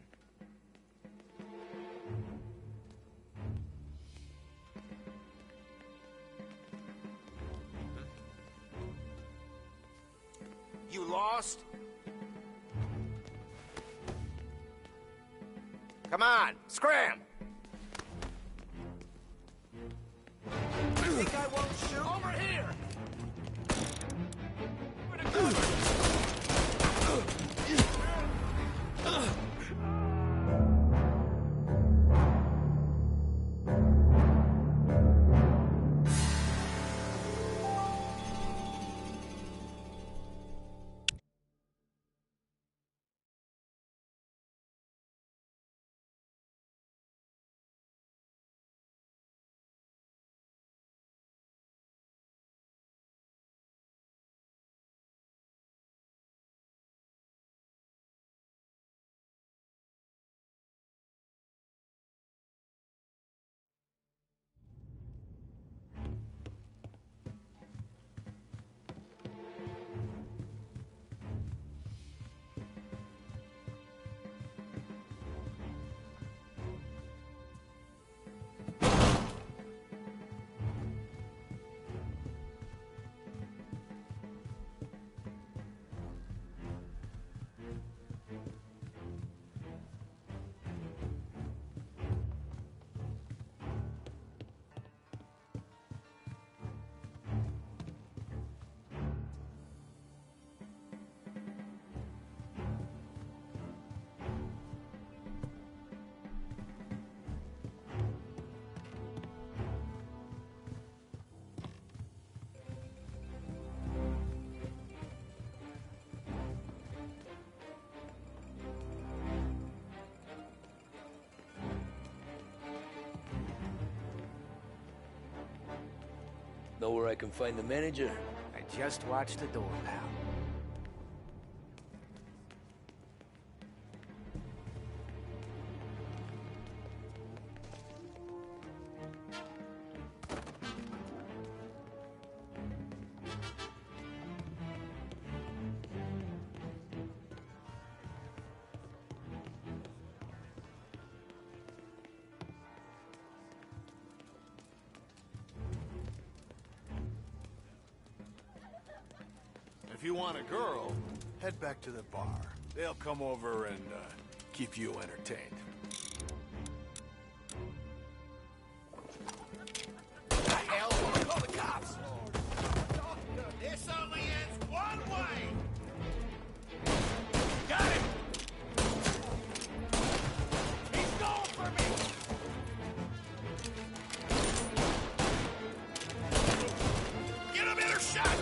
You lost? Come on, scram! Think I won't shoot? Over here! Know where I can find the manager? I just watched the door, pal. If you want a girl, head back to the bar. They'll come over and keep you entertained. The hell? Call the cops! This only ends one way! Got him! He's going for me! Get a better shot!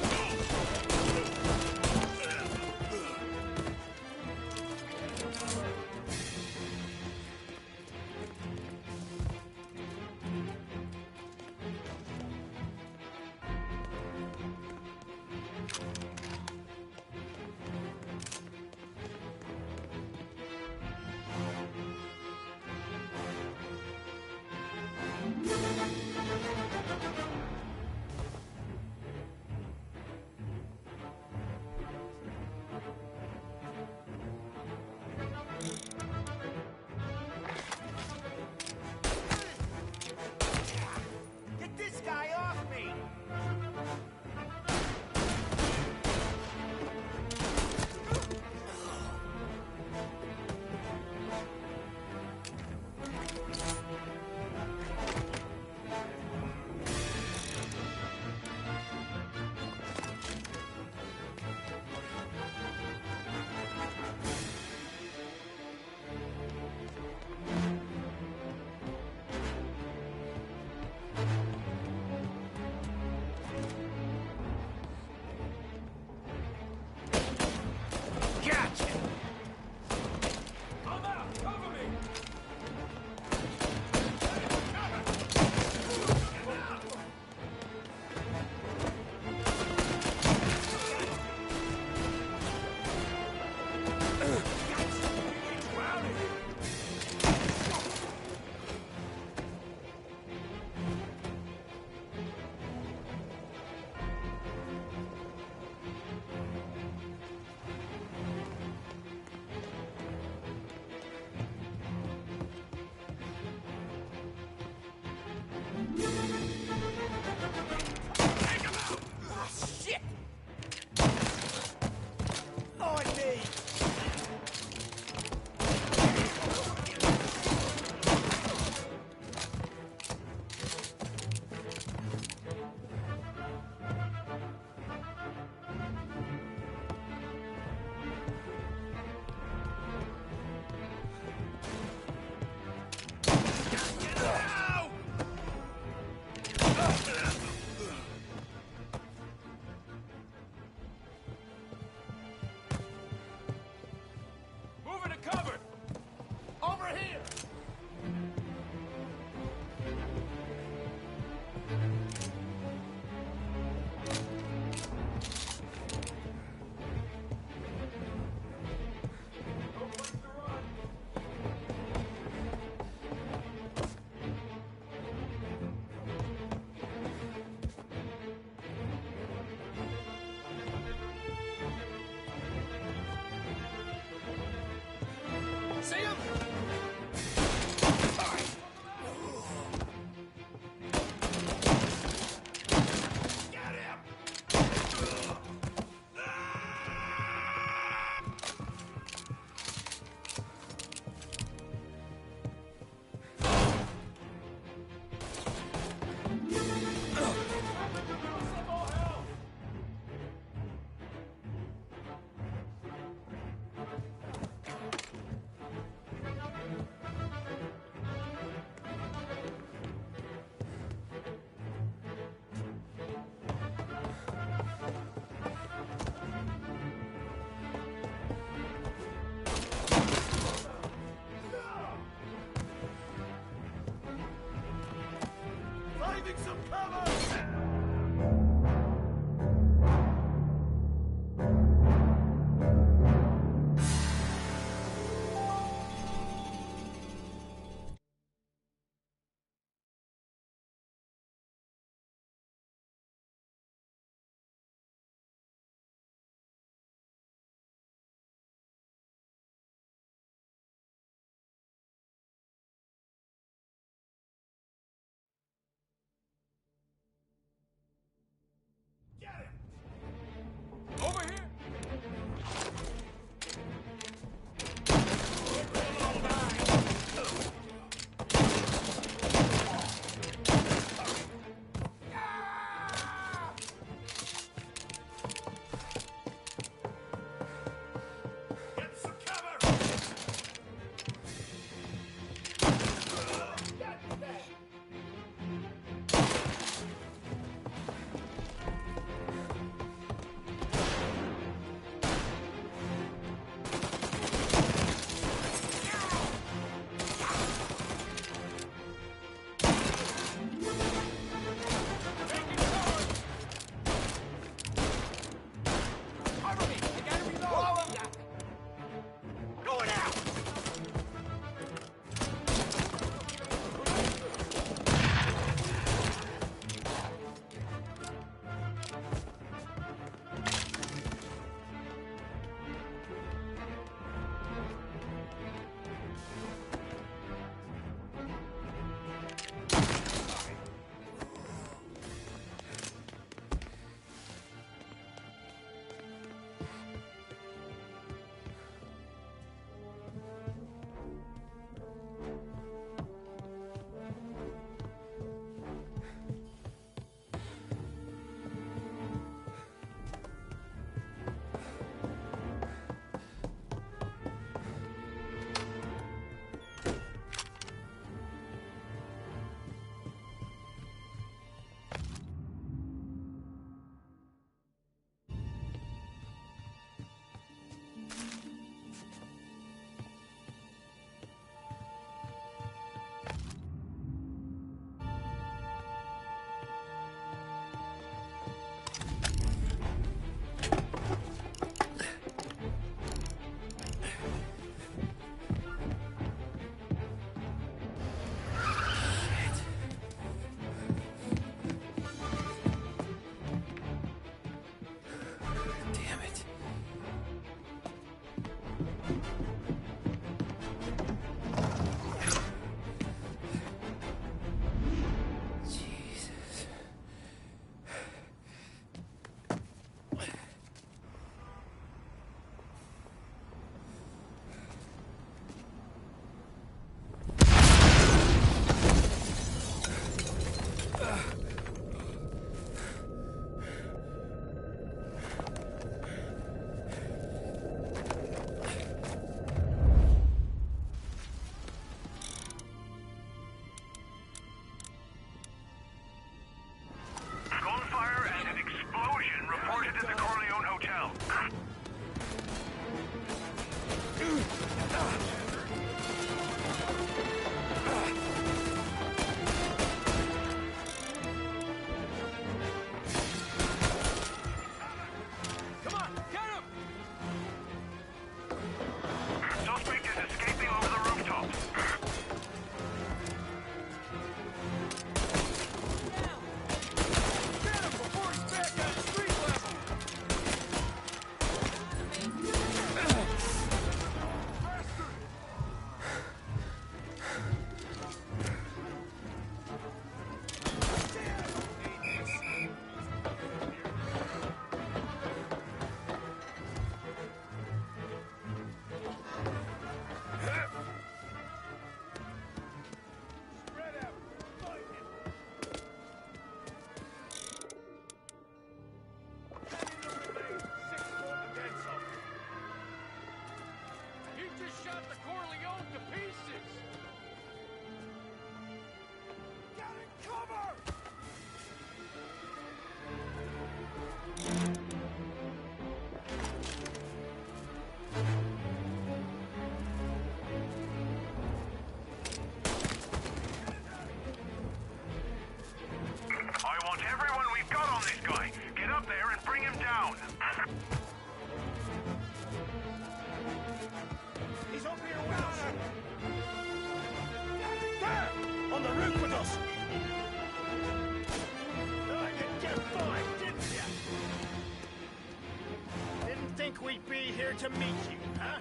We'd be here to meet you, huh?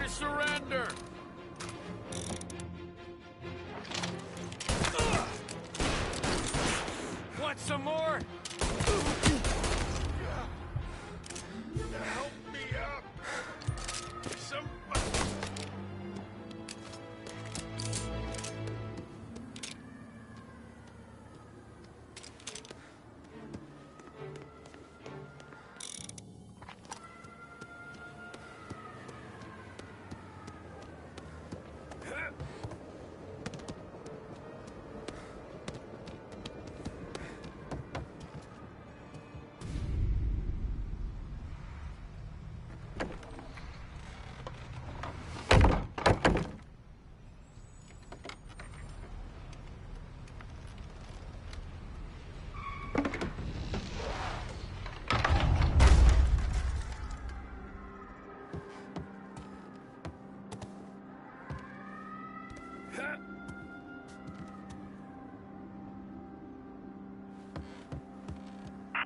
Surrender! Want some more? Help me up!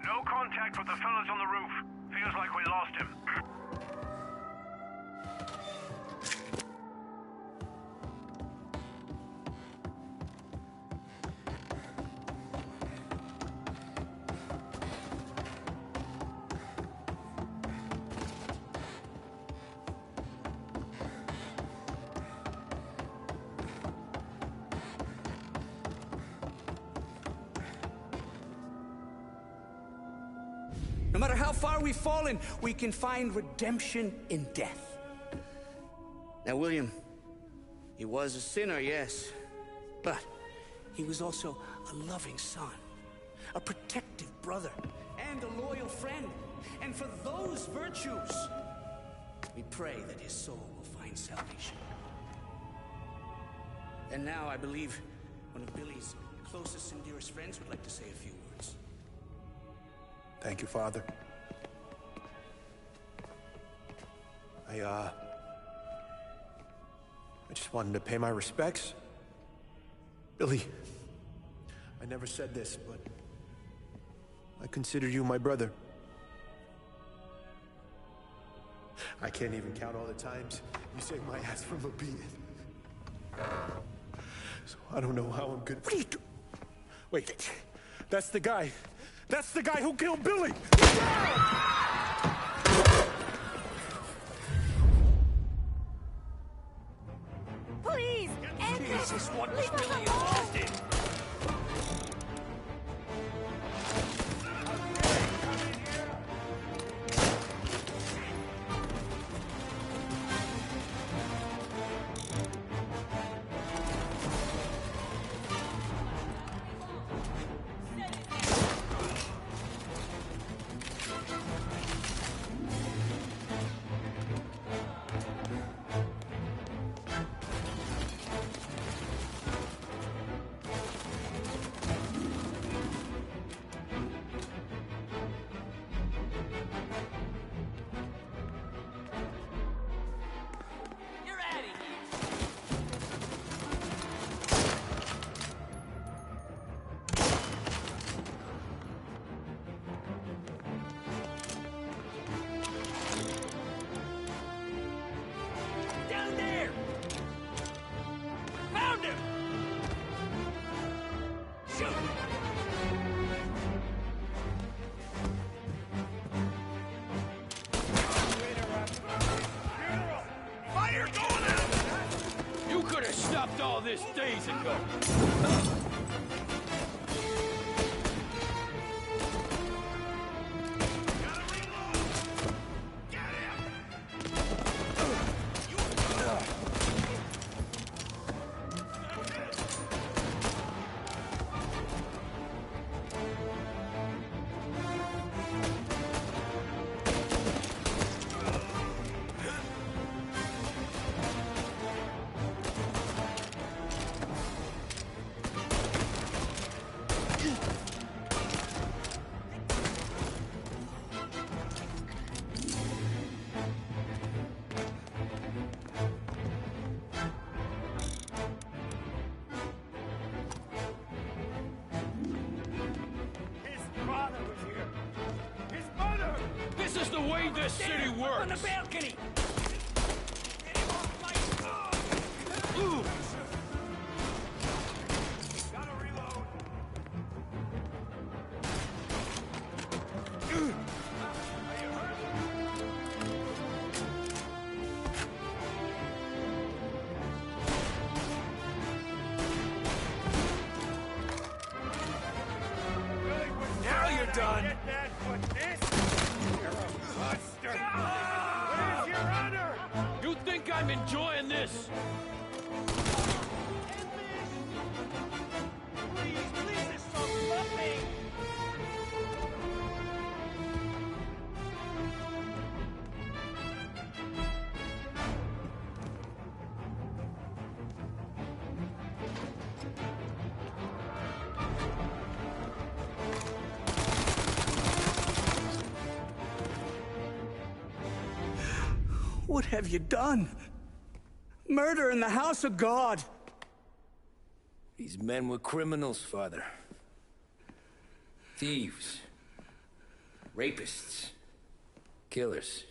No contact with the fellas on the roof. Feels like we lost him. No matter how far we've fallen, we can find redemption in death. Now, William, he was a sinner, yes, but he was also a loving son, a protective brother, and a loyal friend. And for those virtues, we pray that his soul will find salvation. And now I believe one of Billy's closest and dearest friends would like to say a few words. Thank you, Father. I just wanted to pay my respects. Billy, I never said this, but I consider you my brother. I can't even count all the times you saved my ass from a beating. So I don't know how I'm good. What are you doing? Wait, that's the guy. That's the guy who killed Billy! Please, end this! Jesus, what was Leave us Billy alone! involved in? Down there! Found him! Shoot! Fire going out! You could have stopped all this days ago. This is the way this city works! On the balcony! Gotta reload! Now you're done! Where's your honor? You think I'm enjoying this? Please, please, stop laughing! What have you done? Murder in the house of God! These men were criminals, Father. Thieves. Rapists. Killers.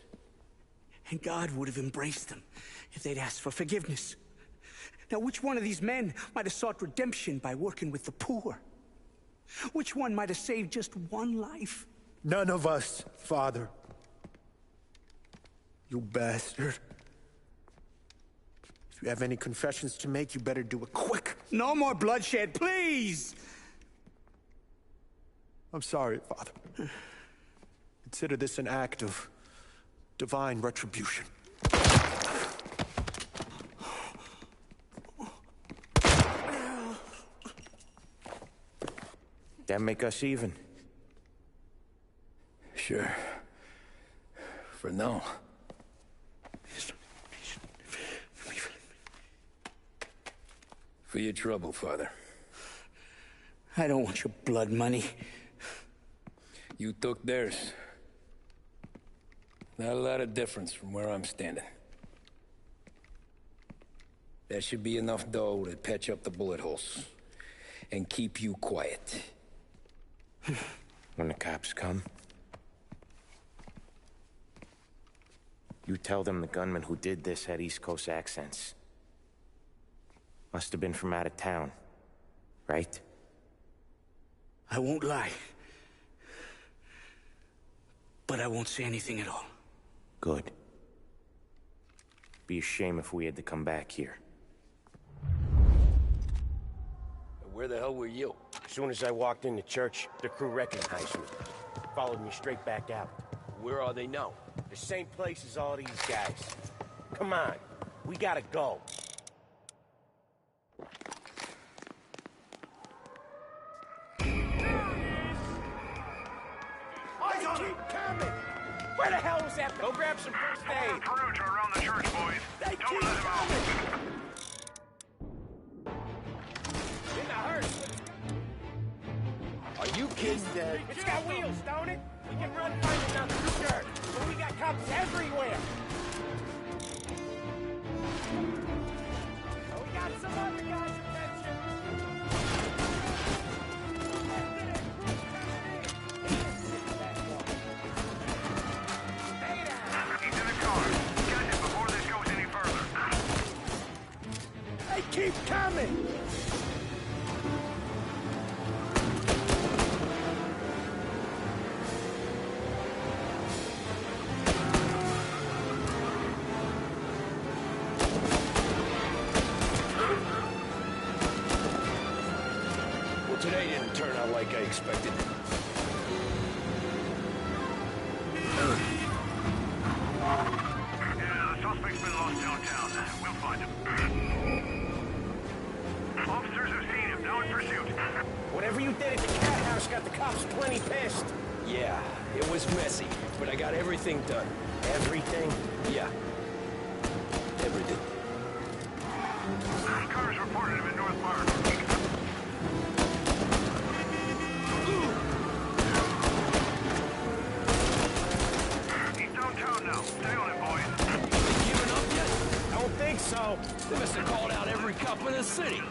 And God would have embraced them if they'd asked for forgiveness. Now, which one of these men might have sought redemption by working with the poor? Which one might have saved just one life? None of us, Father. You bastard. If you have any confessions to make, you better do it quick. No more bloodshed, please! I'm sorry, Father. It consider this an act of divine retribution. That make us even? Sure. For now. For your trouble, Father. I don't want your blood money. You took theirs. Not a lot of difference from where I'm standing. That should be enough dough to patch up the bullet holes. And keep you quiet. When the cops come, you tell them the gunman who did this had East Coast accents. Must have been from out of town, right? I won't lie. But I won't say anything at all. Good. Be a shame if we had to come back here. Where the hell were you? As soon as I walked into church, the crew recognized me. Followed me straight back out. Where are they now? The same place as all these guys. Come on, we gotta go. They keep coming! Where the hell was that? Go grab some first aid! Perugia around the church, boys. They Don't keep let him out. coming! In the hearse! Are you kidding? It's got wheels, don't it? We can run find another shirt. But we got cops everywhere! Oh, we got some other guys' attention! He's in the car. Catch him before this goes any further. They keep coming! Well, today didn't turn out like I expected. Yeah, the suspect's been lost downtown. We'll find him. Officers have seen him. Now in pursuit. Whatever you did at the cat house got the cops plenty pissed. Yeah, it was messy, but I got everything done. Everything? Yeah. Everything. Cars reported him in North Park. He's downtown now. Stay on him, boys. They giving up yet? Don't think so. They must have called out every cop in the city.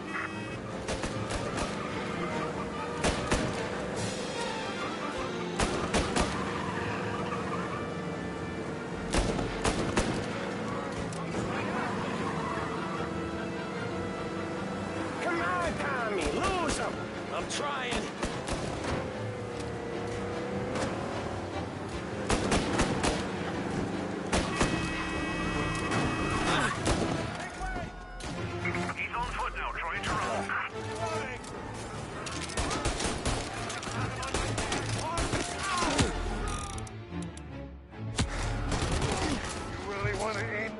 Come on, Tommy, lose him! I'm trying. He's on foot now, trying to run. You really want to aim?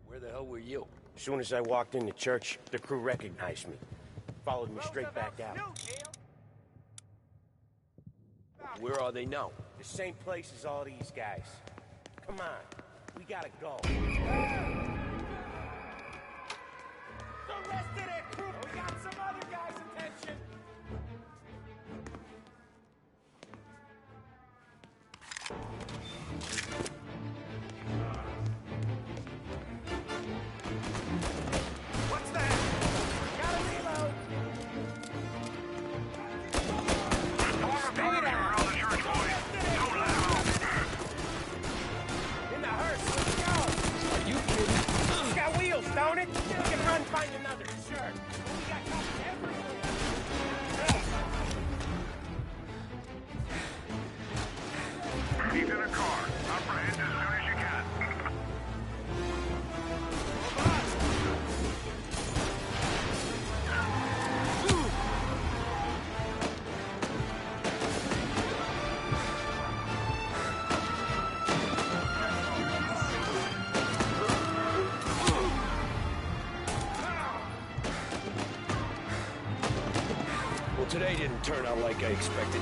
Where the hell were you? As soon as I walked into church, the crew recognized me. Followed me straight back out. Where are they now? The same place as all these guys. Come on, we gotta go. The rest of that crew, we got some other guys' attention. Well, today didn't turn out like I expected.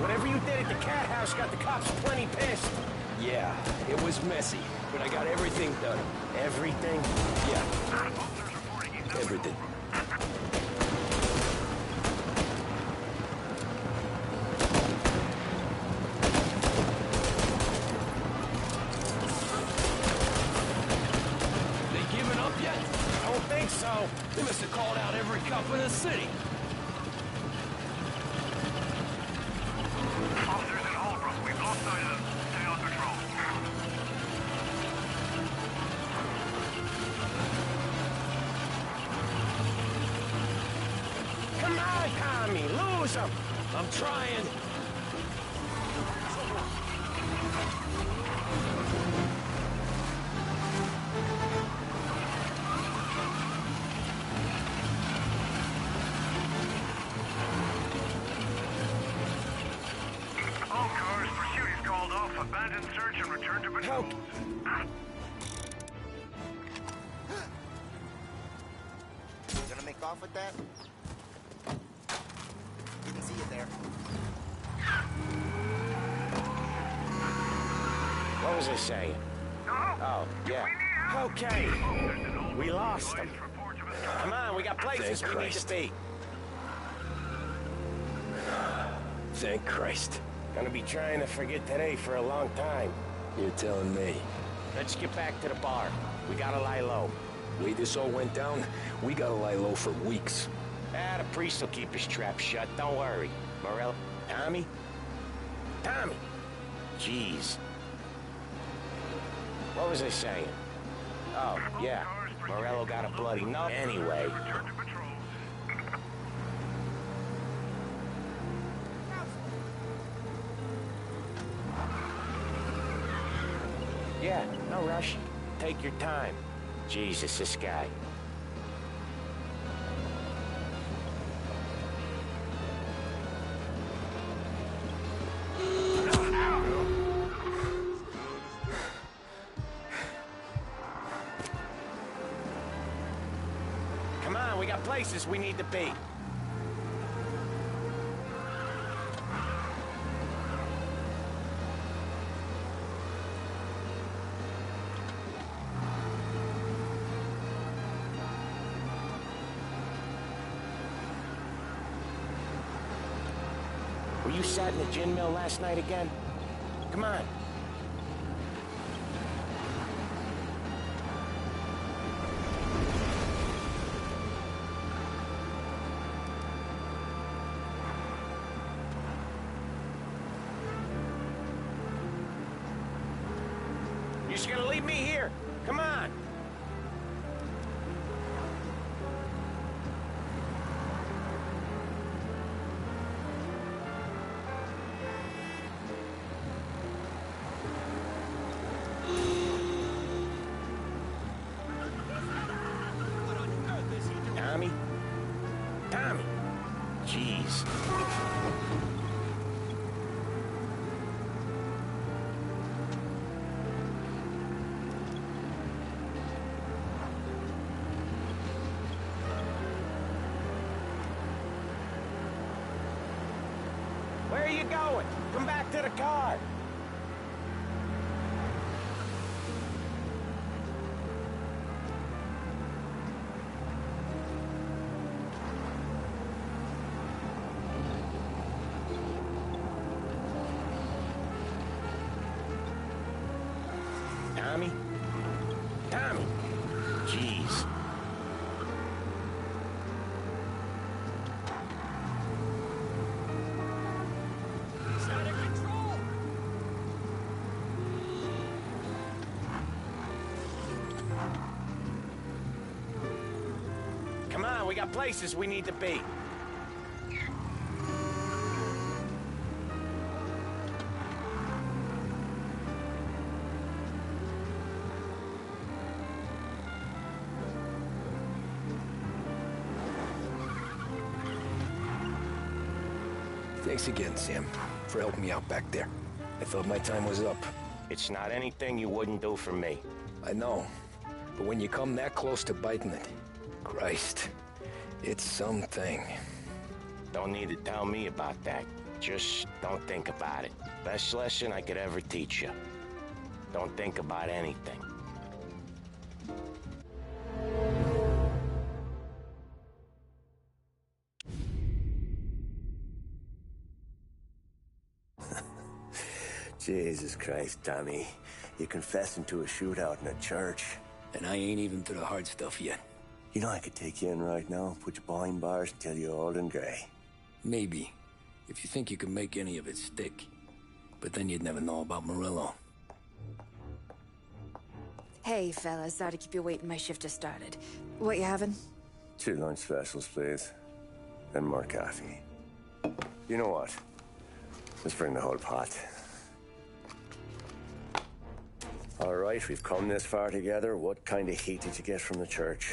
Whatever you did at the cat house got the cops plenty pissed. Yeah, it was messy, but I got everything done. Everything? Yeah. Everything. They giving up yet? I don't think so. They must have called out every cop in the city. Officers in Holbrook, we've lost sight of them. Stay on patrol. Come on, Tommy, lose him. I'm trying. All cars, pursuit is called off. Abandon search and return to patrol. You gonna make off with that? Didn't see you there. What was I saying? Oh, yeah. Okay. We lost him. Come on, we got places Thank we need to Christ. be. Thank Christ. Gonna be trying to forget today for a long time. You're telling me. Let's get back to the bar. We gotta lie low. Way this all went down, we gotta lie low for weeks. The priest will keep his trap shut. Don't worry. Morello. Tommy? Tommy! Jeez. What was I saying? Oh, yeah. Morello got a bloody nut. Anyway. Yeah, no rush. Take your time. Jesus, this guy. Come on, we got places we need to be. Were you sat in the gin mill last night again? Come on. You're just gonna leave me here? Come on. Tommy? Tommy! Jeez. Where are you going? Come back to the car. Tommy? Tommy! Jeez. He's out of control! Come on, we got places we need to be. Thanks again, Sam. for helping me out back there. I thought my time was up. It's not anything you wouldn't do for me. I know. But when you come that close to biting it, Christ, it's something. Don't need to tell me about that. Just don't think about it. Best lesson I could ever teach you. Don't think about anything. Jesus Christ, Tommy. You're confessing to a shootout in a church. And I ain't even to the hard stuff yet. You know I could take you in right now, put you behind bars until you're old and gray. Maybe. If you think you can make any of it stick. But then you'd never know about Morello. Hey, fellas. Sorry to keep you waiting. My shift just started. What you having? 2 lunch specials, please. And more coffee. You know what? Let's bring the whole pot. All right, we've come this far together. What kind of heat did you get from the church?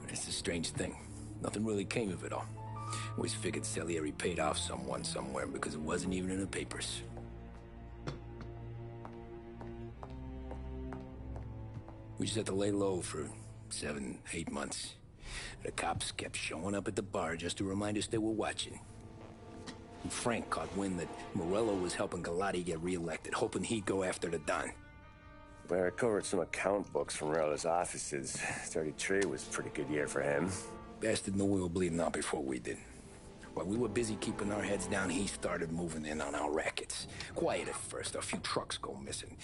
It's a strange thing. Nothing really came of it all. Always figured Salieri paid off someone somewhere because it wasn't even in the papers. We just had to lay low for 7, 8 months. The cops kept showing up at the bar just to remind us they were watching. And Frank caught wind that Morello was helping Galati get reelected, hoping he'd go after the Don. Well, I recovered some account books from Morello's offices. 33 was a pretty good year for him. Bastard knew we were bleeding out before we did. While we were busy keeping our heads down, he started moving in on our rackets. Quiet at first, a few trucks go missing.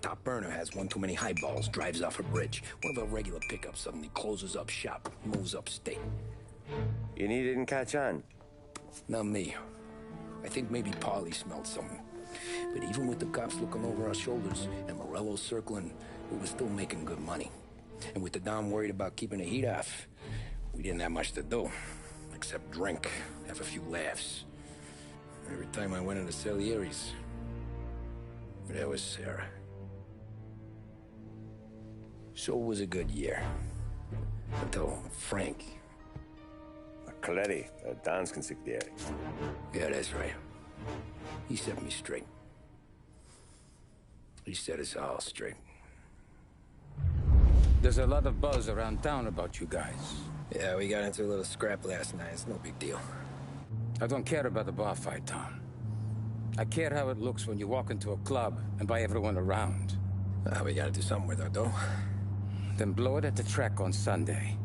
Top burner has one too many highballs, drives off a bridge. One of our regular pickups suddenly closes up shop, moves upstate. You didn't catch on? Not me. I think maybe Paulie smelled something. But even with the cops looking over our shoulders and Morello circling, we were still making good money. And with the Don worried about keeping the heat off, we didn't have much to do. Except drink, have a few laughs. Every time I went into Salieri's, there was Sarah. So it was a good year. Until Frank. Coletti, Don's consigliere. Yeah, that's right. He set me straight. He set us all straight. There's a lot of buzz around town about you guys. Yeah, we got into a little scrap last night. It's no big deal. I don't care about the bar fight, Tom. I care how it looks when you walk into a club and by everyone around. We gotta do something with our dough. Then blow it at the track on Sunday.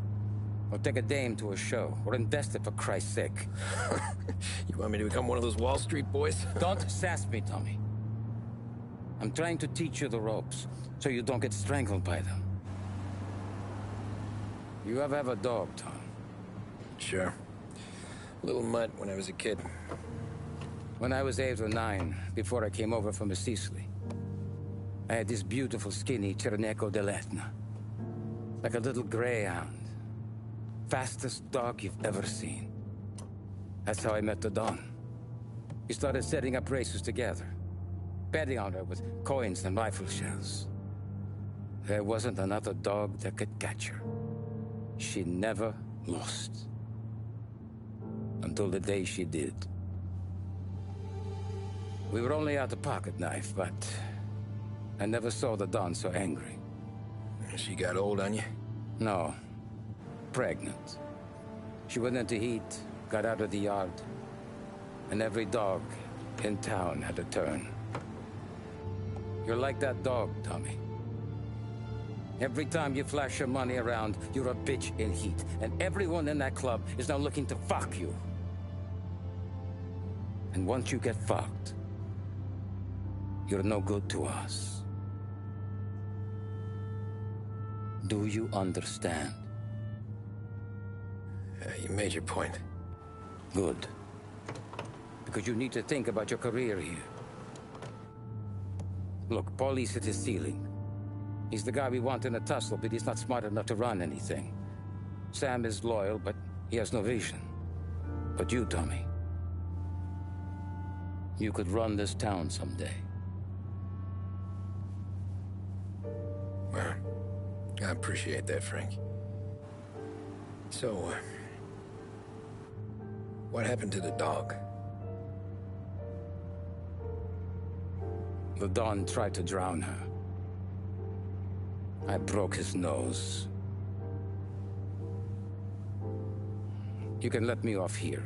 Or take a dame to a show. Or invest it for Christ's sake. You want me to become one of those Wall Street boys? Don't sass me, Tommy. I'm trying to teach you the ropes, so you don't get strangled by them. You ever have a dog, Tom? Sure. Little mutt when I was a kid. When I was 8 or 9, before I came over from Sicily, I had this beautiful, skinny Cerneco dell'Etna. Like a little greyhound. Fastest dog you've ever seen. That's how I met the Don. We started setting up races together. Betting on her with coins and rifle shells. There wasn't another dog that could catch her. She never lost. Until the day she did. We were only out a pocket knife, but I never saw the Don so angry. She got old on you? No. Pregnant. She went into heat, got out of the yard, and every dog in town had a turn. You're like that dog, Tommy. Every time you flash your money around, you're a bitch in heat, and everyone in that club is now looking to fuck you. And once you get fucked, you're no good to us. Do you understand? You made your point. Good. Because you need to think about your career here. Look, Paulie's hit his ceiling. He's the guy we want in a tussle, but he's not smart enough to run anything. Sam is loyal, but he has no vision. But you, Tommy, you could run this town someday. Well, I appreciate that, Frank. So, what happened to the dog? The Don tried to drown her. I broke his nose. You can let me off here.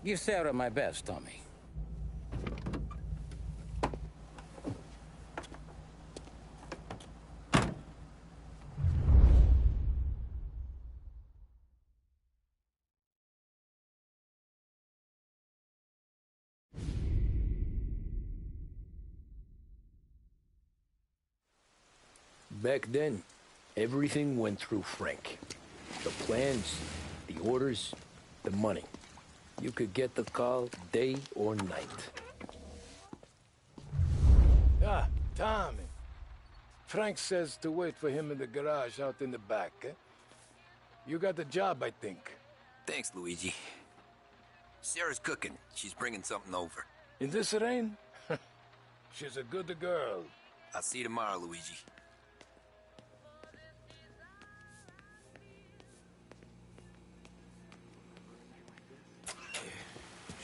Give Sarah my best, Tommy. Back then, everything went through Frank. The plans, the orders, the money. You could get the call day or night. Ah, Tommy. Frank says to wait for him in the garage out in the back, eh? You got the job, I think. Thanks, Luigi. Sarah's cooking. She's bringing something over. In this rain? She's a good girl. I'll see you tomorrow, Luigi.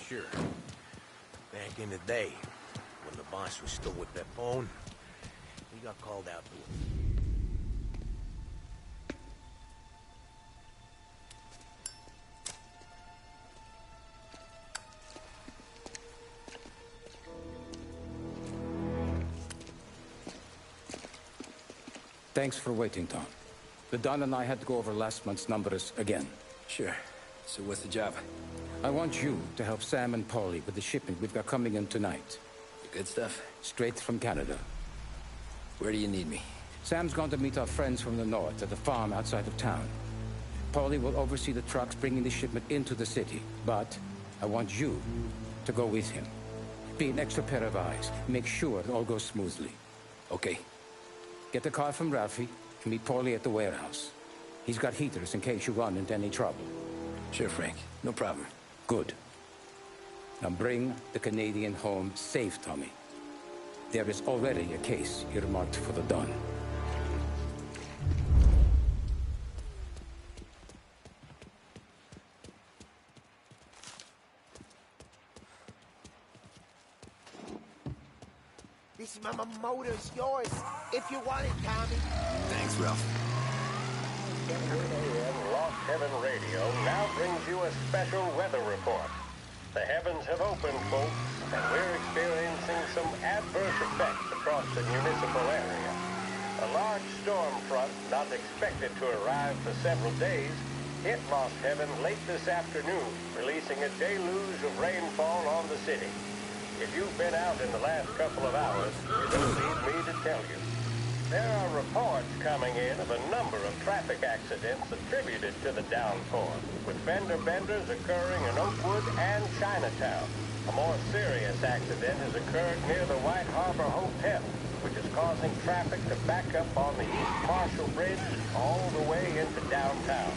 Sure. Back in the day, when the boss was still with that phone, we got called out to it. Thanks for waiting, Tom. The Don and I had to go over last month's numbers again. Sure. So what's the job? I want you to help Sam and Paulie with the shipment we've got coming in tonight. The good stuff? Straight from Canada. Where do you need me? Sam's going to meet our friends from the north at the farm outside of town. Paulie will oversee the trucks bringing the shipment into the city. But I want you to go with him. Be an extra pair of eyes. Make sure it all goes smoothly. Okay. Get the car from Ralphie and meet Paulie at the warehouse. He's got heaters in case you run into any trouble. Sure, Frank. No problem. Good. Now bring the Canadian home safe, Tommy. There is already a case earmarked for the Don. This motor's yours, if you want it, Tommy. Thanks, Ralph. 10 a.m. Lost Heaven Radio now brings you a special weather report. The heavens have opened, folks, and we're experiencing some adverse effects across the municipal area. A large storm front, not expected to arrive for several days, hit Lost Heaven late this afternoon, releasing a deluge of rainfall on the city. If you've been out in the last couple of hours, you don't need me to tell you. There are reports coming in of a number of traffic accidents attributed to the downpour, with fender benders occurring in Oakwood and Chinatown. A more serious accident has occurred near the White Harbor Hotel, which is causing traffic to back up on the East Marshall Bridge all the way into downtown.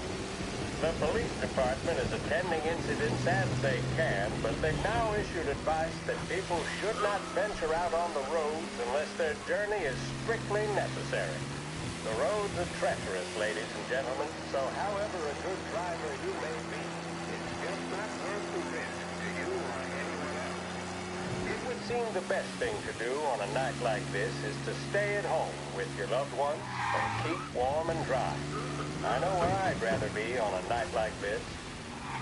The police department is attending incidents as they can, but they've now issued advice that people should not venture out on the roads unless their journey is strictly necessary. The roads are treacherous, ladies and gentlemen, so however a good driver you may be, it's just not worth the risk to you or anyone else. It would seem the best thing to do on a night like this is to stay at home with your loved ones and keep warm and dry. I know where I'd rather be on a night like this.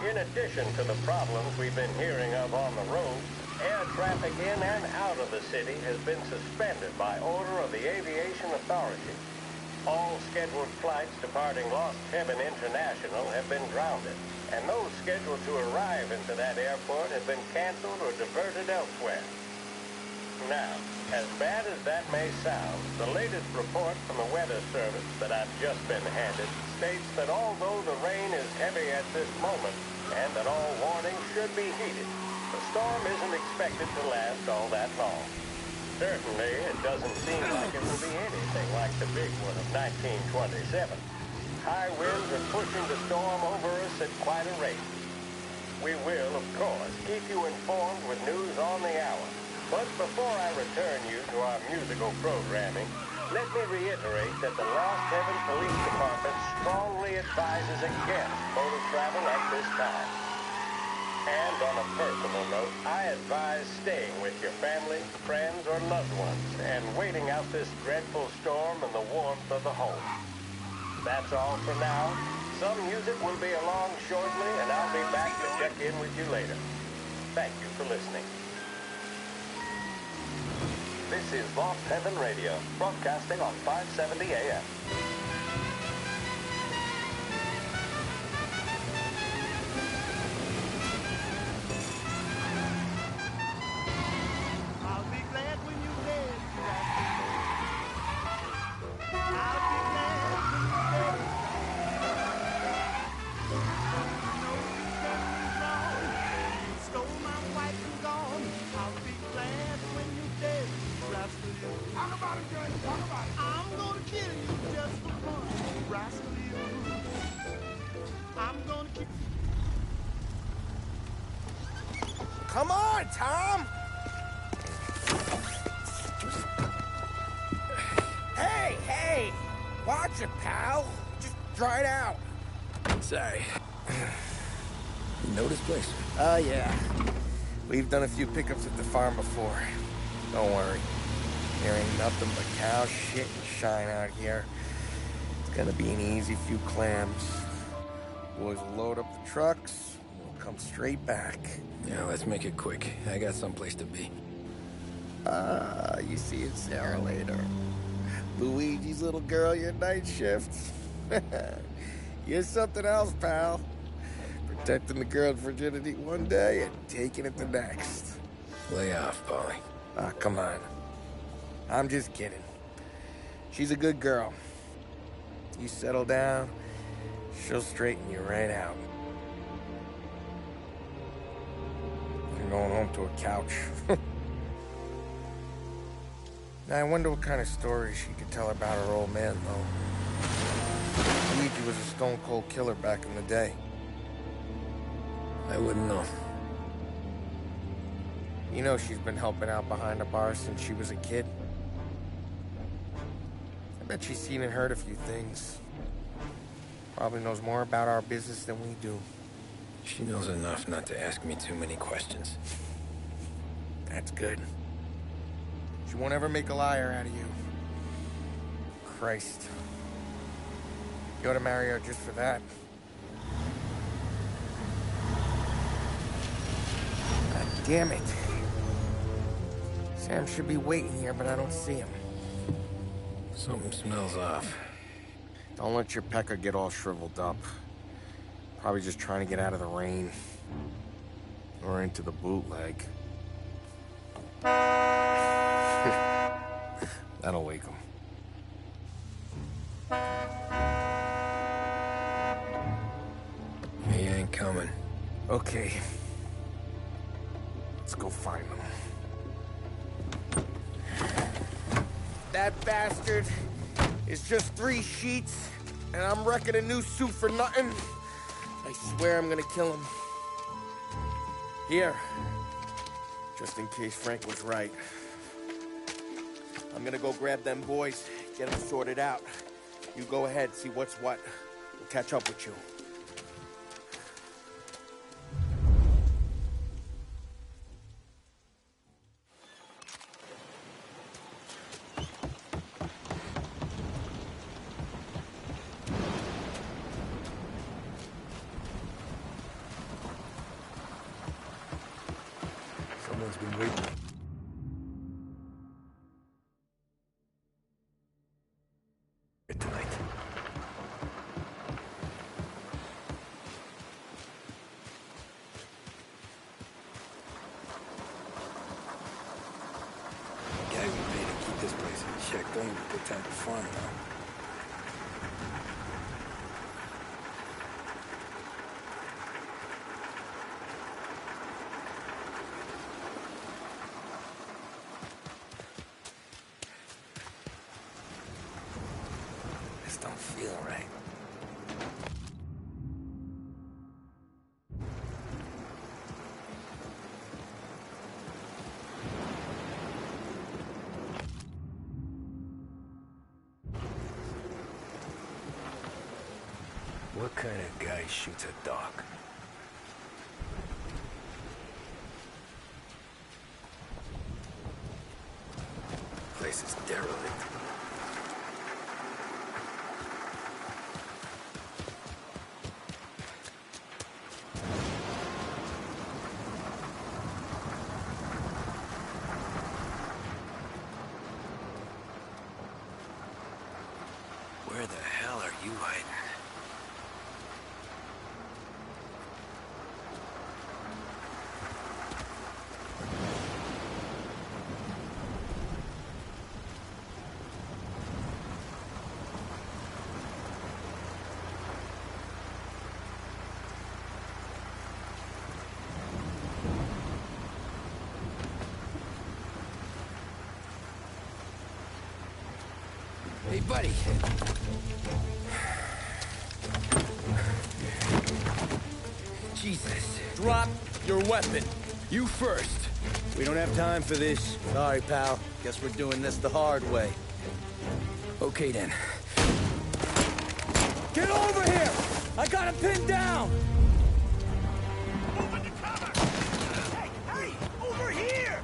In addition to the problems we've been hearing of on the road, air traffic in and out of the city has been suspended by order of the Aviation Authority. All scheduled flights departing Lost Heaven International have been grounded, and those scheduled to arrive into that airport have been canceled or diverted elsewhere. Now, as bad as that may sound, the latest report from the Weather Service that I've just been handed states that although the rain is heavy at this moment, and that all warnings should be heeded, the storm isn't expected to last all that long. Certainly, it doesn't seem like it will be anything like the big one of 1927. High winds are pushing the storm over us at quite a rate. We will, of course, keep you informed with news on the hour. But before I return you to our musical programming, let me reiterate that the Lost Heaven Police Department strongly advises against motor travel at this time. And on a personal note, I advise staying with your family, friends, or loved ones and waiting out this dreadful storm in the warmth of the home. That's all for now. Some music will be along shortly, and I'll be back to check in with you later. Thank you for listening. This is Lost Heaven Radio, broadcasting on 570 AM. I'll be glad when you're dead. I'll be glad when you're dead. You know you done me wrong. You stole my wife and gone. I'll be glad when you're dead. Rascal you. Talk about it, Johnny. Talk about it. I'm gonna kill you just for fun. Rascal you. I'm gonna kill you. Come on, Tom! Hey, hey! Watch it, pal. Just dry it out. Sorry. You know this place? Yeah. We've done a few pickups at the farm before. Don't worry. There ain't nothing but cow shit and shine out here. It's gonna be an easy few clams. Boys will load up the trucks, and we'll come straight back. Yeah, let's make it quick. I got someplace to be. You see it, Sarah, later. Luigi's little girl, your night shift. You're something else, pal. Protecting the girl's virginity one day and taking it the next. Lay off, Polly. Come on. I'm just kidding. She's a good girl. You settle down, she'll straighten you right out. You're going home to a couch. Now, I wonder what kind of stories she could tell about her old man, though. Luigi was a stone-cold killer back in the day. I wouldn't know. You know she's been helping out behind the bar since she was a kid. I bet she's seen and heard a few things. Probably knows more about our business than we do. She knows enough not to ask me too many questions. That's good. She won't ever make a liar out of you. Christ. You ought to marry her just for that. God damn it. Sam should be waiting here, but I don't see him. Something smells off. Don't let your pecker get all shriveled up. Probably just trying to get out of the rain. Or into the bootleg. That'll wake him. He ain't coming. Okay. Let's go find him. That bastard is just 3 sheets, and I'm wrecking a new suit for nothing. I swear I'm gonna kill him. Here. Just in case Frank was right. I'm gonna go grab them boys, get them sorted out. You go ahead, see what's what. We'll catch up with you. Someone's been waiting. Tonight. The guy we paid to keep this place in check don't even pretend to farm now. This don't feel right. What kind of guy shoots a dog? derelict. Where the hell are you hiding? Hey, buddy. Jesus. Drop your weapon. You first. We don't have time for this. Sorry, pal. Guess we're doing this the hard way. Okay, then. Get over here! I got him pinned down! Move into cover! Hey, hey! Over here!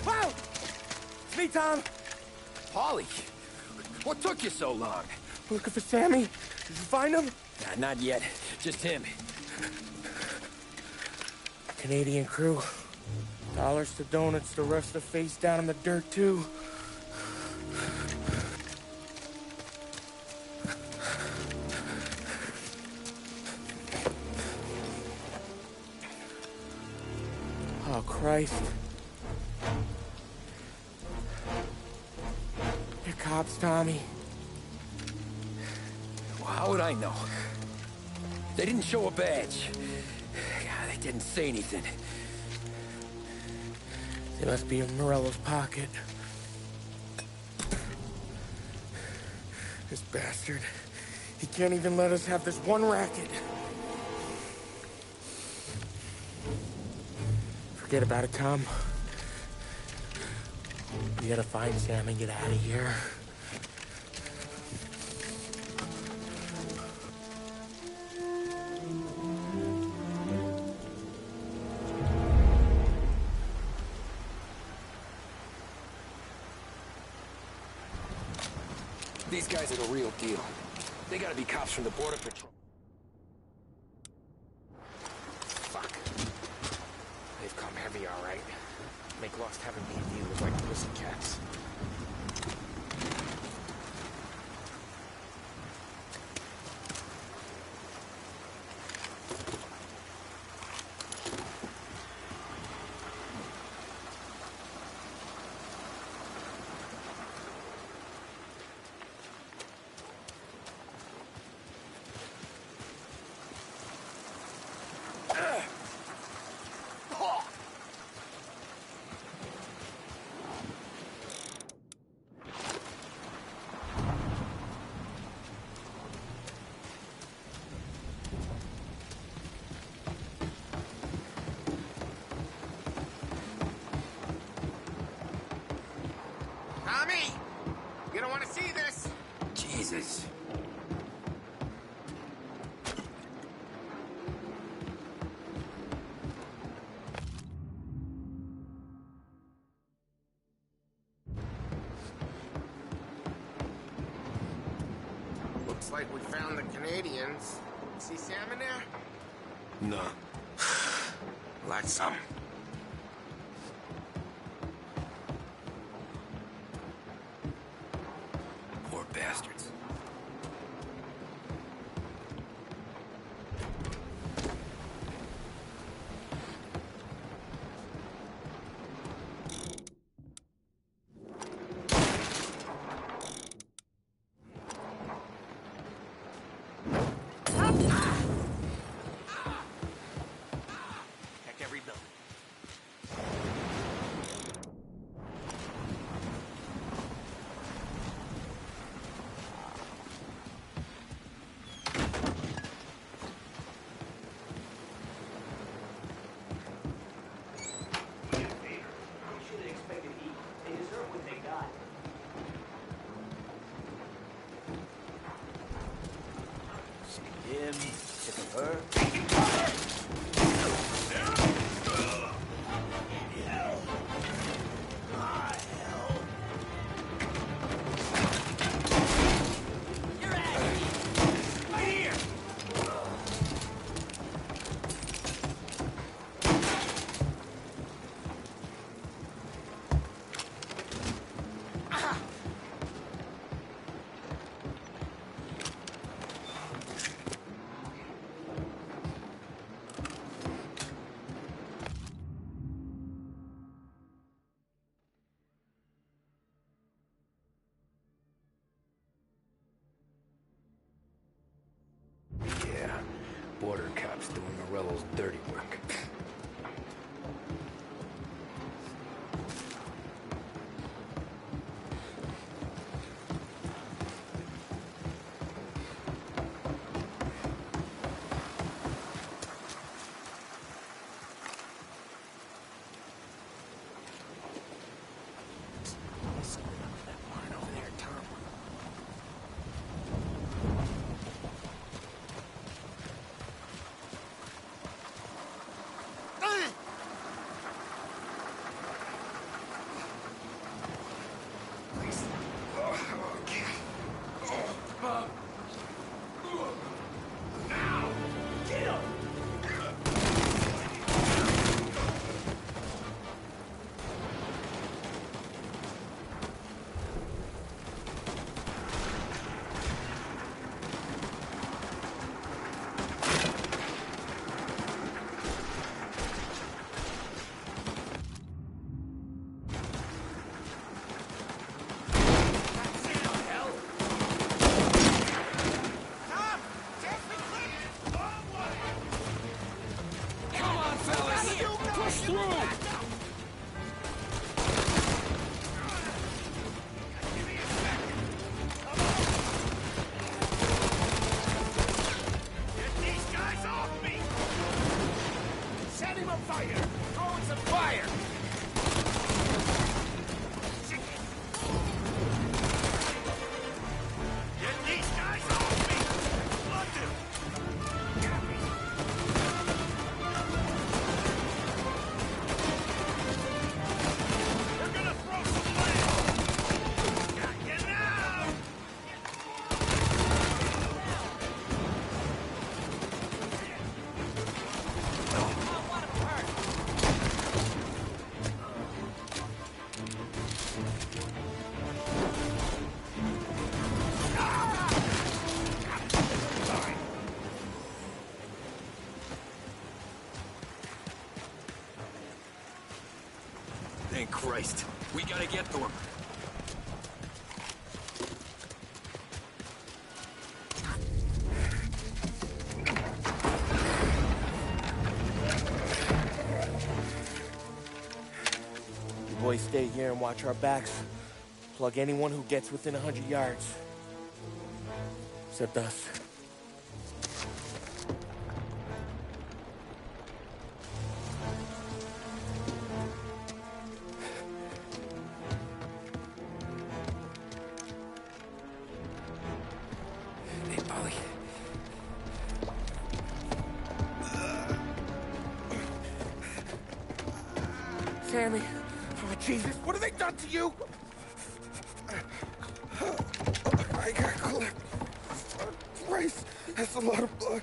Wow! It's me, Tom. Paulie, what took you so long? Looking for Sammy. Did you find him? Nah, not yet. Just him. Canadian crew. Dollars to donuts, the rest of the face down in the dirt, too. Oh, Christ. They're cops, Tommy. Well, how would I know? They didn't show a badge. God, they didn't say anything. They must be in Morello's pocket. This bastard. He can't even let us have this one racket. Forget about it, Tom. We gotta find Sam and get out of here. These guys are the real deal. They gotta be cops from the Border Patrol. Fuck. They've come heavy, all right. Make Lost Heaven me and you look like pussycats. Tommy! You don't want to see this! Jesus. Looks like we found the Canadians. See Sam in there? No. Like some. Poor bastards. Him, sick of her. Yeah, border cops doing Morello's dirty work. Thank Christ. We gotta get to him. You boys stay here and watch our backs. Plug anyone who gets within 100 yards. Except us. Hey, Polly. Sammy. Oh, Jesus. What have they done to you? I got clipped. Christ, that's a lot of blood.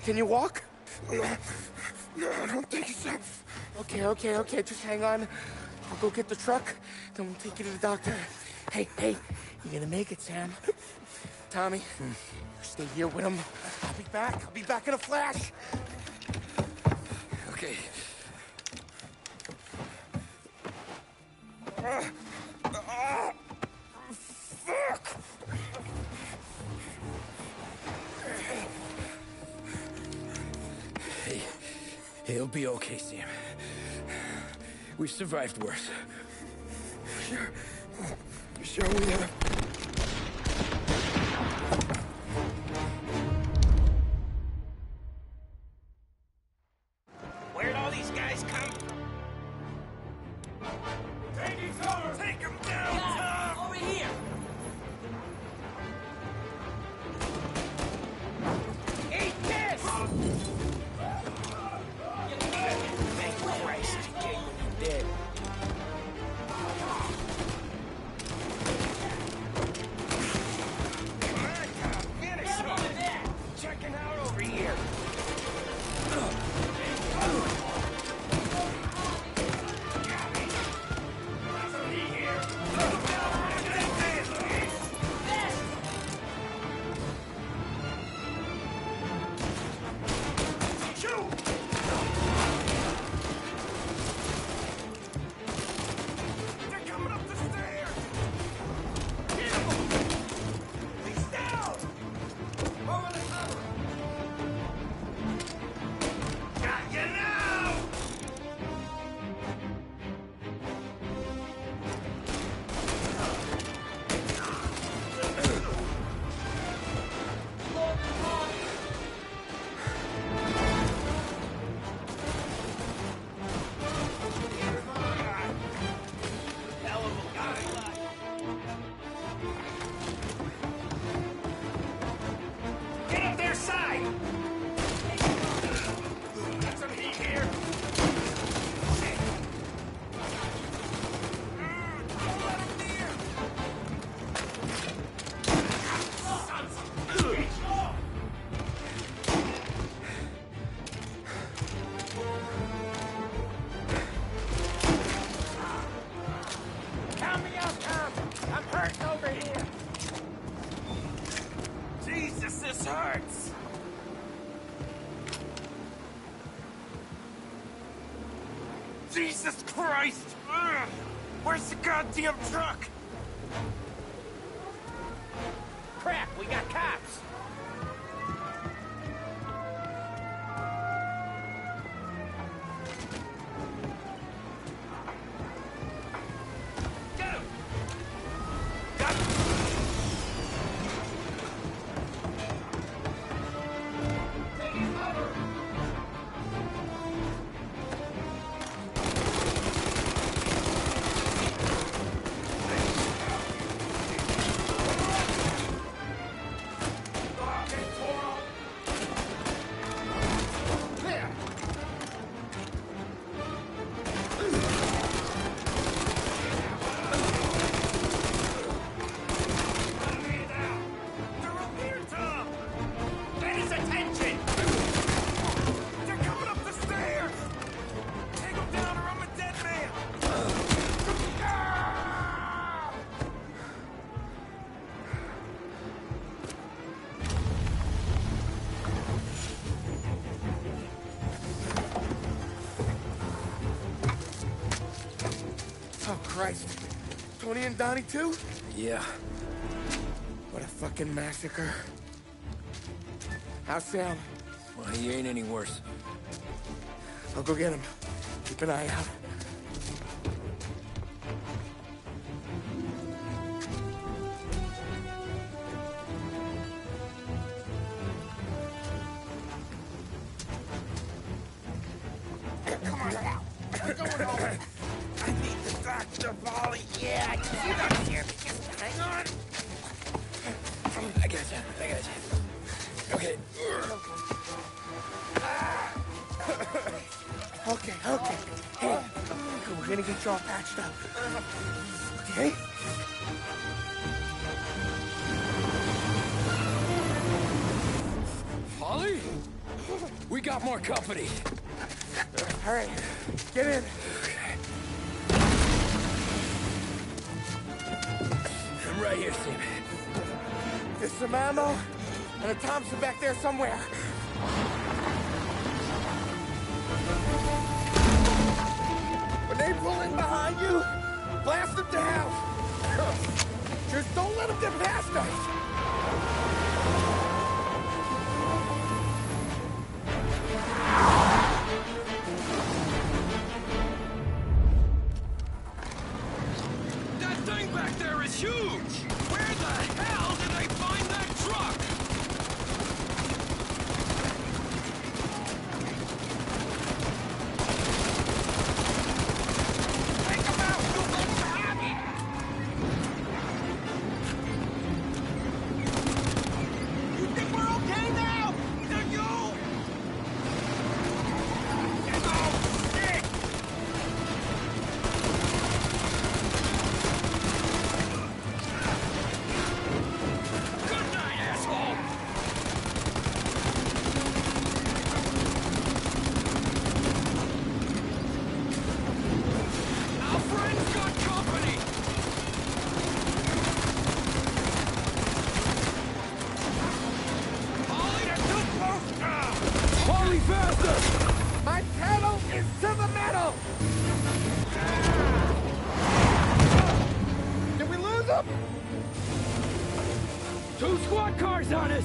Can you walk? No, I don't think so. Okay. Just hang on. I'll go get the truck, then we'll take you to the doctor. Hey, you're gonna make it, Sam. Tommy, you stay here with him. I'll be back in a flash. Okay. Fuck! Hey, he'll be okay, Sam. We've survived worse. Sure we have. Where'd all these guys come? Taking cover! Take him down, Tom! Over here! Got some heat here. Don't let him near. Sons of bitch. Count me out, Tom. I'm hurting over here. Jesus, this hurts. Jesus Christ! Ugh. Where's the goddamn truck? Crap, we got cops. Get him! Got him! Taking cover! Oh, Christ. Tony and Donnie, too? Yeah. What a fucking massacre. How's Sam? Well, he ain't any worse. I'll go get him. Keep an eye out. Come on now. We're going home. I need the doctor, Molly. Yeah, you got here. Just hang on. I got you. Okay. Okay. Hey, we're gonna get you all patched up. Okay? Holly? We got more company. All right, get in. I'm right here, Sam. There's some ammo and a Thompson back there somewhere. When they pull in behind you, blast them to hell. Just don't let them get past us. That thing back there is huge! Where the hell did they find that truck? Take him out! You let him have it! You think we're okay now? Do you? Oh, shit! Good night, asshole! Our friend's got company! Holly, they're too close now! Holly, faster! My pedal is to the metal! Did we lose them? 2 squad cars on us!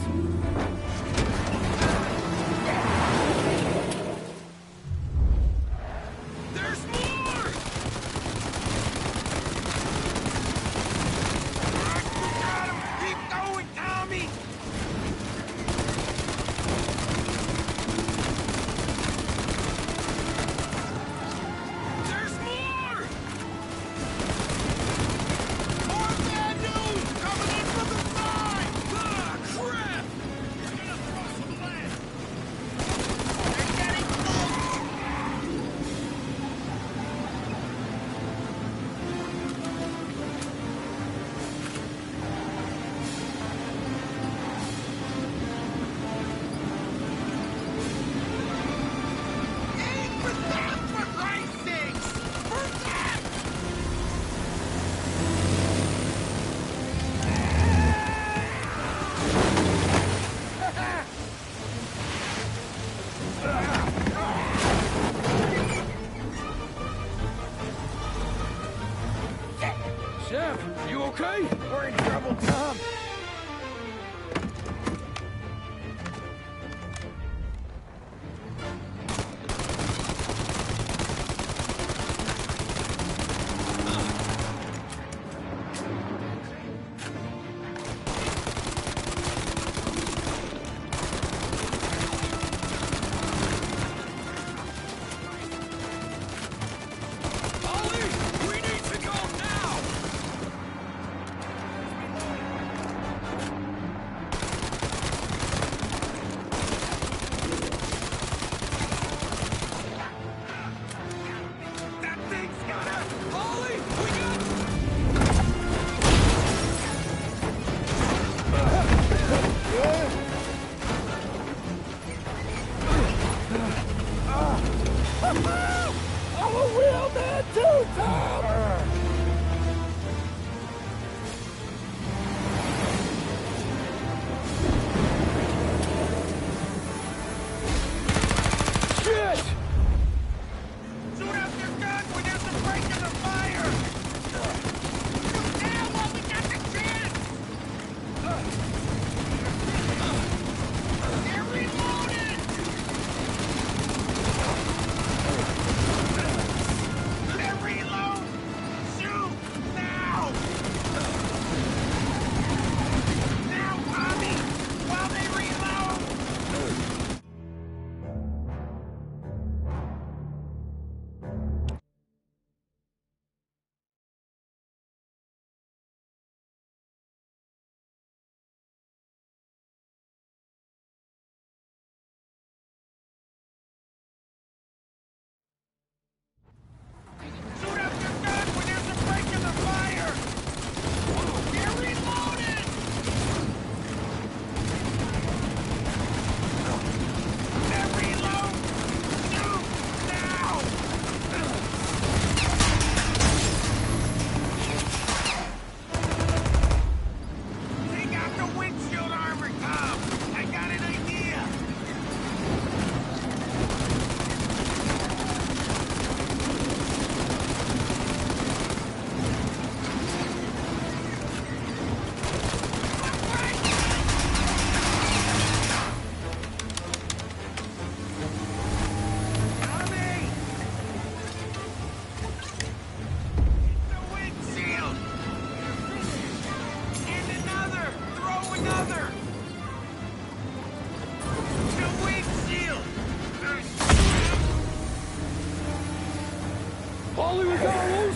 There's more! You got him! Keep going, Tommy! There's more! More bad news coming in from the side! Ah, crap!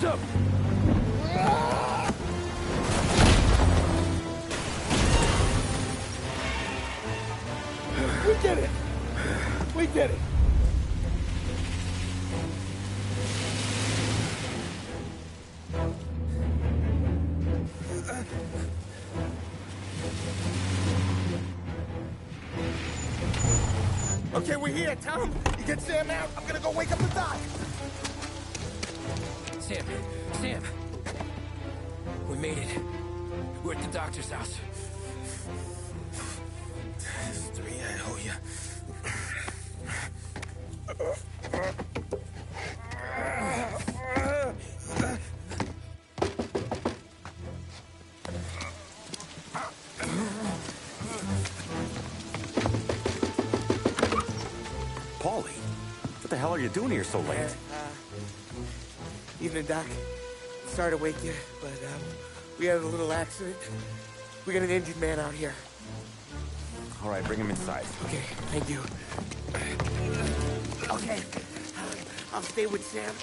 him! We did it! We did it! Okay, we're here, Tom. You get Sam out. I'm gonna go wake up the doc. Sam. We made it. We're at the doctor's house. This is 3 I owe you. Paulie, what the hell are you doing here so late? Evening, Doc. Sorry to wake you, but we had a little accident. We got an injured man out here. All right, bring him inside. Okay, thank you. Okay, I'll stay with Sam.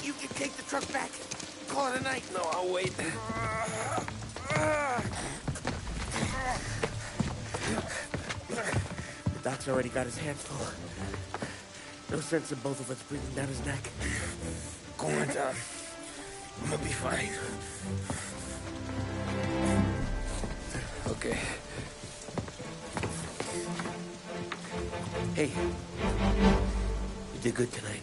You can take the truck back. Call it a night. No, I'll wait. The doc's already got his hands full. No sense in both of us breathing down his neck. Go on, Tom. I'm gonna be fine. Okay. Hey, you did good tonight.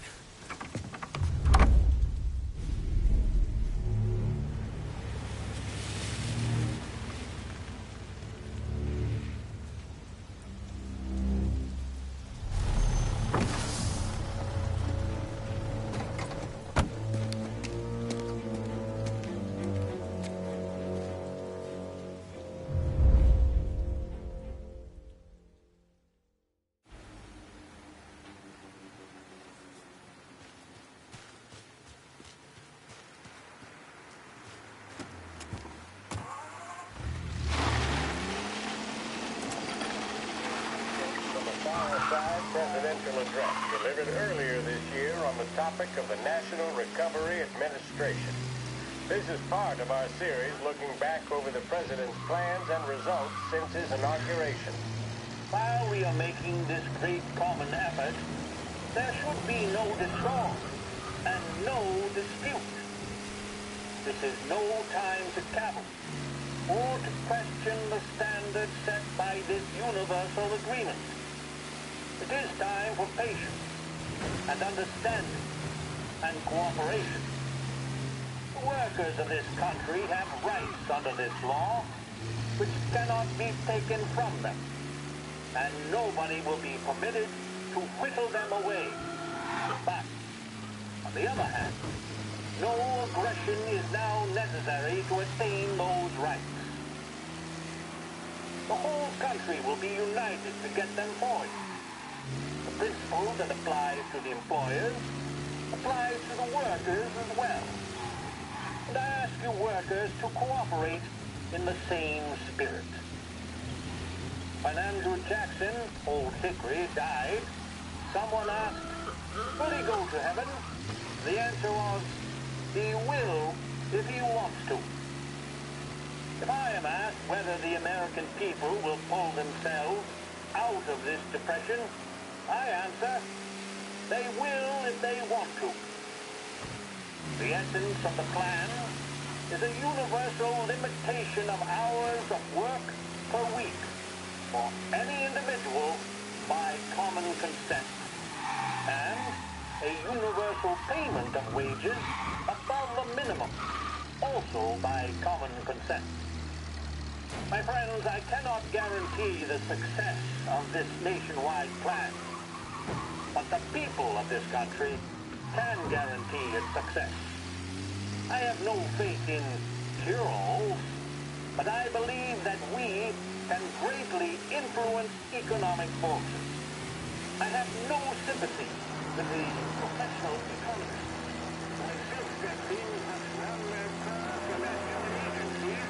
Presidential address delivered earlier this year on the topic of the National Recovery Administration. This is part of our series looking back over the president's plans and results since his inauguration. While we are making this great common effort, there should be no distraught and no dispute. This is no time to cavil or to question the standards set by this universal agreement. It is time for patience and understanding and cooperation. The workers of this country have rights under this law which cannot be taken from them, and nobody will be permitted to whittle them away. But, on the other hand, no aggression is now necessary to attain those rights. The whole country will be united to get them for you. The principle that applies to the employers applies to the workers as well. And I ask you workers to cooperate in the same spirit. When Andrew Jackson, Old Hickory, died, someone asked, will he go to heaven? The answer was, he will if he wants to. If I am asked whether the American people will pull themselves out of this depression, I answer, they will if they want to. The essence of the plan is a universal limitation of hours of work per week for any individual by common consent, and a universal payment of wages above the minimum, also by common consent. My friends, I cannot guarantee the success of this nationwide plan, but the people of this country can guarantee its success. I have no faith in cure-alls, but I believe that we can greatly influence economic forces. I have no sympathy with the professional economists who insist that things that run their cars and their government agencies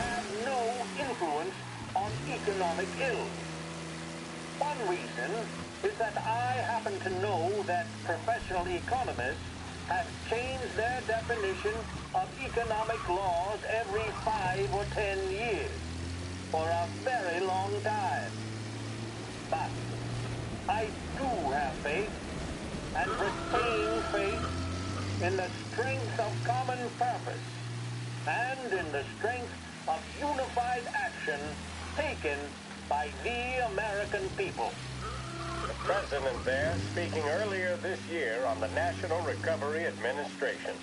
have no influence on economic ills. One reason is that I happen to know that professional economists have changed their definition of economic laws every 5 or 10 years for a very long time. But I do have faith and retain faith in the strength of common purpose and in the strength of unified action taken by the American people. The president there speaking earlier this year on the National Recovery Administration.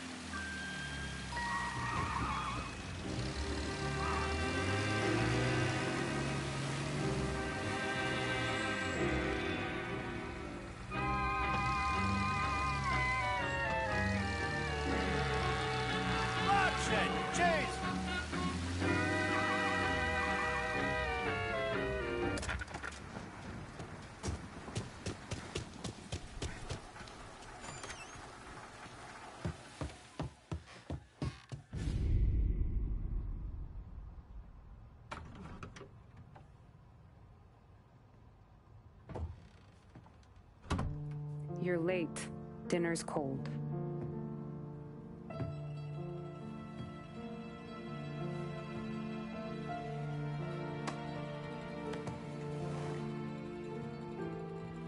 You're late. Dinner's cold.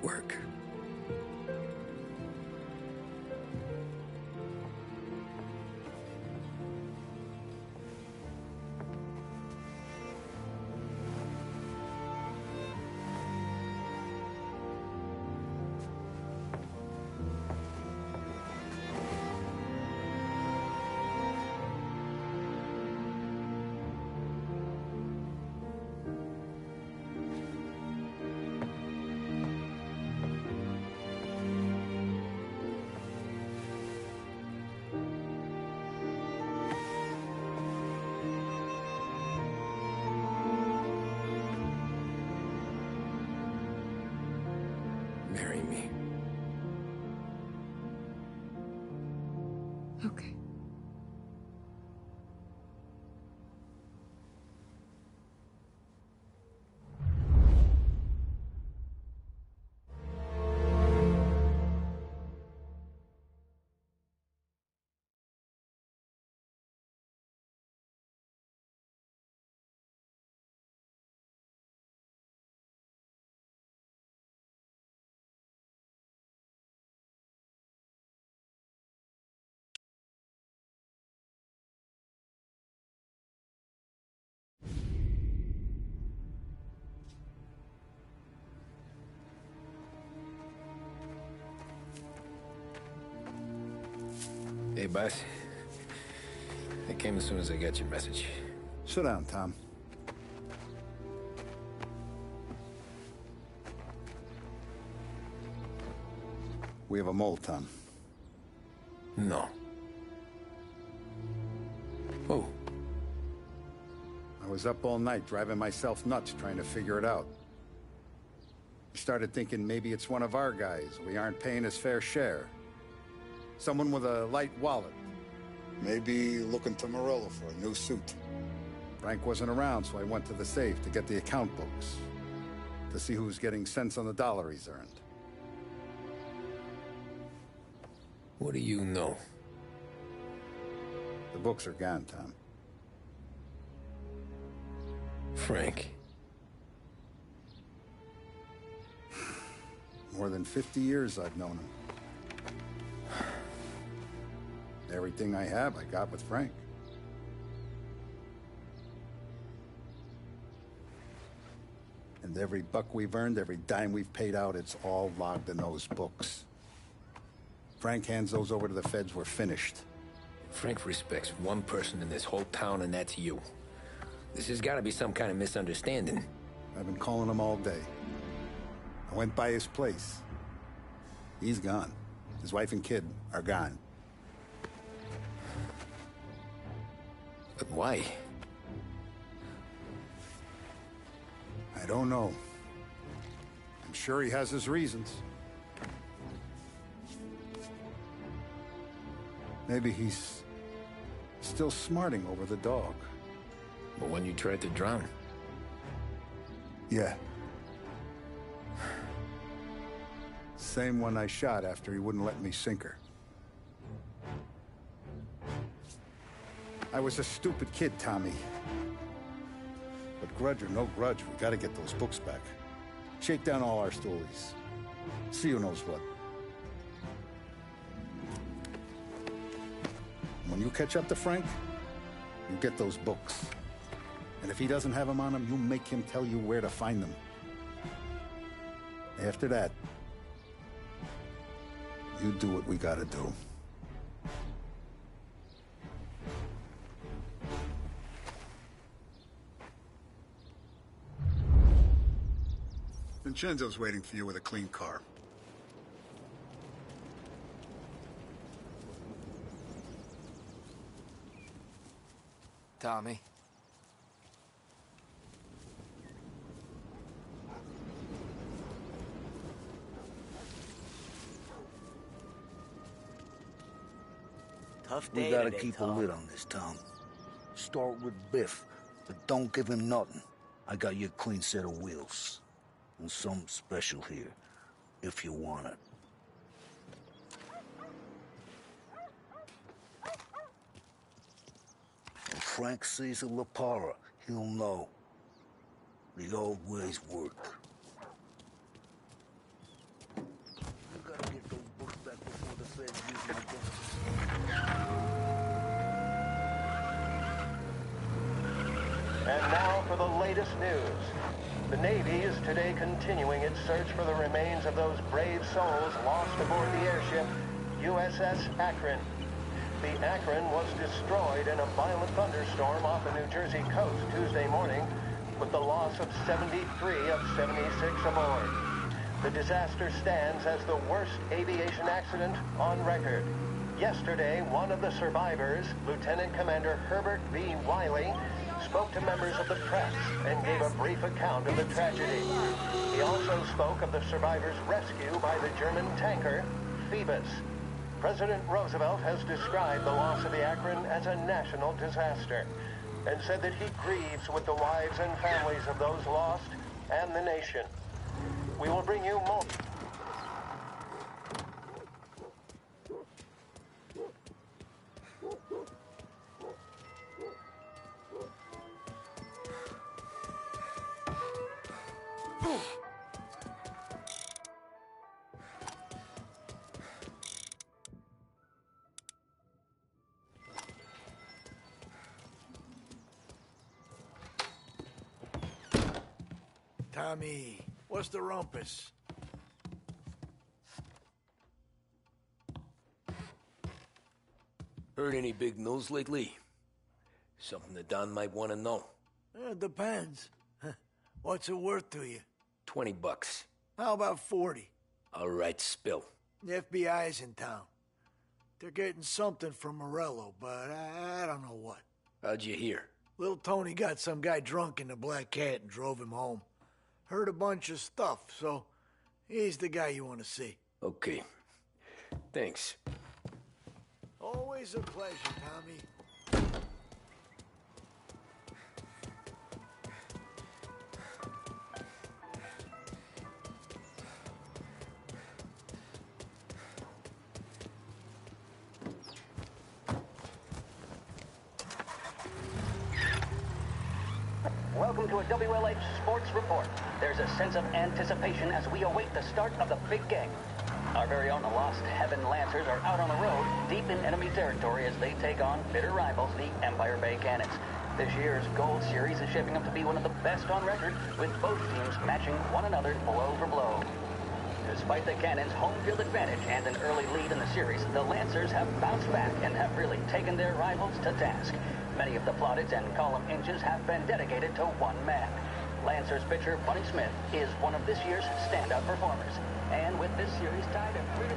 Work. Marry me. Okay. Hey, boss. I came as soon as I got your message. Sit down, Tom. We have a mole, Tom. No. Who? I was up all night driving myself nuts trying to figure it out. I started thinking maybe it's one of our guys. We aren't paying his fair share. Someone with a light wallet. Maybe looking to Morello for a new suit. Frank wasn't around, so I went to the safe to get the account books. To see who's getting cents on the dollar he's earned. What do you know? The books are gone, Tom. Frank. More than 50 years I've known him. Everything I have, I got with Frank. And every buck we've earned, every dime we've paid out, it's all logged in those books. Frank hands those over to the feds, we're finished. Frank respects one person in this whole town, and that's you. This has got to be some kind of misunderstanding. I've been calling him all day. I went by his place. He's gone. His wife and kid are gone. But why? I don't know. I'm sure he has his reasons. Maybe he's still smarting over the dog. The one you tried to drown? Yeah. Same one I shot after he wouldn't let me sink her. I was a stupid kid, Tommy. But grudge or no grudge, we gotta get those books back. Shake down all our stories. See who knows what. When you catch up to Frank, you get those books. And if he doesn't have them on him, you make him tell you where to find them. After that, you do what we gotta do. Vincenzo's waiting for you with a clean car. Tommy. Tough We day gotta today, keep Tom. a lid on this town. Start with Biff, but don't give him nothing. I got you a clean set of wheels. And something special here, if you want it. When Frank sees a La Parra, he'll know. The old ways work. You gotta get those books back before the feds use my guns. And now for the latest news. The Navy is today continuing its search for the remains of those brave souls lost aboard the airship USS Akron. The Akron was destroyed in a violent thunderstorm off the New Jersey coast Tuesday morning, with the loss of 73 of 76 aboard. The disaster stands as the worst aviation accident on record. Yesterday, one of the survivors, Lieutenant Commander Herbert V. Wiley, spoke to members of the press and gave a brief account of the tragedy. He also spoke of the survivors' rescue by the German tanker, Phoebus. President Roosevelt has described the loss of the Akron as a national disaster and said that he grieves with the wives and families of those lost and the nation. We will bring you more. Tommy, what's the rumpus? Heard any big news lately? Something that Don might want to know. Depends. What's it worth to you? $20. How about 40? All right, spill. The FBI's in town. They're getting something from Morello, but I don't know what. How'd you hear? Little Tony got some guy drunk in the Black Cat and drove him home. Heard a bunch of stuff, so he's the guy you want to see. Okay. Thanks. Always a pleasure, Tommy. Welcome to a WLH Sports Report. There's a sense of anticipation as we await the start of the big game. Our very own Lost Heaven Lancers are out on the road, deep in enemy territory as they take on bitter rivals, the Empire Bay Cannons. This year's Gold Series is shaping up to be one of the best on record, with both teams matching one another blow for blow. Despite the Cannons' home field advantage and an early lead in the series, the Lancers have bounced back and have really taken their rivals to task. Many of the plaudits and column inches have been dedicated to one man. Lancers pitcher Bunny Smith is one of this year's standout performers. And with this series tied at 3-3,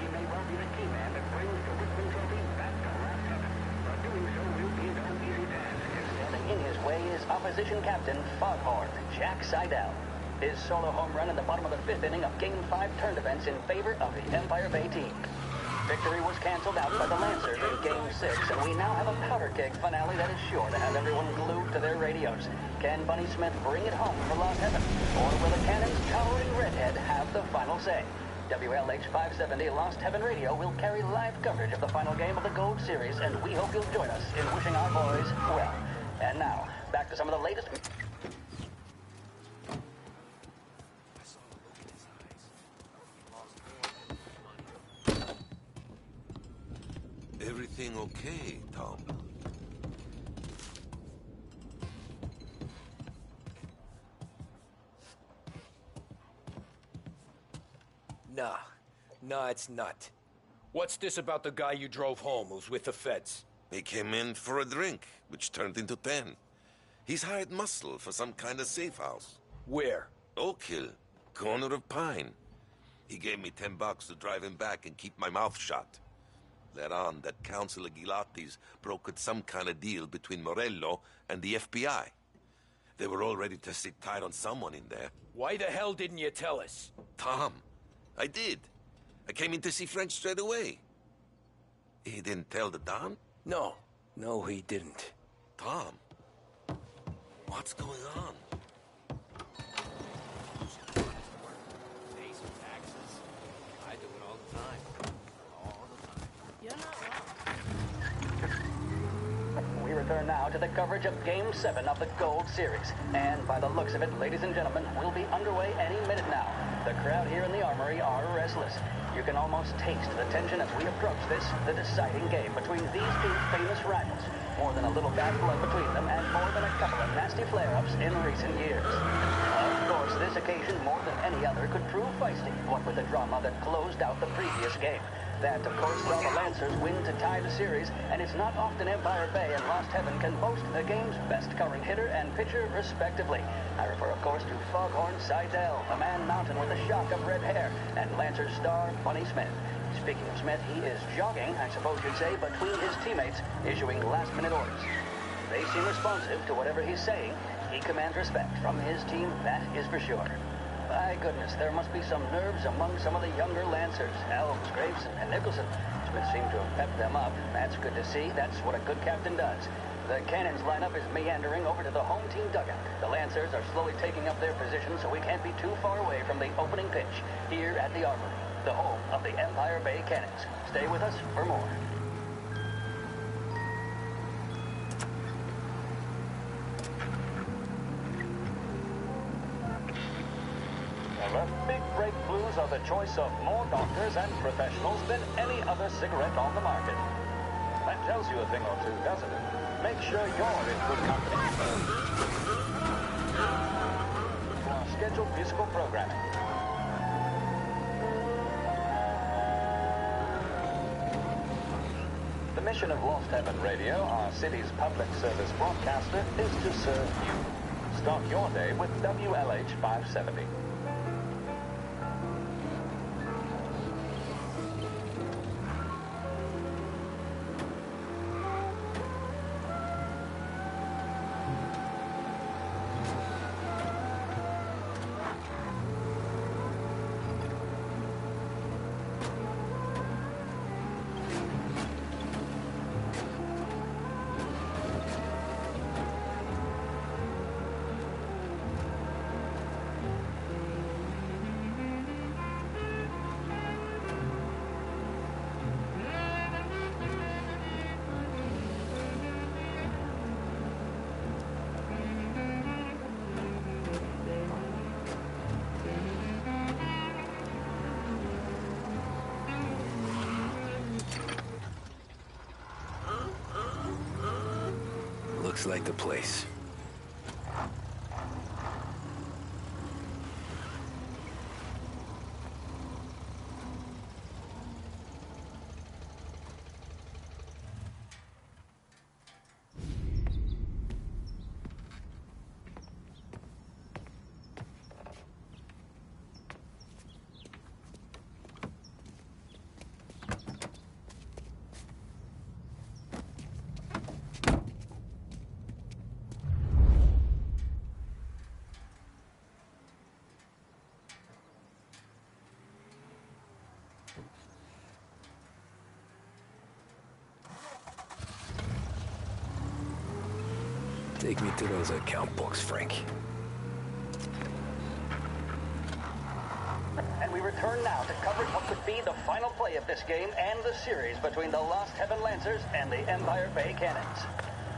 he may well be the key man that brings the Whitman Trophy back to Lost Heaven. But doing so will be no easy task. Standing in his way is opposition captain Foghorn Jack Seidel. His solo home run in the bottom of the fifth inning of Game 5 turned events in favor of the Empire Bay team. Victory was canceled out by the Lancers in Game 6, and we now have a powder keg finale that is sure to have everyone glued to their radios. Can Bunny Smith bring it home for Lost Heaven, or will the Cannon's towering redhead have the final say? WLH 570 Lost Heaven Radio will carry live coverage of the final game of the Gold Series, and we hope you'll join us in wishing our boys well. And now, back to some of the latest... Everything okay, Tom? Nah, it's not. What's this about the guy you drove home who's with the feds? He came in for a drink, which turned into 10. He's hired muscle for some kind of safe house. Where? Oak Hill, corner of Pine. He gave me $10 to drive him back and keep my mouth shut. Let on that Councilor Gilatti's brokered some kind of deal between Morello and the FBI. They were all ready to sit tight on someone in there. Why the hell didn't you tell us? Tom, I did. I came in to see Frank straight away. He didn't tell the Don? No, he didn't. Tom, what's going on? I do it all the time. All the time. You're not wrong. We return now to the coverage of Game 7 of the Gold Series. And by the looks of it, ladies and gentlemen, we'll be underway any minute now. The crowd here in the Armory are restless. You can almost taste the tension as we approach this, the deciding game between these two famous rivals. More than a little bad blood between them, and more than a couple of nasty flare-ups in recent years. Of course, this occasion, more than any other, could prove feisty, what with the drama that closed out the previous game. That, of course, saw the Lancers win to tie the series, and it's not often Empire Bay and Lost Heaven can boast the game's best covering hitter and pitcher, respectively. I refer, of course, to Foghorn Seidel, a man mountain with a shock of red hair, and Lancers star Bunny Smith. Speaking of Smith, he is jogging, I suppose you'd say, between his teammates, issuing last-minute orders. They seem responsive to whatever he's saying. He commands respect from his team, that is for sure. My goodness, there must be some nerves among some of the younger Lancers. Elms, Graves, and Nicholson. Smith seemed to have pepped them up. That's good to see. That's what a good captain does. The Cannons lineup is meandering over to the home team dugout. The Lancers are slowly taking up their position, so we can't be too far away from the opening pitch here at the Armory, the home of the Empire Bay Cannons. Stay with us for more. The Big Break Blues are the choice of more doctors and professionals than any other cigarette on the market. That tells you a thing or two, doesn't it? Make sure you're in good company. For our scheduled musical programming. The mission of Lost Heaven Radio, our city's public service broadcaster, is to serve you. Start your day with WLH 570. Looks like the place. Take me to those account books, Frank. And we return now to cover what could be the final play of this game and the series between the Lost Heaven Lancers and the Empire Bay Cannons.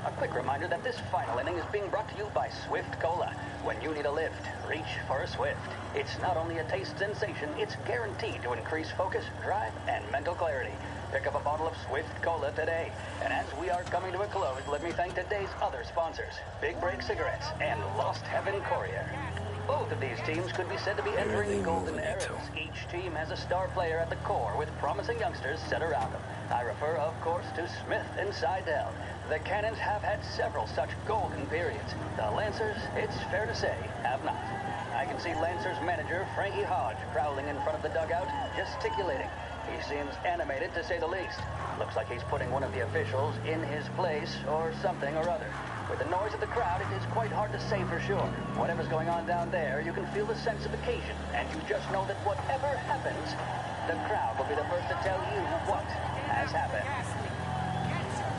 A quick reminder that this final inning is being brought to you by Swift Cola. When you need a lift, reach for a Swift. It's not only a taste sensation, it's guaranteed to increase focus, drive, and mental clarity. Pick up a bottle of Swift Cola today. And as we are coming to a close, let me thank today's other sponsors, Big Break Cigarettes and Lost Heaven Courier. Both of these teams could be said to be entering the golden eras. Each team has a star player at the core with promising youngsters set around them. I refer, of course, to Smith and Seidel. The Cannons have had several such golden periods. The Lancers, it's fair to say, have not. I can see Lancers manager Frankie Hodge prowling in front of the dugout, gesticulating. He seems animated, to say the least. Looks like he's putting one of the officials in his place or something or other. With the noise of the crowd, it is quite hard to say for sure. Whatever's going on down there, you can feel the sense of occasion, and you just know that whatever happens, the crowd will be the first to tell you what has happened.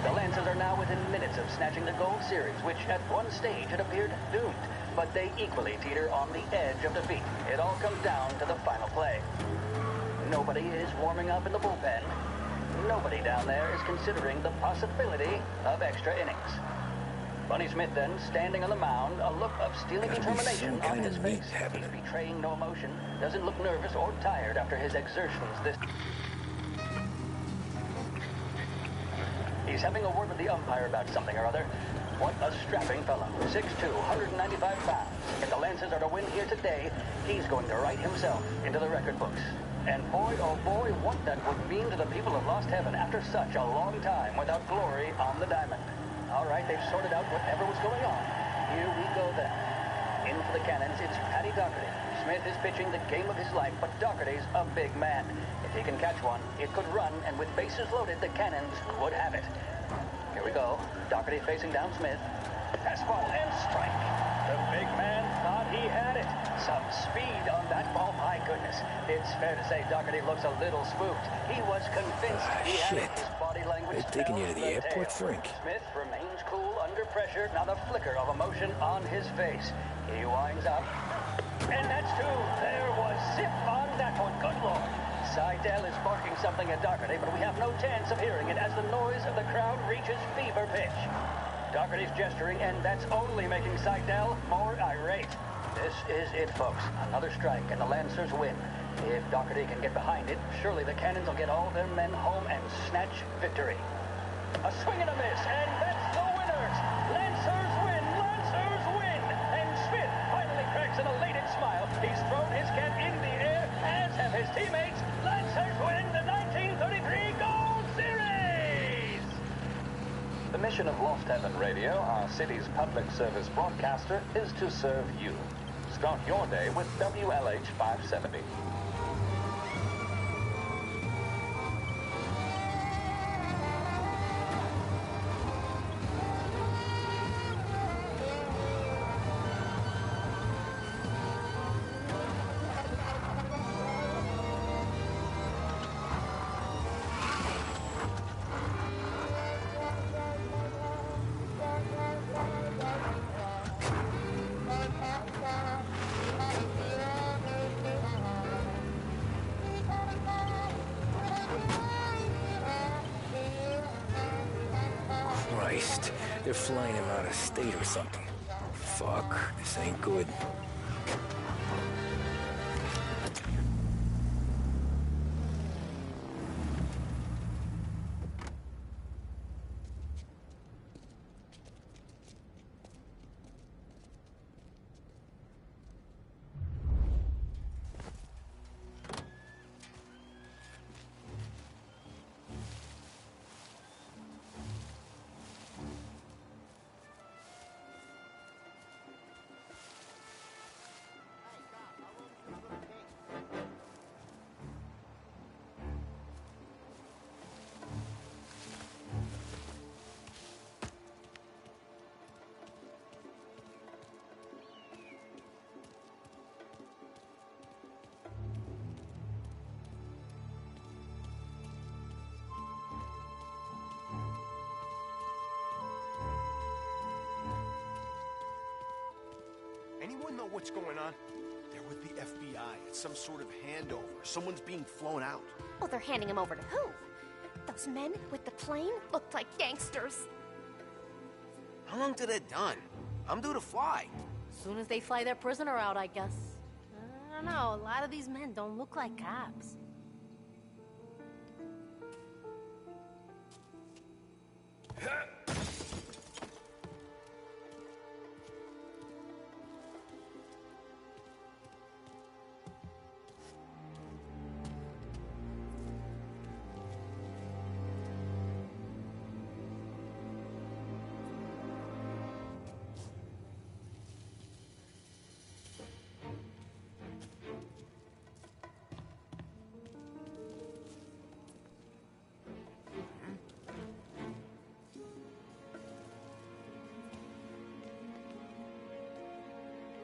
The Lancers are now within minutes of snatching the Gold Series, which at one stage had appeared doomed, but they equally teeter on the edge of defeat. It all comes down to the final play. Nobody is warming up in the bullpen. Nobody down there is considering the possibility of extra innings. Bunny Smith then, standing on the mound, a look of steely determination on his face. He's betraying no emotion, doesn't look nervous or tired after his exertions this... He's having a word with the umpire about something or other. What a strapping fellow. 6'2", 195 pounds. If the Lancers are to win here today, he's going to write himself into the record books. And boy, oh boy, what that would mean to the people of Lost Heaven after such a long time without glory on the diamond. All right, they've sorted out whatever was going on. Here we go then. In for the Cannons, it's Paddy Doherty. Smith is pitching the game of his life, but Doherty's a big man. If he can catch one, it could run, and with bases loaded, the Cannons would have it. Here we go. Doherty facing down Smith. Fastball and strike. The big man thought he had it. Some speed on that ball, my goodness. It's fair to say Doherty looks a little spooked. He was convinced he had it. His body language They're taking you to the airport, Frank. Smith remains cool under pressure, not a flicker of emotion on his face. He winds up. And that's two. There was zip on that one. Good Lord. Seidel is barking something at Doherty, but we have no chance of hearing it as the noise of the crowd reaches fever pitch. Doherty's gesturing, and that's only making Seidel more irate. This is it, folks. Another strike, and the Lancers win. If Doherty can get behind it, surely the Cannons will get all their men home and snatch victory. A swing and a miss, and that's the winners! Lancers win! Lancers win! And Smith finally cracks an elated smile. He's thrown his cap in the air, as have his teammates. Lancers win the 1933 Gold Series! The mission of Lost Heaven Radio, our city's public service broadcaster, is to serve you. Start your day with WLH 570. Christ, they're flying him out of state or something. Fuck, this ain't good. Anyone know what's going on? They're with the FBI. It's some sort of handover. Someone's being flown out. Oh, they're handing him over to who? Those men with the plane looked like gangsters. How long till they're done? I'm due to fly. Soon as they fly their prisoner out, I guess. I don't know, a lot of these men don't look like cops.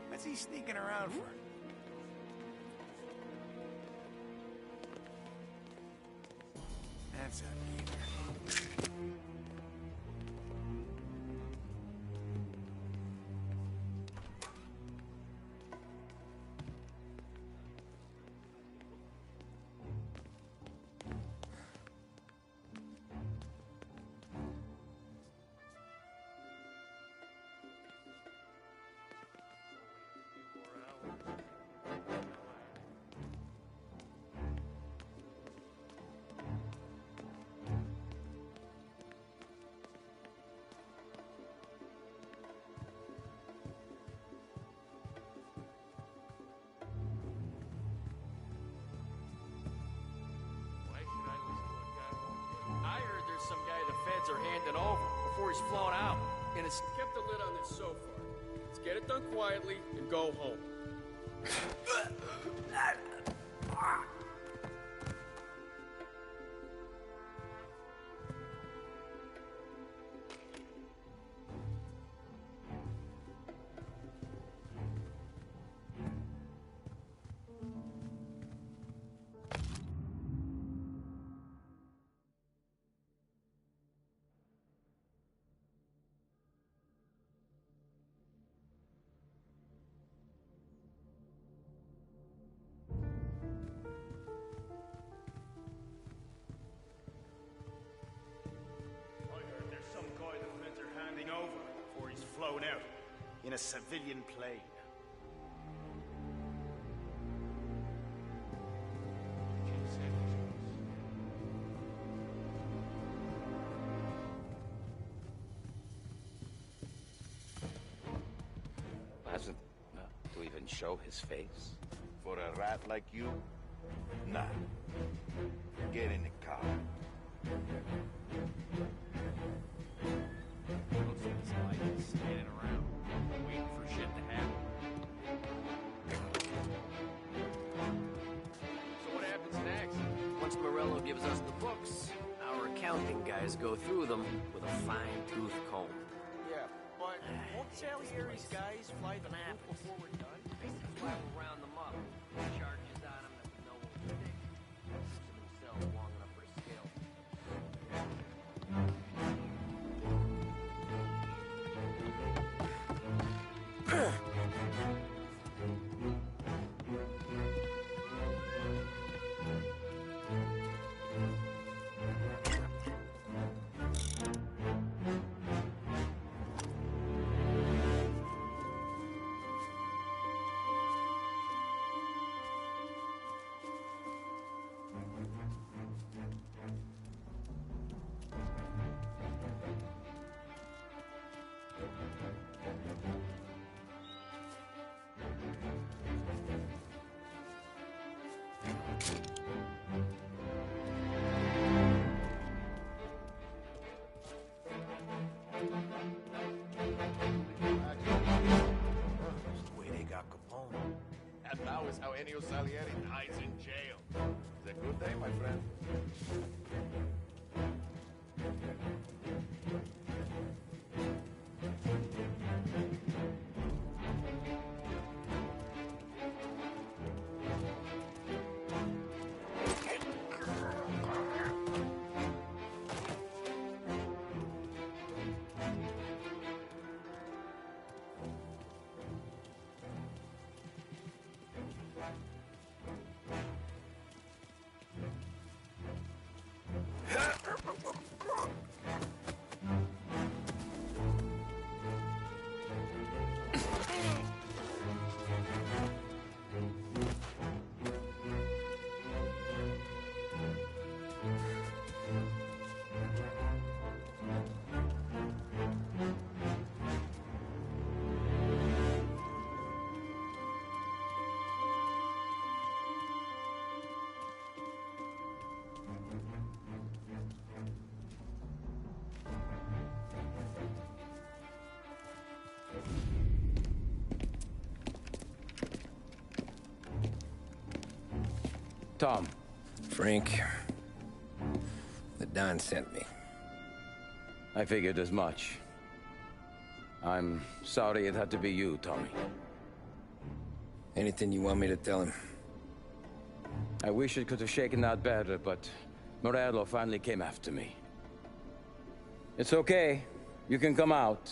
What's he sneaking around for? That's a heater. I heard there's some guy the feds are handing over before he's flown out. And it's kept the lid on this so far. Let's get it done quietly and go home. Over before he's flown out in a civilian plane. Hasn't to even show his face. For a rat like you? Nah. Get in the car. Looks like this guy is standing around, waiting for shit to happen. So what happens next? Once Morello gives us the books, our accounting guys go through them with a fine-tooth comb. Yeah, but won't Salieri's guys fly the map before we're done? That's why we'll round them up. Charges on them that we know will stick. Keeps them themselves long enough for the scale. Is how Ennio Salieri dies in jail. It's a good day, my friend. Tom. Frank. The Don sent me. I figured as much. I'm sorry it had to be you, Tommy. Anything you want me to tell him? I wish it could have shaken out better, but Morello finally came after me. It's okay. You can come out.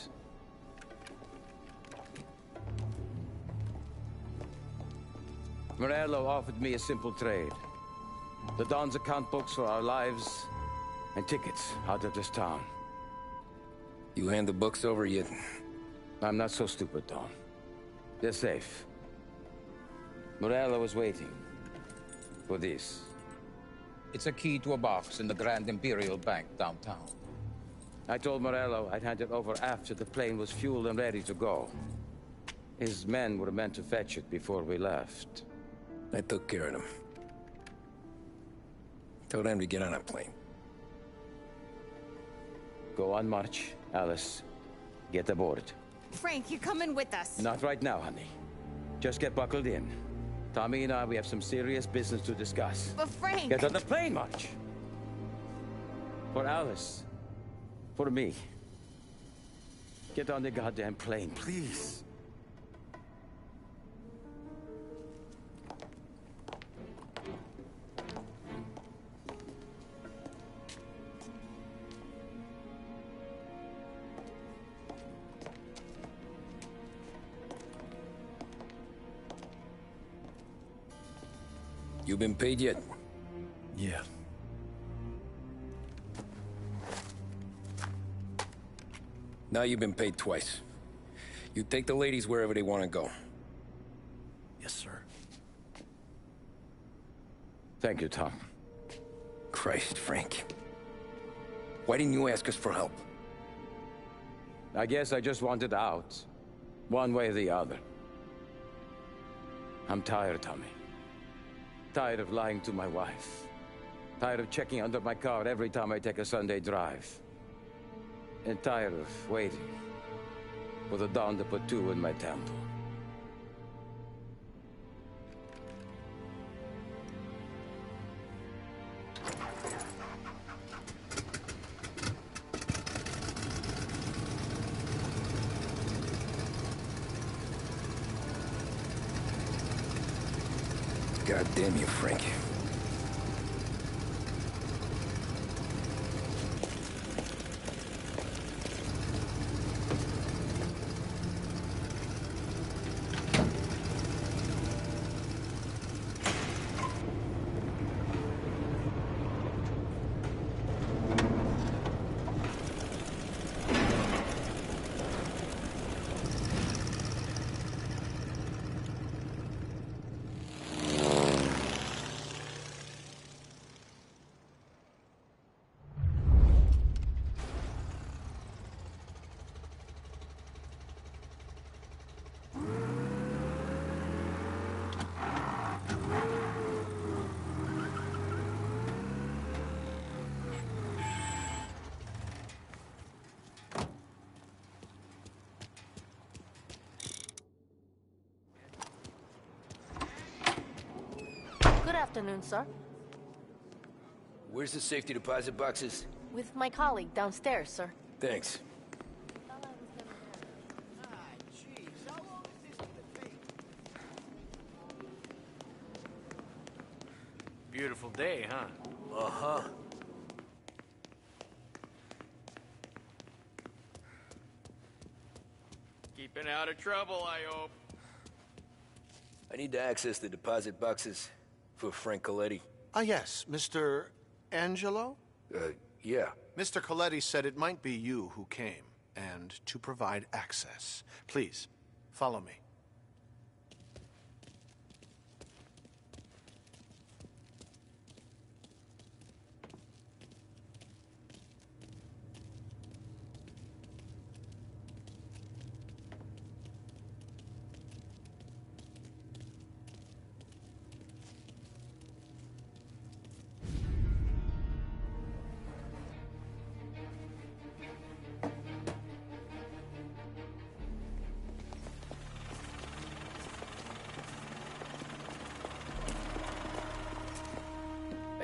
Morello offered me a simple trade. The Don's account books for our lives and tickets out of this town. You hand the books over yet? I'm not so stupid, Don. They're safe. Morello was waiting for this. It's a key to a box in the Grand Imperial Bank downtown. I told Morello I'd hand it over after the plane was fueled and ready to go. His men were meant to fetch it before we left. I took care of them. Told them to get on a plane. Go on, March. Alice, get aboard. Frank, you're coming with us. Not right now, honey. Just get buckled in. Tommy and I, we have some serious business to discuss. But Frank... Get on the plane, March! For Alice. For me. Get on the goddamn plane, please. You been paid yet? Yeah. Now you've been paid twice. You take the ladies wherever they want to go. Yes, sir. Thank you, Tom. Christ, Frank. Why didn't you ask us for help? I guess I just wanted out. One way or the other. I'm tired, Tommy. Tired of lying to my wife. Tired of checking under my car every time I take a Sunday drive. And tired of waiting for the Dawn to put two in my temple. God damn you, Frank. Good afternoon, sir. Where's the safety deposit boxes? With my colleague downstairs, sir. Thanks. Beautiful day, huh? Uh-huh. Keeping out of trouble, I hope. I need to access the deposit boxes for Frank Coletti. Ah, yes, Mr. Angelo? Yeah. Mr. Coletti said it might be you who came, and to provide access. Please, follow me.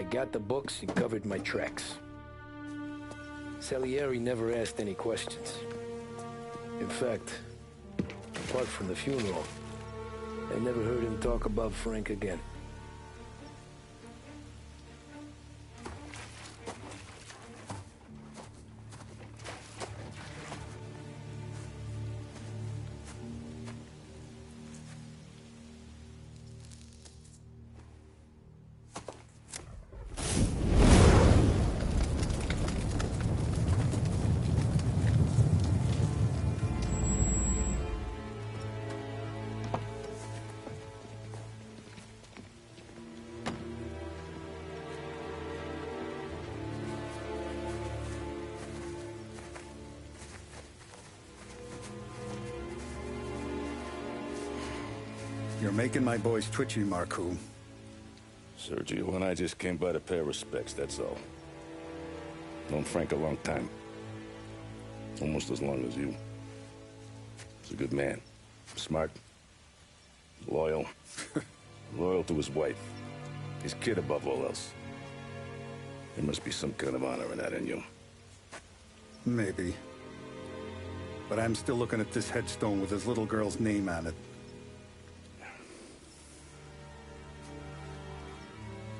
got the books and covered my tracks. Salieri never asked any questions. In fact, apart from the funeral, I never heard him talk about Frank again. You're making my boys twitchy, Marku. Sergio and I just came by to pay respects, that's all. Known Frank a long time. Almost as long as you. He's a good man. Smart. Loyal. Loyal to his wife. His kid above all else. There must be some kind of honor in that in you. Maybe. But I'm still looking at this headstone with his little girl's name on it.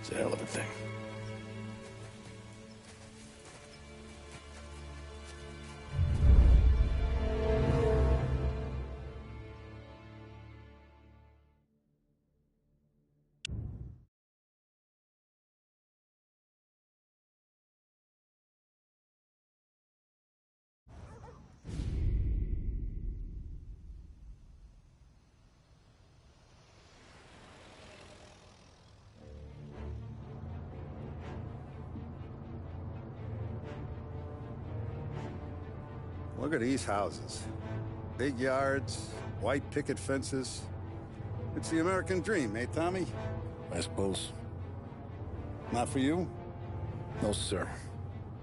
It's a hell of a thing. Look at these houses. Big yards, white picket fences. It's the American dream, eh, Tommy? I suppose. Not for you? No, sir.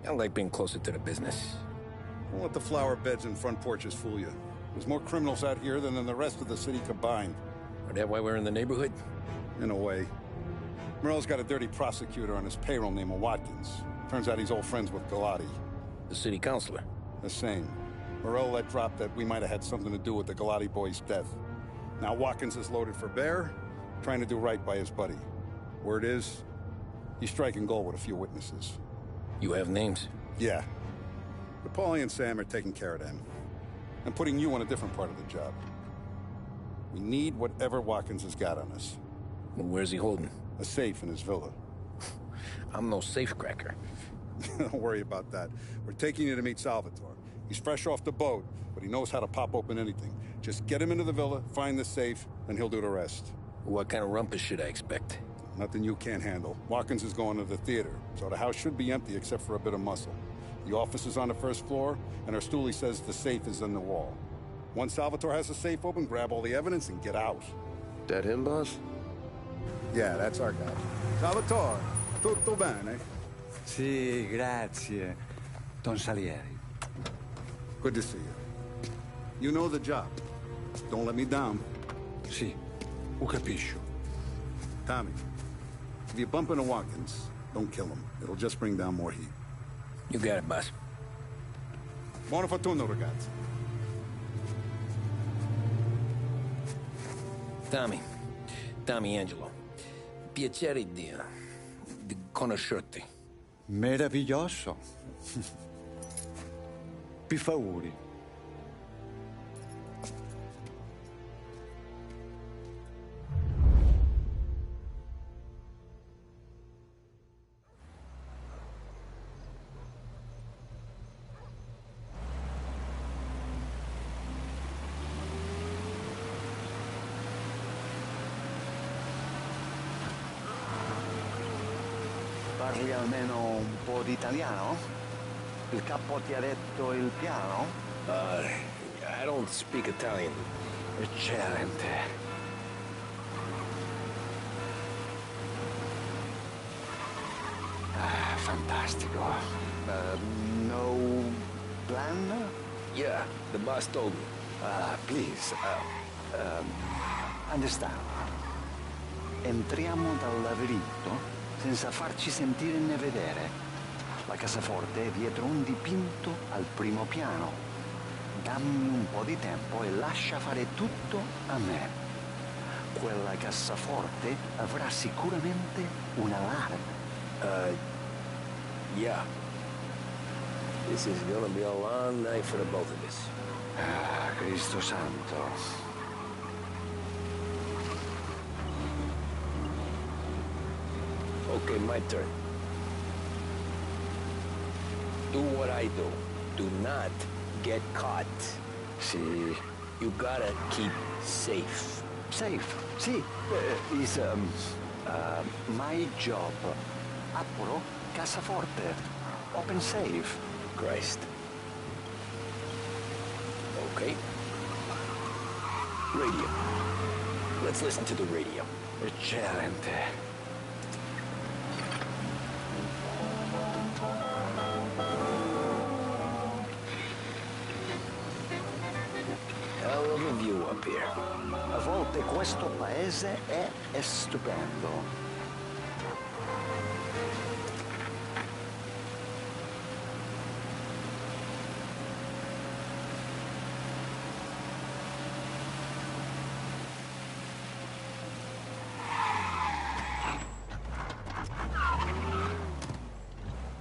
I like being closer to the business. Don't let the flower beds and front porches fool you. There's more criminals out here than in the rest of the city combined. Is that why we're in the neighborhood? In a way. Merle's got a dirty prosecutor on his payroll named Watkins. Turns out he's old friends with Galati. The city councilor? The same. Morello let drop that we might have had something to do with the Galati boy's death. Now Watkins is loaded for bear, trying to do right by his buddy. Word is, he's striking gold with a few witnesses. You have names? Yeah. But Paulie and Sam are taking care of them. I'm putting you on a different part of the job. We need whatever Watkins has got on us. Well, where's he holding? A safe in his villa. I'm no safecracker. Don't worry about that. We're taking you to meet Salvatore. He's fresh off the boat, but he knows how to pop open anything. Just get him into the villa, find the safe, and he'll do the rest. What kind of rumpus should I expect? Nothing you can't handle. Watkins is going to the theater, so the house should be empty except for a bit of muscle. The office is on the first floor, and our stoolie says the safe is in the wall. Once Salvatore has the safe open, grab all the evidence and get out. That him, boss? Yeah, that's our guy. Salvatore, tutto bene? Sì, grazie, Don Salieri. Good to see you. You know the job. Don't let me down. Sì, ho capisco. Tommy, if you bump into Watkins, don't kill him. It'll just bring down more heat. You got it, boss. Buona fortuna, ragazzi. Tommy Angelo. Piacere di conoscerti. Meraviglioso. Per favore. Parli almeno un po' di italiano? Il capo ti ha detto il piano? I don't speak Italian. Eccellente. Fantastico. No plan? Yeah, the boss told me. Please, understand. Entriamo dal labirinto, senza farci sentire né vedere. La cassaforte è dietro un dipinto al primo piano. Dammi un po' di tempo e lascia fare tutto a me. Quella cassaforte avrà sicuramente un allarme. Yeah. This is gonna be a long night for the both of us. Ah, Cristo santo. Okay, my turn. Do what I do. Do not get caught. Sì. You gotta keep safe. Safe? Sì. Is my job. Apro, cassaforte. Open safe. Christ. Okay. Radio. Let's listen to the radio. Eccellente. Hell of a view up here. A volte questo paese è stupendo.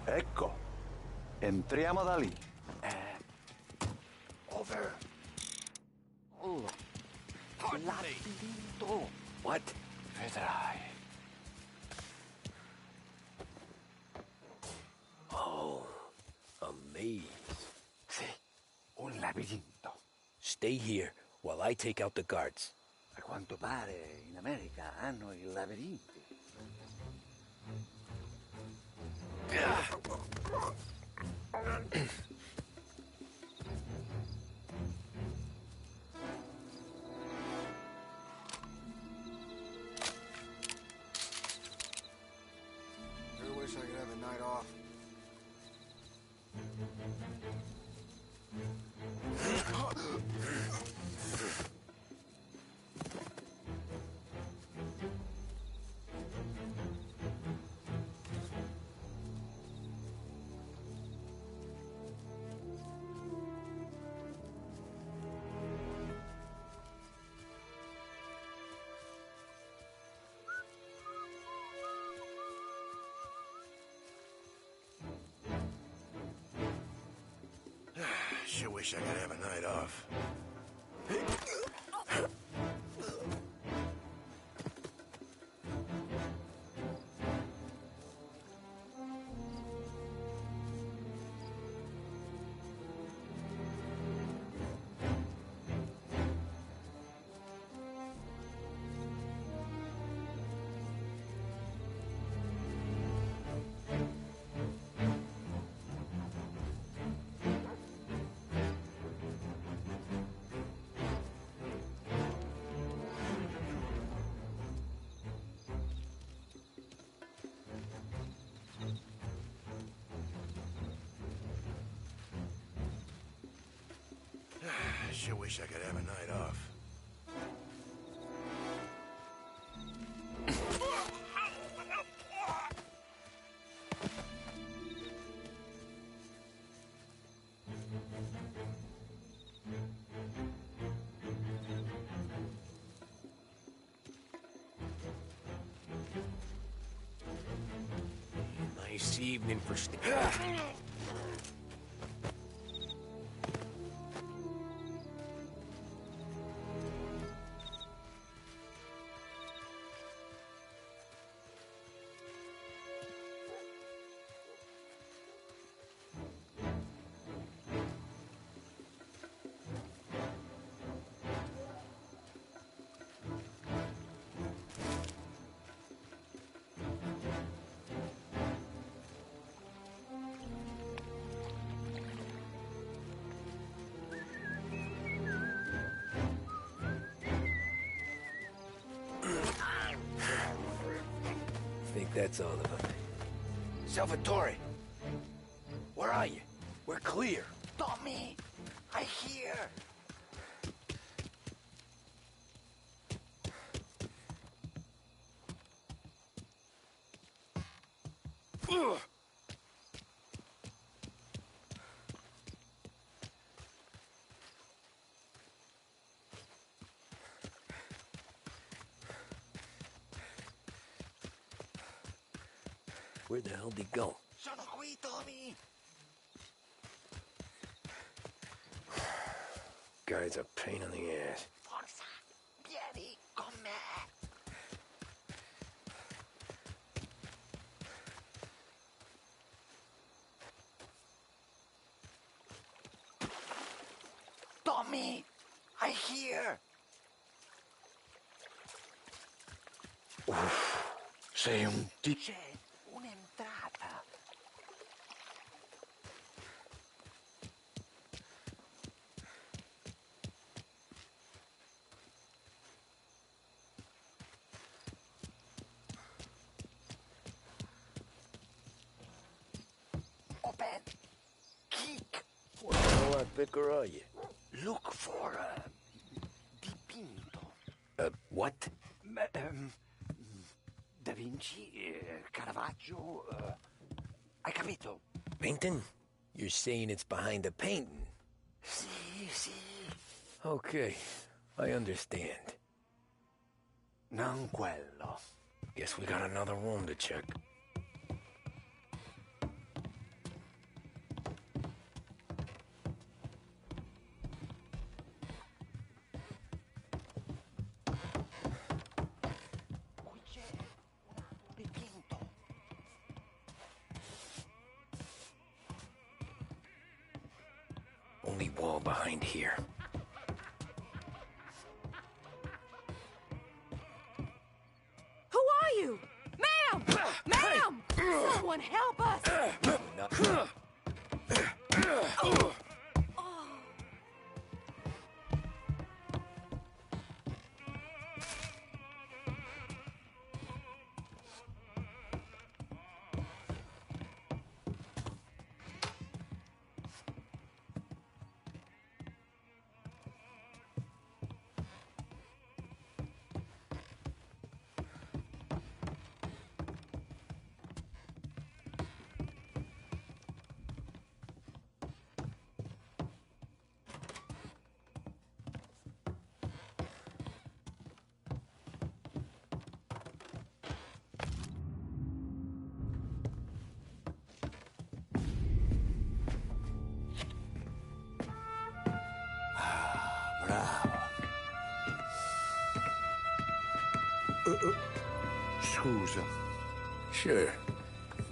Ecco, entriamo da lì. Over. Oh, labirinto. What? Vedrai. Oh, a maze. Sì, un labirinto. Stay here while I take out the guards. A quanto pare in America hanno i labirinti. I wish I could have the night off. Sure wish I could have a night off. Sure wish I could have a night off. Nice evening for Think that's all of them. Salvatore! Where are you? We're clear. Tommy, I hear. Where the hell did he go? Sono qui, Tommy! Guy's a pain in the ass. Forza, vieni con me! Tommy! I hear! Sei un di... C'è un'entrata. Open. Kick. What the hell lot thicker are you? Look for dipinto. What? Da Vinci, Caravaggio, hai capito? Painting? You're saying it's behind the painting? Sì, sì. Okay, I understand. Non quello. Guess we got another room to check. Only wall behind here. Who are you? Ma'am! Ma'am! Someone help us! Scusa. Sure.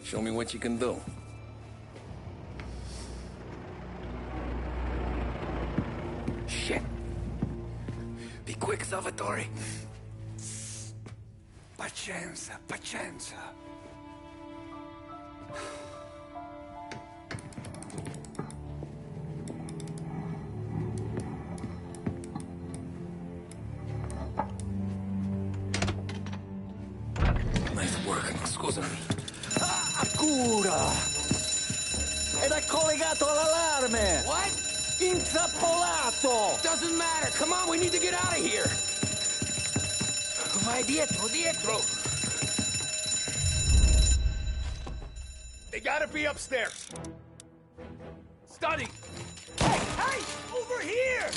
Show me what you can do. Shit. Be quick, Salvatore. Pazienza, pazienza. Nice work, scusami. Cura! Ed è collegato all'allarme! What? Intrappolato! Doesn't matter. Come on, we need to get out of here. Vai dietro, dietro. They gotta be upstairs. Study! Hey, hey! Over here!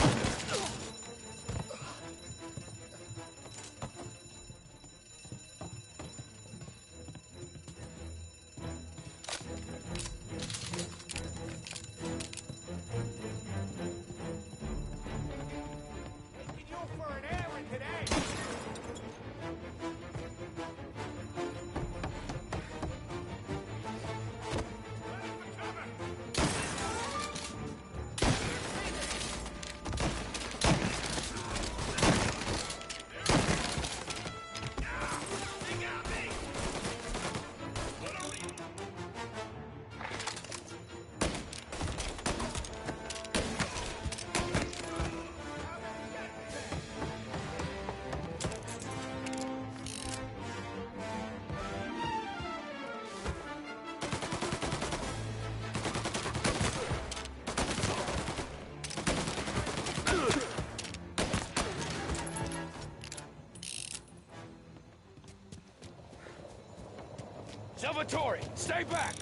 Salvatore, stay back!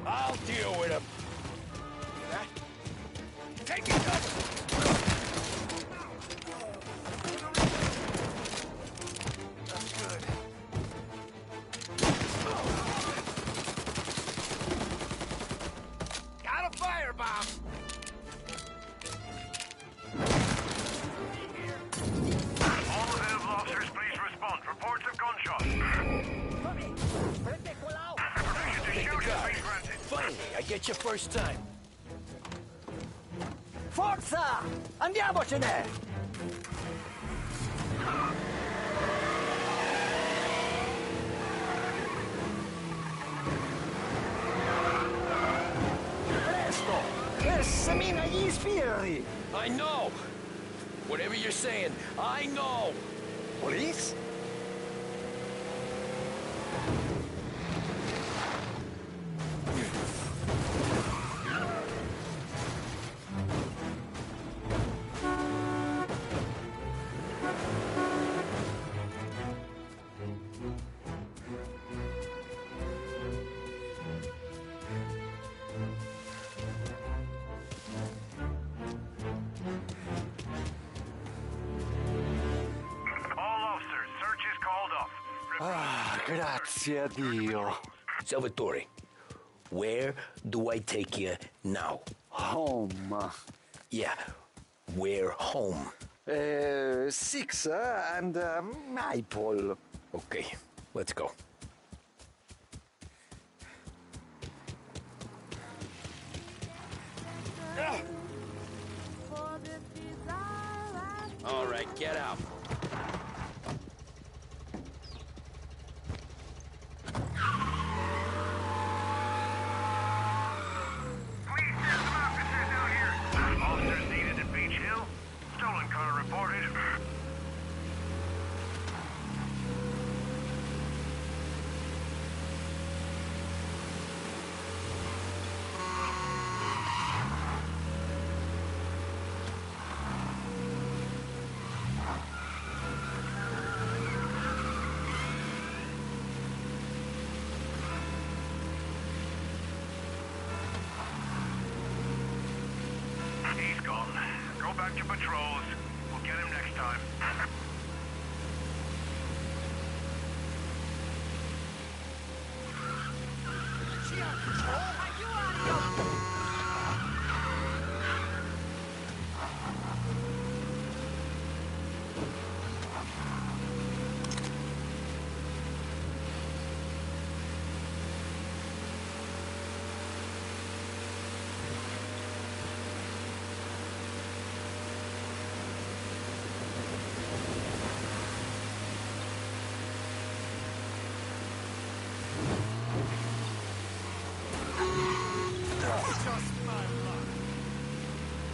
I'll deal with him. Take it cover! That's good. Got a firebomb! All available officers, please respond. Reports of gunshots. Permission to shoot has been granted. Finally, I get you first time. Forza! Andiamocene! Presto! Semina gli sbirri! I know! Whatever you're saying, I know! Police? Grazie a Dio. Salvatore, where do I take you now? Home. Yeah, where home? 6 and Maple. Okay, let's go. All right, get out. Officers needed at Beach Hill. Stolen car reported. He's gone. Go back to patrols. We'll get him next time.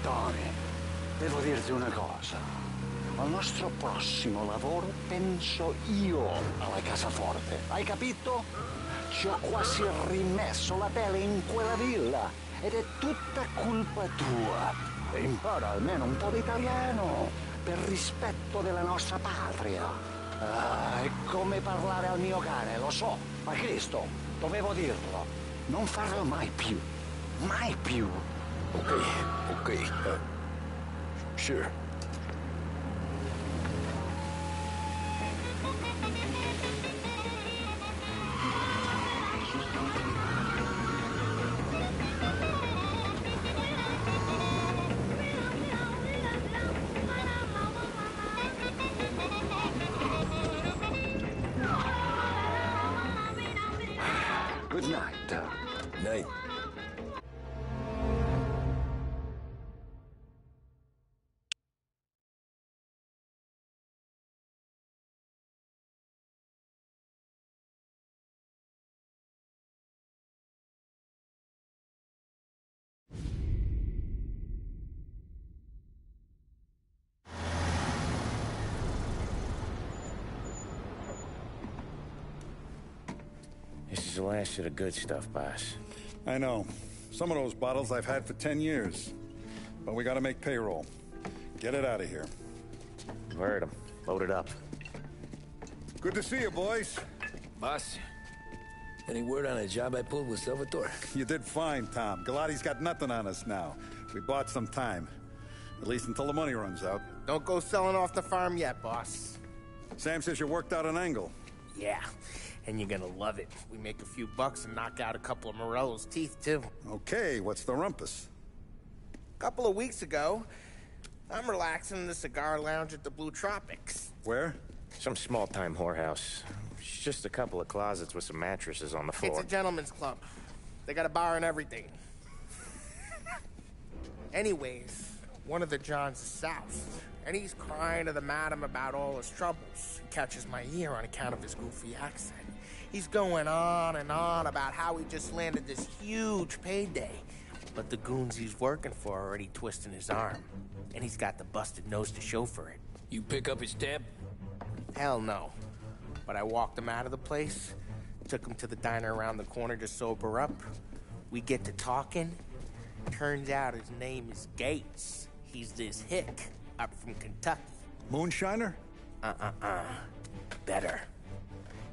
Tony, devo dirti una cosa. Al nostro prossimo lavoro penso io alla cassaforte. Hai capito? Ci ho quasi rimesso la pelle in quella villa ed è tutta colpa tua. E impara almeno un po' di italiano per rispetto della nostra patria. Ah, è come parlare al mio cane, lo so, ma Cristo, dovevo dirlo. Non farlo mai più. Mai più. Okay. Sure. Good night. Night. This is the last of the good stuff, boss. I know. Some of those bottles I've had for 10 years. But we gotta make payroll. Get it out of here. Heard him. Load it up. Good to see you, boys. Boss, any word on a job I pulled with Salvatore? You did fine, Tom. Galati's got nothing on us now. We bought some time. At least until the money runs out. Don't go selling off the farm yet, boss. Sam says you worked out an angle. Yeah, and you're gonna love it. We make a few bucks and knock out a couple of Morello's teeth, too. Okay, what's the rumpus? A couple of weeks ago, I'm relaxing in the cigar lounge at the Blue Tropics. Where? Some small-time whorehouse. It's just a couple of closets with some mattresses on the floor. It's a gentleman's club. They got a bar and everything. Anyways, one of the Johns is south, and he's crying to the madam about all his troubles. He catches my ear on account of his goofy accent. He's going on and on about how he just landed this huge payday, but the goons he's working for are already twisting his arm, and he's got the busted nose to show for it. You pick up his tab? Hell no. But I walked him out of the place, took him to the diner around the corner to sober up. We get to talking. Turns out his name is Gates. He's this hick up from Kentucky. Moonshiner? Better.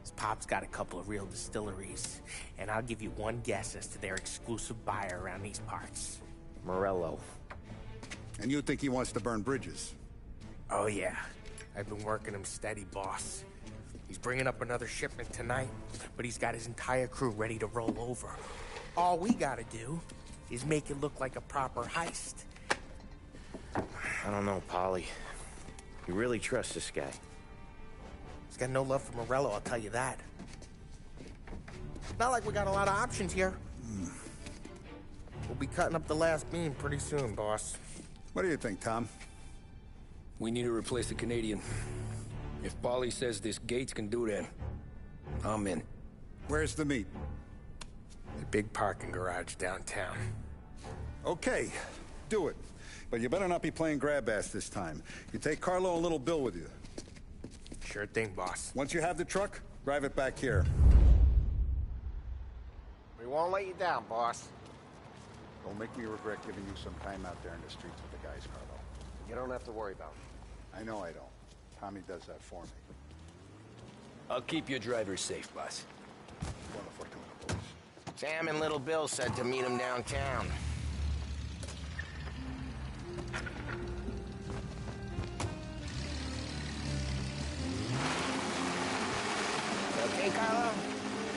His pop's got a couple of real distilleries, and I'll give you one guess as to their exclusive buyer around these parts. Morello. And you think he wants to burn bridges? Oh, yeah. I've been working him steady, boss. He's bringing up another shipment tonight, but he's got his entire crew ready to roll over. All we gotta do is make it look like a proper heist. I don't know, Polly. You really trust this guy? He's got no love for Morello, I'll tell you that. Not like we got a lot of options here. We'll be cutting up the last beam pretty soon, boss. What do you think, Tom? We need to replace the Canadian. If Paulie says this Gates can do that, I'm in. Where's the meet? The big parking garage downtown. Okay, do it. But you better not be playing grab ass this time. You take Carlo and Little Bill with you. Sure thing, boss. Once you have the truck, drive it back here. We won't let you down, boss. Don't make me regret giving you some time out there in the streets with the guys, Carlo. You don't have to worry about it. I know I don't. Tommy does that for me. I'll keep your driver safe, boss. Buona fortuna, boys. Sam and Little Bill said to meet him downtown. Okay, Carlo?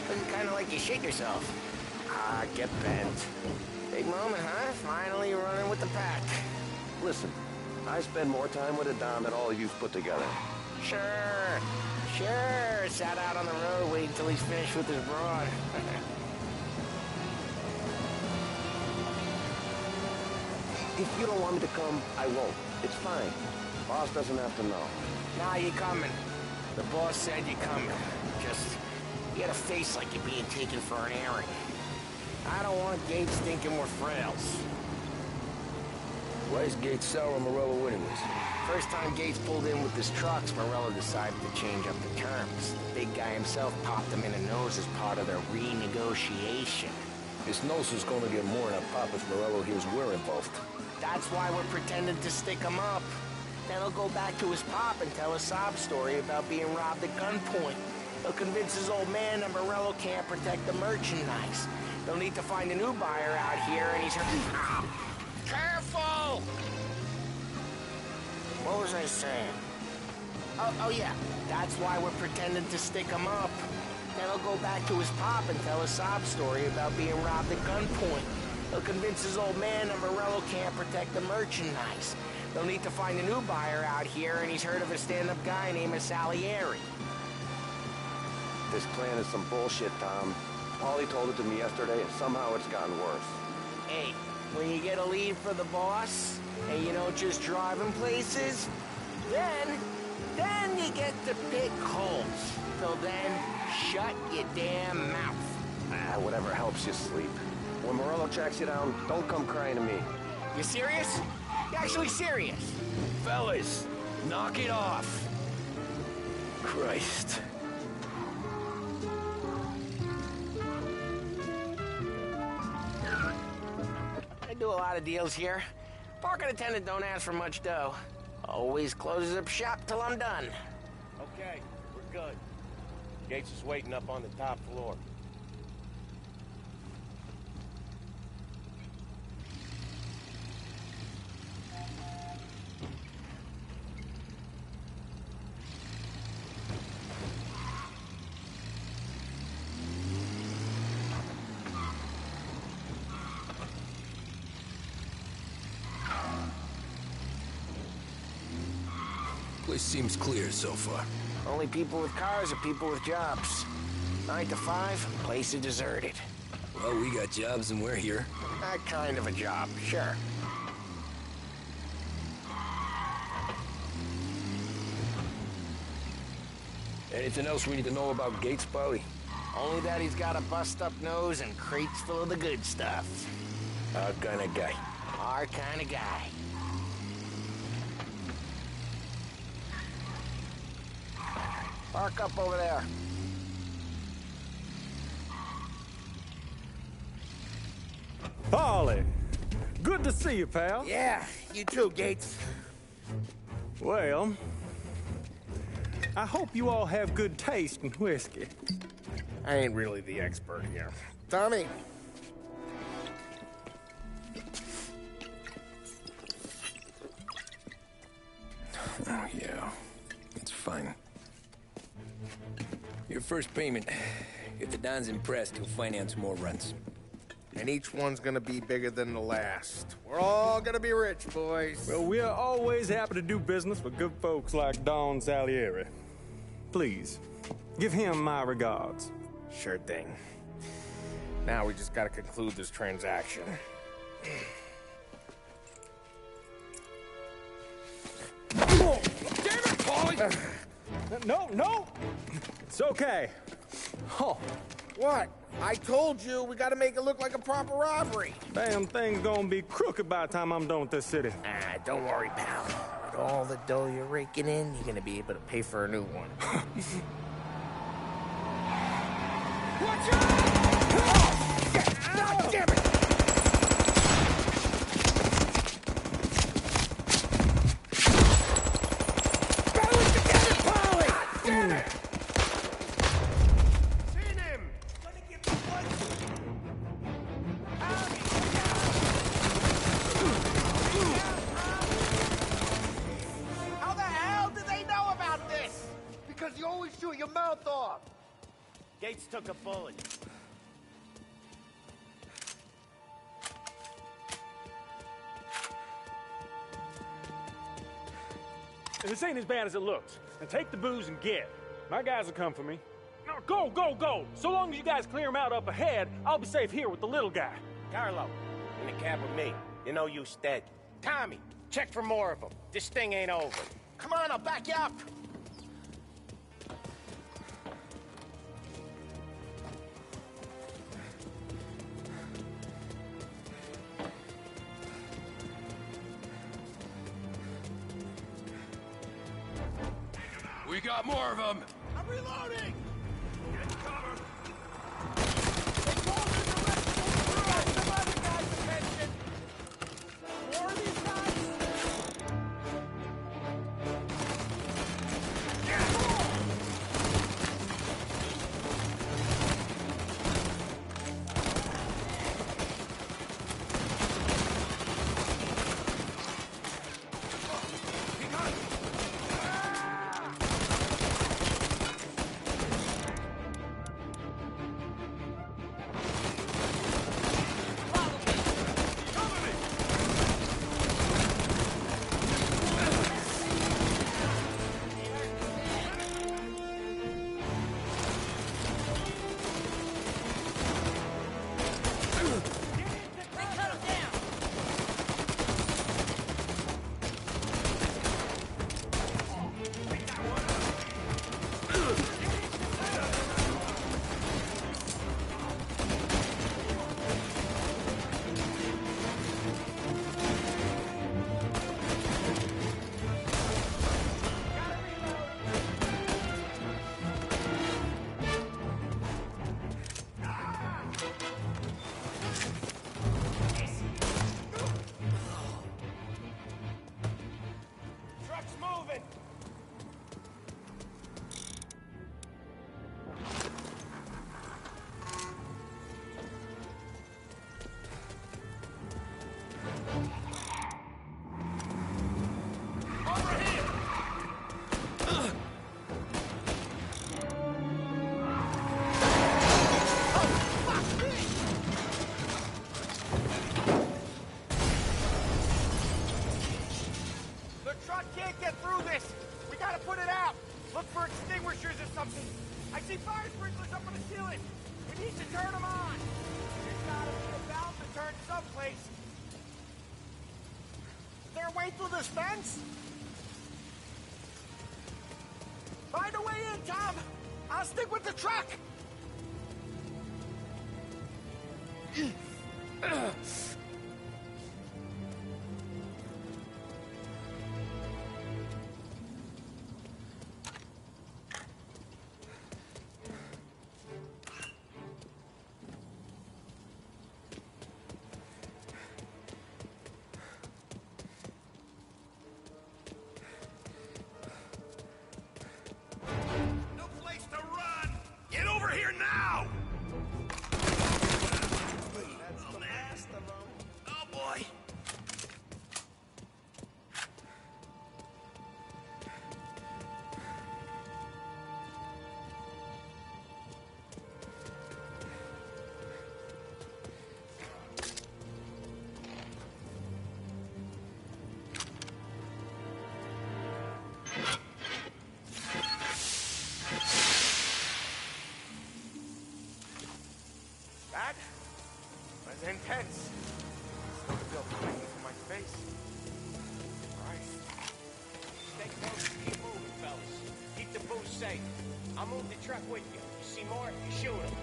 Looking kind of like you shit yourself. Ah, get bent. Big moment, huh? Finally running with the pack. Listen, I spend more time with a Dom than all of you've put together. Sure. Sat out on the road waiting till he's finished with his broad. If you don't want me to come, I won't. It's fine. Boss doesn't have to know. Nah, you coming. The boss said you coming. Just, you got a face like you're being taken for an errand. I don't want Gates thinking we're frails. Why is Gates sour on Morello anyways? First time Gates pulled in with his trucks, Morello decided to change up the terms. The big guy himself popped him in the nose as part of their renegotiation. His nose is gonna get more than a pop if Morello hears we're involved. That's why we're pretending to stick him up. Then he'll go back to his pop and tell a sob story about being robbed at gunpoint. He'll convince his old man that Morello can't protect the merchandise. They'll need to find a new buyer out here, and he's... Careful! What was I saying? Oh, yeah. That's why we're pretending to stick him up. Then he'll go back to his pop and tell a sob story about being robbed at gunpoint. He'll convince his old man that Morello can't protect the merchandise. They'll need to find a new buyer out here, and he's heard of a stand-up guy named Salieri. This plan is some bullshit, Tom. Paulie told it to me yesterday, and somehow it's gotten worse. Hey, when you get a lead for the boss, and you don't just drive him places, then you get to pick holes. Till then, shut your damn mouth. Whatever helps you sleep. When Morello tracks you down, don't come crying to me. You serious? You actually serious? Fellas, knock it off. Christ. I do a lot of deals here. Parking attendant don't ask for much dough. Always closes up shop till I'm done. Okay, we're good. Gates is waiting up on the top floor. Place seems clear so far. Only people with cars are people with jobs. 9 to 5, place is deserted. Well, we got jobs and we're here. That kind of a job, sure. Anything else we need to know about Gates, Polly? Only that he's got a bust-up nose and crates full of the good stuff. Our kind of guy. Our kind of guy. Park up over there. Polly, good to see you, pal. Yeah, you too, Gates. Well, I hope you all have good taste in whiskey. I ain't really the expert here. Tommy. Oh, yeah. It's fine. Your first payment. If the Don's impressed, he'll finance more runs. And each one's gonna be bigger than the last. We're all gonna be rich, boys. Well, we are always happy to do business with good folks like Don Salieri. Please, give him my regards. Sure thing. Now we just gotta conclude this transaction. Oh, damn it, Paulie! No! It's okay. Oh. What? I told you we gotta make it look like a proper robbery. Damn thing's gonna be crooked by the time I'm done with this city. Ah, don't worry, pal. With all the dough you're raking in, you're gonna be able to pay for a new one. Watch out! God damn it! Throw it together, Polly! Damn it! Seen him! Gonna give me one. How the hell did they know about this? Because you always shoot your mouth off. Gates took a bullet. This ain't as bad as it looks. Now take the booze and get. My guys will come for me. Now go! So long as you guys clear him out up ahead, I'll be safe here with the little guy. Carlo, in the cab with me. You know you dead. Tommy, check for more of them. This thing ain't over. Come on, I'll back you up. We got more of them! I'm reloading! Get cover! More of these guys? fire sprinklers up on the ceiling! We need to turn them on! There's gotta be a valve to turn someplace. Is there a way through this fence? Find a way in, Tom! I'll stick with the truck! That was intense. Still feel pain from my face. All right. Stay close. Keep moving, fellas. Keep the booth safe. I'll move the truck with you. You see more, you shoot him.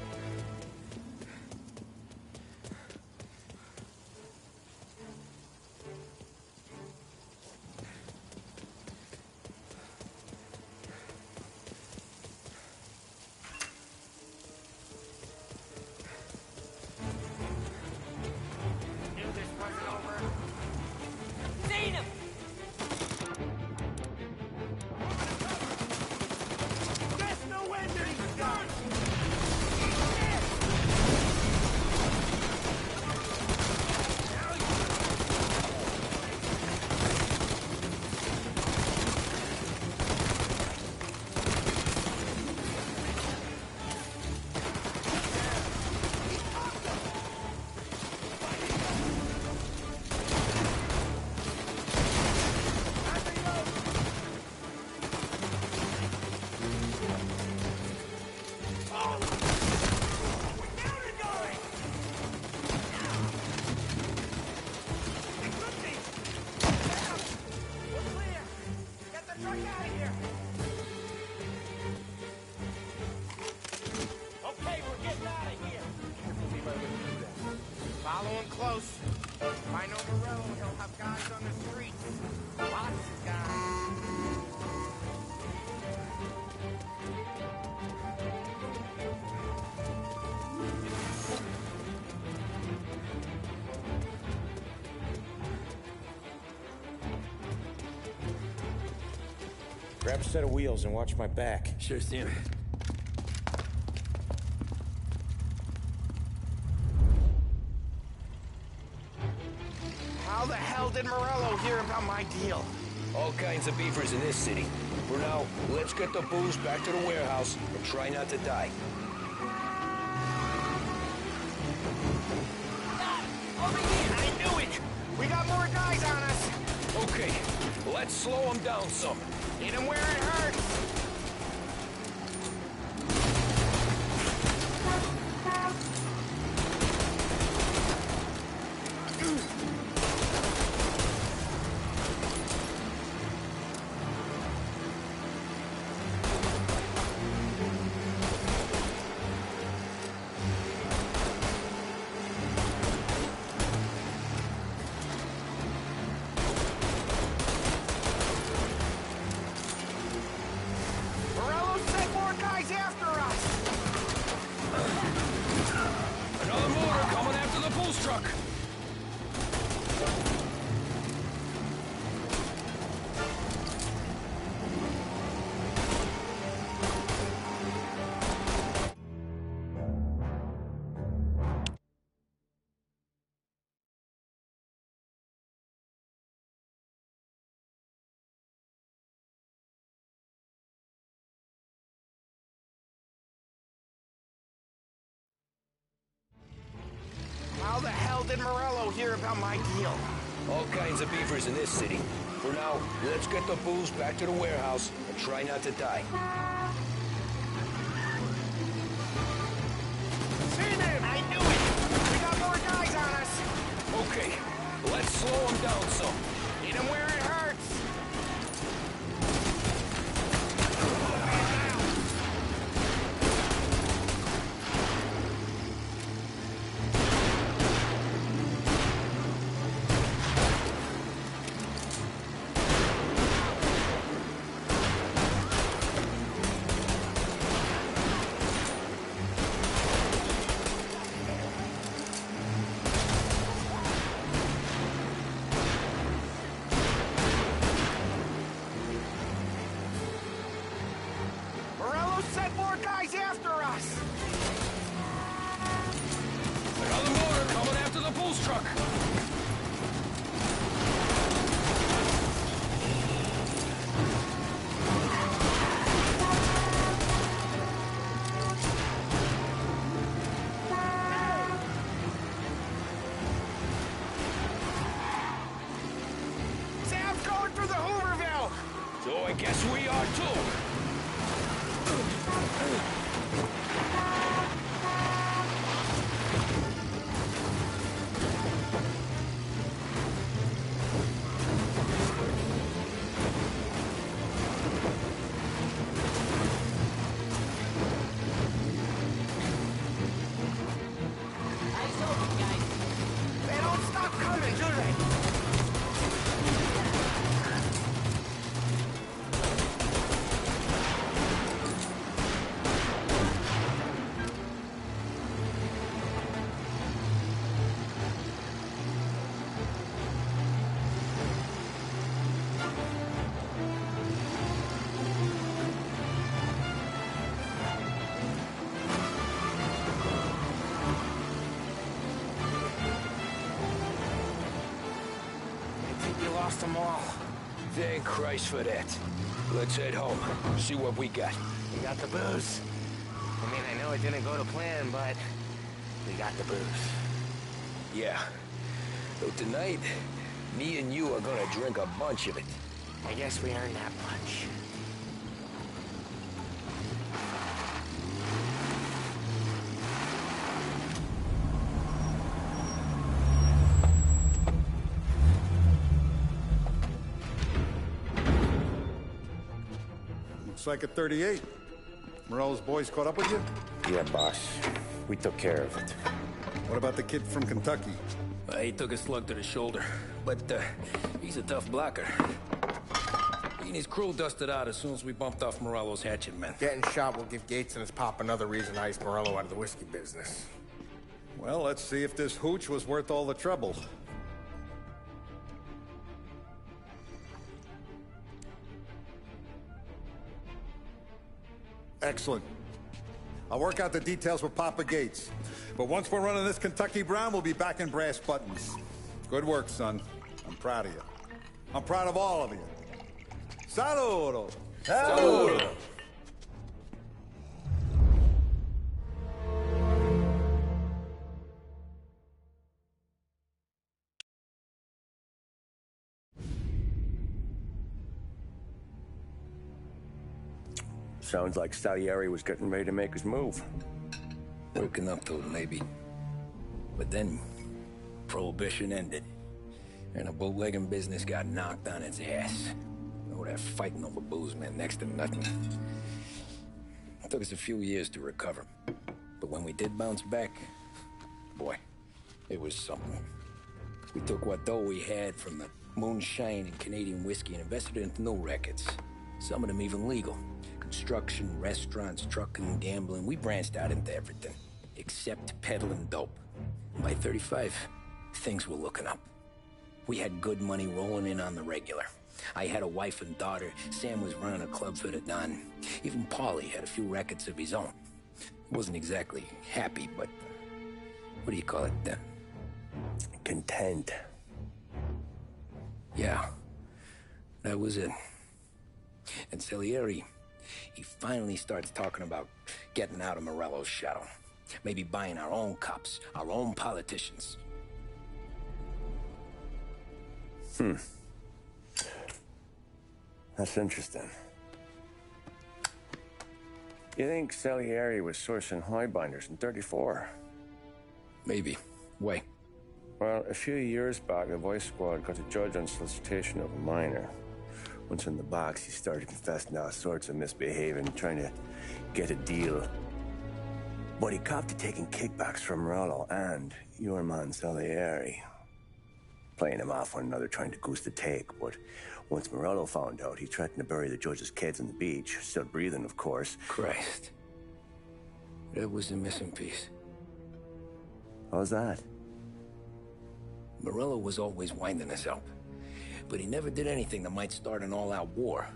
Follow him close. If I know Morello, he'll have guys on the streets. Lots of guys. Grab a set of wheels and watch my back. Sure, Sam. How the hell did Morello hear about my deal? All kinds of beefers in this city. For now, let's get the booze back to the warehouse and try not to die. Over here! I knew it! We got more guys on us! Okay, let's slow them down some. Hit him where it hurts! How the hell did Morello hear about my deal? All kinds of beefers in this city. For now, let's get the booze back to the warehouse and try not to die. Guess we are too. They don't stop coming, do they? You lost them all. Thank Christ for that. Let's head home. See what we got. We got the booze. I mean, I know it didn't go to plan, but we got the booze. Yeah. So tonight, me and you are gonna drink a bunch of it. I guess we earned that much. Looks like a 38. Morello's boys caught up with you? Yeah, boss. We took care of it. What about the kid from Kentucky? He took a slug to the shoulder, but he's a tough blocker. He and his crew dusted out as soon as we bumped off Morello's hatchet men. Getting shot will give Gates and his pop another reason to ice Morello out of the whiskey business. Well, let's see if this hooch was worth all the trouble. Excellent. I'll work out the details with Papa Gates. But once we're running this Kentucky Brown, we'll be back in brass buttons. Good work, son. I'm proud of you. I'm proud of all of you. Saludo! Saludo! Sounds like Salieri was getting ready to make his move. Working up to it, maybe. But then, Prohibition ended. And the bootlegging business got knocked on its ass. Oh, that fighting over booze meant next to nothing. It took us a few years to recover. But when we did bounce back, boy, it was something. We took what dough we had from the moonshine and Canadian whiskey and invested it into new rackets. Some of them even legal. Construction, restaurants, trucking, gambling. We branched out into everything. Except peddling dope. By 35, things were looking up. We had good money rolling in on the regular. I had a wife and daughter. Sam was running a club for the Don. Even Paulie had a few rackets of his own. He wasn't exactly happy, but... what do you call it? Content. Yeah. That was it. And Salieri, he finally starts talking about getting out of Morello's shadow. Maybe buying our own cops, our own politicians. That's interesting. You think Salieri was sourcing highbinders in 34? Maybe. Why? Well, a few years back, the Vice Squad got a judge on solicitation of a minor. Once in the box, he started confessing all sorts of misbehaving, trying to get a deal. But he copped to taking kickbacks from Morello and your man Salieri. Playing them off one another, trying to goose the take, but once Morello found out, he threatened to bury the judge's kids on the beach. Still breathing, of course. Christ. That was the missing piece. How's that? Morello was always winding us up. But he never did anything that might start an all-out war.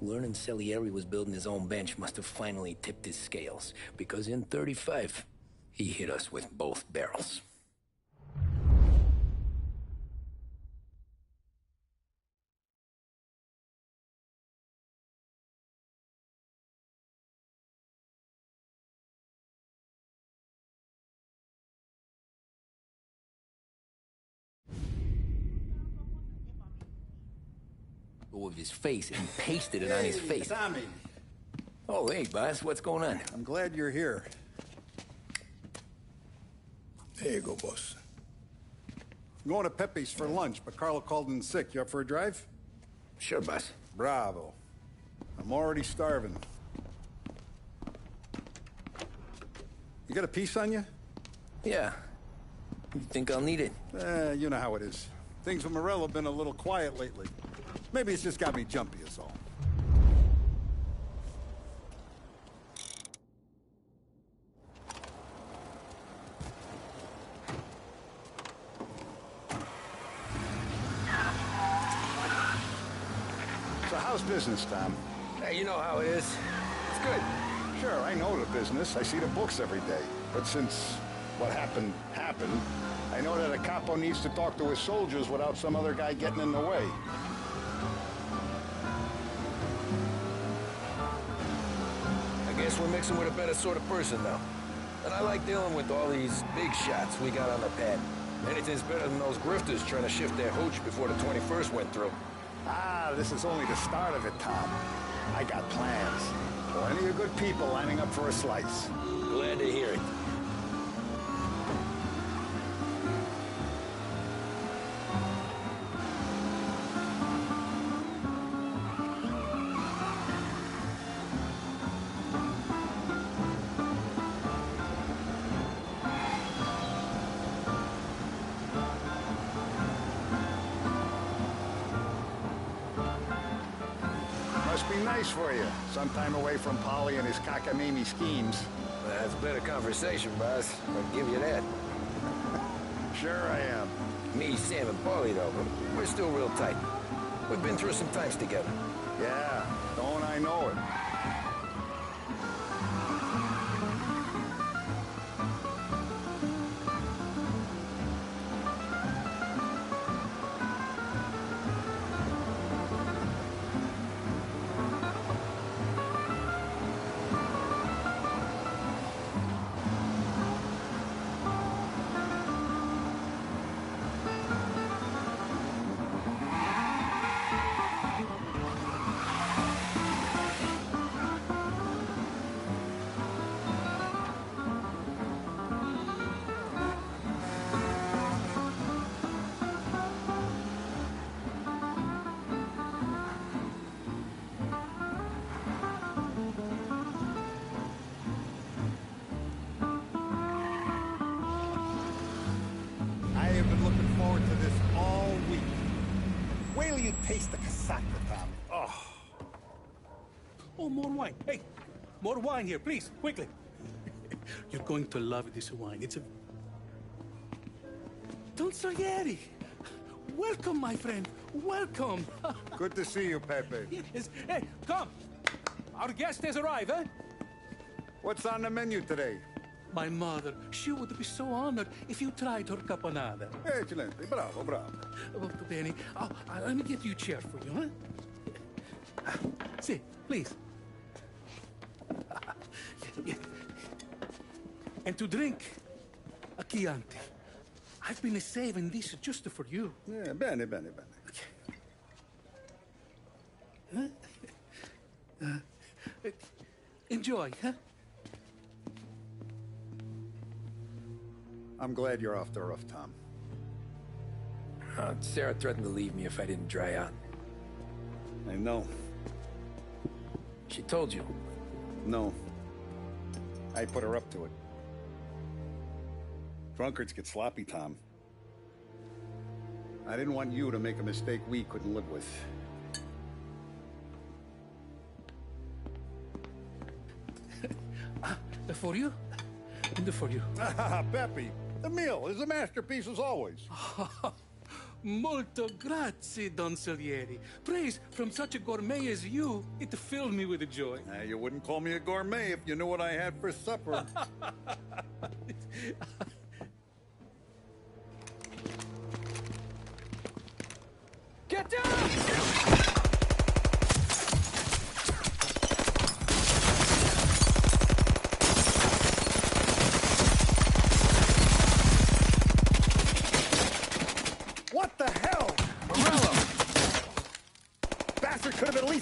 Learning Salieri was building his own bench must have finally tipped his scales. Because in 35, he hit us with both barrels. photo of his face and pasted it on his face. Tommy. Oh, hey, boss, what's going on? I'm glad you're here. There you go, boss. I'm going to Pepe's for lunch, but Carlo called in sick. You up for a drive? Sure, boss. Bravo. I'm already starving. You got a piece on you? Yeah. You think I'll need it? You know how it is. Things with Morello have been a little quiet lately. Maybe it's just got me jumpy is all. So how's business, Tom? Hey, you know how it is. It's good. Sure, I know the business. I see the books every day. But since what happened, I know that a capo needs to talk to his soldiers without some other guy getting in the way. I guess we're mixing with a better sort of person now. And I like dealing with all these big shots we got on the pad. Anything's better than those grifters trying to shift their hooch before the 21st went through. Ah, this is only the start of it, Tom. I got plans. Plenty of good people lining up for a slice. Glad to hear it. Must be nice for you. Some time away from Polly and his cockamamie schemes. That's better conversation, boss. I'll give you that. Sure I am. Me, Sam, and Paulie, though, we're still real tight. We've been through some times together. Yeah, don't I know it. I have been looking forward to this all week. Wait till you taste the casaca, Tom. Oh. Oh, more wine. Hey, more wine here, please, quickly. You're going to love this wine. It's a... Don Salieri. Welcome, my friend. Welcome. Good to see you, Pepe. Yes. Hey, come. Our guest has arrived, eh? What's on the menu today? My mother, she would be so honored if you tried her caponata. Excellent. Bravo, bravo. Molto bene. Oh, let me get you a chair for you, huh? Sì, please. And to drink, a Chianti. I've been saving this just for you. Yeah, bene, bene, bene. Huh? Enjoy, huh? I'm glad you're off the roof, Tom. Sarah threatened to leave me if I didn't dry out. I know. She told you? No. I put her up to it. Drunkards get sloppy, Tom. I didn't want you to make a mistake we couldn't live with. For you? And for you. Pepe, the meal is a masterpiece as always. Molto grazie, Don Salieri. Praise from such a gourmet as you, it filled me with joy. You wouldn't call me a gourmet if you knew what I had for supper. Get down!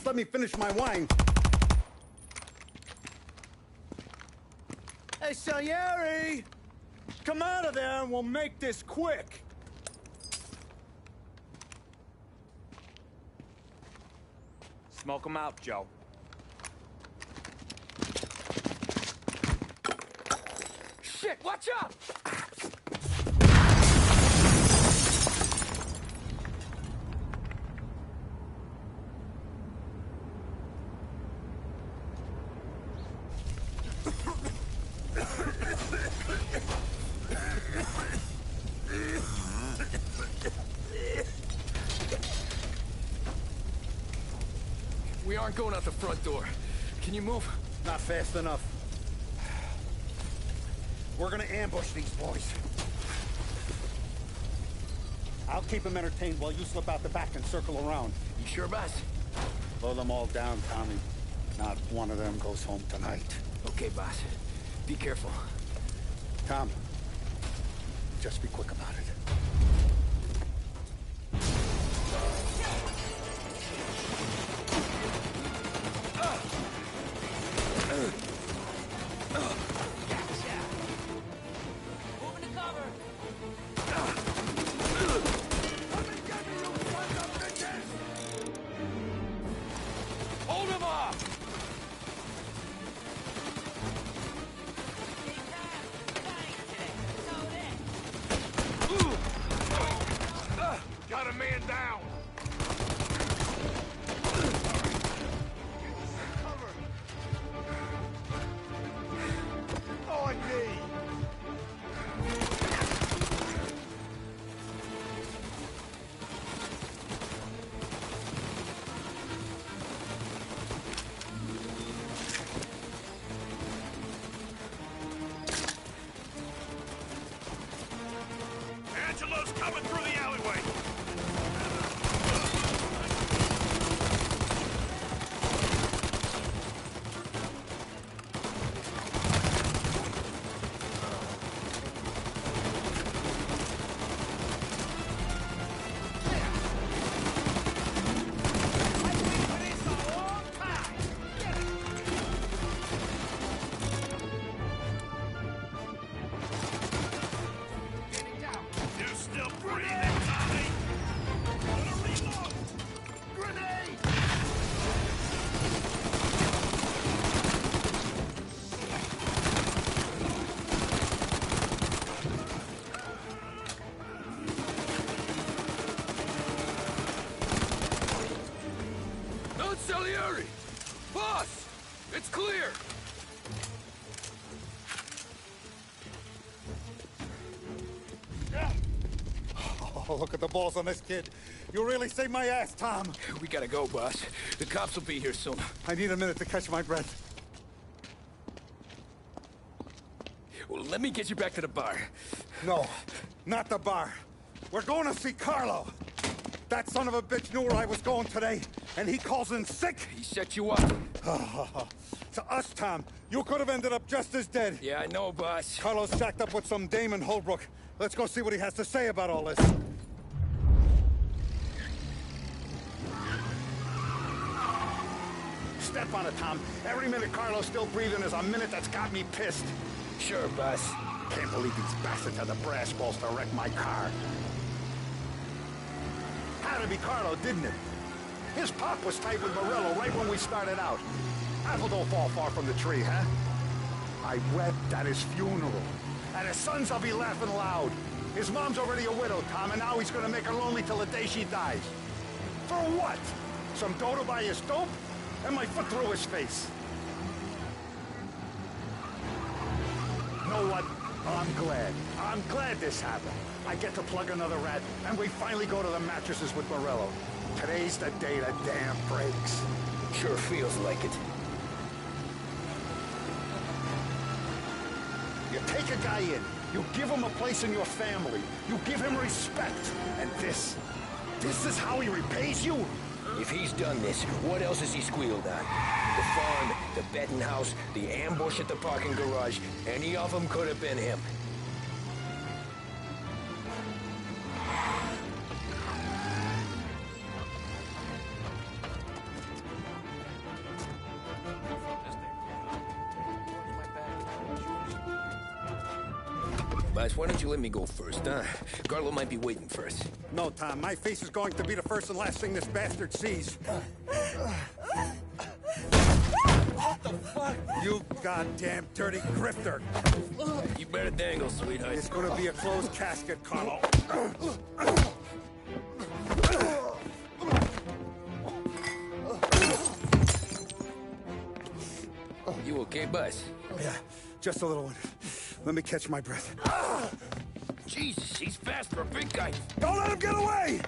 let me finish my wine. Hey, Salieri! Come out of there and we'll make this quick. Smoke 'em out, Joe. Shit, watch out! We aren't going out the front door. Can you move? Not fast enough. We're gonna ambush these boys. I'll keep them entertained while you slip out the back and circle around. You sure, boss? Blow them all down, Tommy. Not one of them goes home tonight. Okay, boss. Be careful. Tom, just be quick about it. Hold him off! Got a man down. On me. Angelo's coming through the alleyway. You still breathing, Tommy? Gonna reload! Grenade! No, Salieri! Boss! It's clear! Oh, look at the balls on this kid. You really saved my ass, Tom. We gotta go, boss. The cops will be here soon. I need a minute to catch my breath. Well, let me get you back to the bar. No, not the bar. We're going to see Carlo. That son of a bitch knew where I was going today, and he calls in sick. He set you up. To us, Tom, you could have ended up just as dead. Yeah, I know, boss. Carlo's shacked up with some dame in Holbrook. Let's go see what he has to say about all this. Step on it, Tom. Every minute Carlo's still breathing is a minute that's got me pissed. Sure, boss. Can't believe these bastards had the brass balls to wreck my car. Had to be Carlo, didn't it? His pop was tight with Morello right when we started out. Apple don't fall far from the tree, huh? I wept at his funeral. At his son's, I'll be laughing loud. His mom's already a widow, Tom, and now he's gonna make her lonely till the day she dies. For what? Some dough to buy his dope? And my foot through his face. Know what? I'm glad. I'm glad this happened. I get to plug another rat, and we finally go to the mattresses with Morello. Today's the day the dam breaks. Sure feels like it. You take a guy in, you give him a place in your family, you give him respect, and this is how he repays you? If he's done this, what else has he squealed on? The farm, the betting house, the ambush at the parking garage, any of them could have been him. Boss, why don't you let me go first, huh? Carlo might be waiting for us. No, Tom. My face is going to be the first and last thing this bastard sees. What the fuck? You goddamn dirty grifter. You better dangle, sweetheart. It's gonna be a closed casket, Carlo. You okay, Buzz? Yeah, just a little one. Let me catch my breath. Jesus, he's fast for a big guy. Don't let him get away!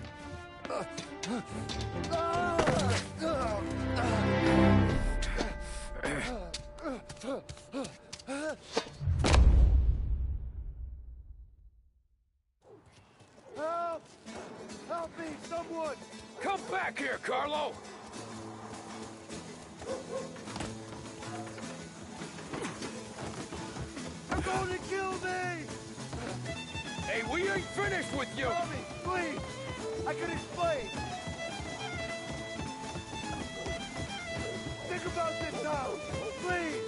Help! Help me, someone! Come back here, Carlo! They're going to kill me! Hey, we ain't finished with you! Help me, please! I can explain! Think about this now! Please!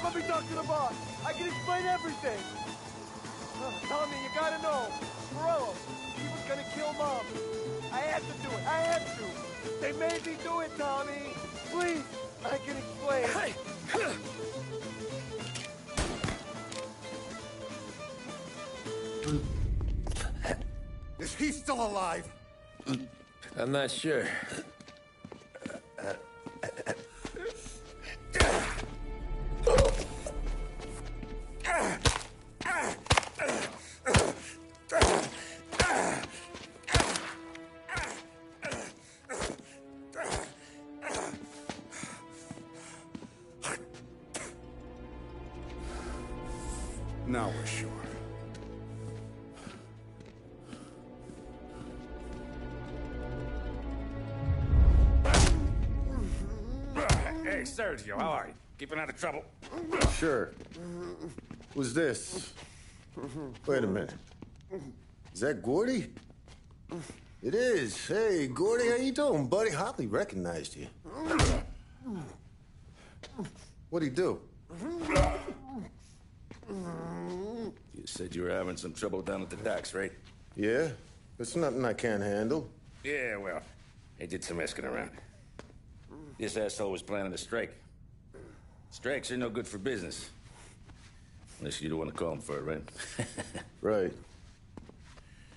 Let me talk to the boss! I can explain everything! Tommy, you gotta know! Morello, he was gonna kill Mom! I had to do it! I had to! They made me do it, Tommy! Please! I can explain! Hey! Is he still alive? I'm not sure. Now we're sure. Hey, Sergio, how are you? Keeping out of trouble? Sure. Who's this? Wait a minute. Is that Gordy? It is. Hey, Gordy, how you doing, buddy? Hardly recognized you. What'd he do? You said you were having some trouble down at the docks, right? Yeah? It's nothing I can't handle. Yeah, well, I did some asking around. This asshole was planning a strike. Strikes are no good for business. Unless you don't want to call him for it, right? Right.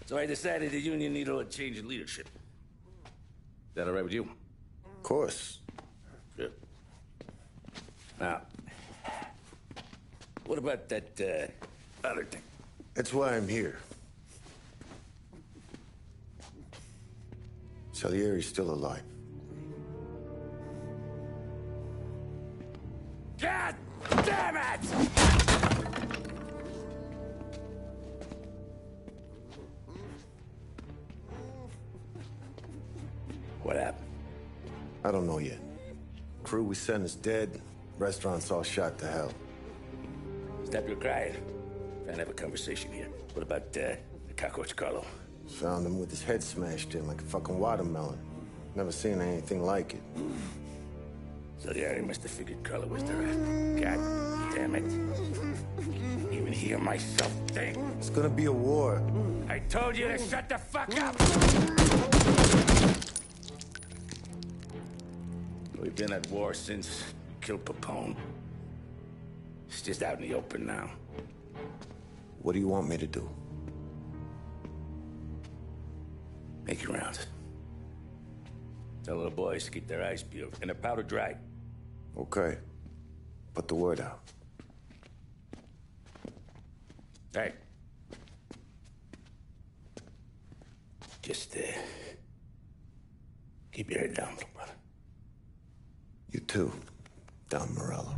So I decided the union needed a change in leadership. Is that all right with you? Of course. Good. Now, what about that, other thing? That's why I'm here. Salieri's still alive. God damn it! What happened? I don't know yet. Crew we sent is dead. Restaurant's all shot to hell. Stop your crying. Trying to have a conversation here. What about, the cockroach Carlo? Found him with his head smashed in like a fucking watermelon. Never seen anything like it. So yeah, he must have figured Carlo was the rat. God damn it. Even hear myself think. It's gonna be a war. I told you to shut the fuck up! We've been at war since we killed Papone. It's just out in the open now. What do you want me to do? Make your rounds. Tell little boys to keep their eyes peeled and their powder dry. Okay. Put the word out. Hey. Just, keep your head down, little brother. You too, Don Morello.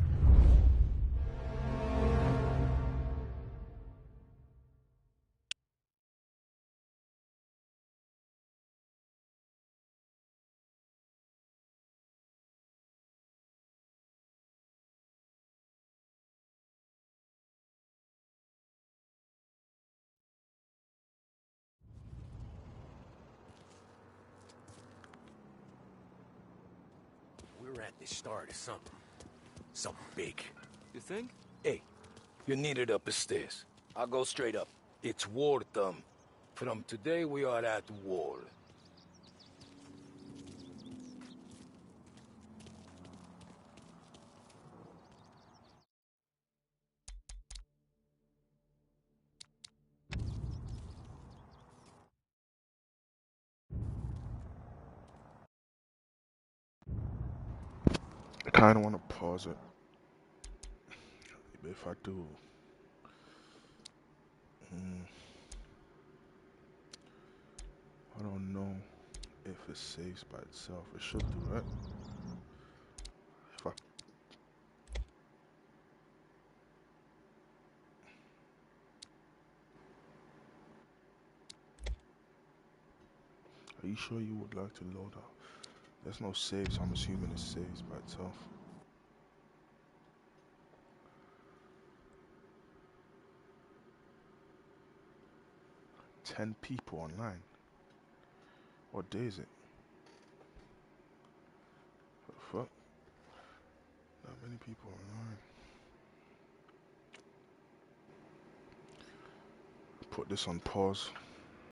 We're at the start of something. Something big. You think? Hey, you're needed up the stairs. I'll go straight up. It's war, Thumb. From today, we are at war. I kind of want to pause it. But if I do... I don't know if it saves by itself. It should do that. If I... Are you sure you would like to load out? There's no save, so I'm assuming it saves by itself. $10 people online. What day is it? What the fuck? Not many people online. Put this on pause.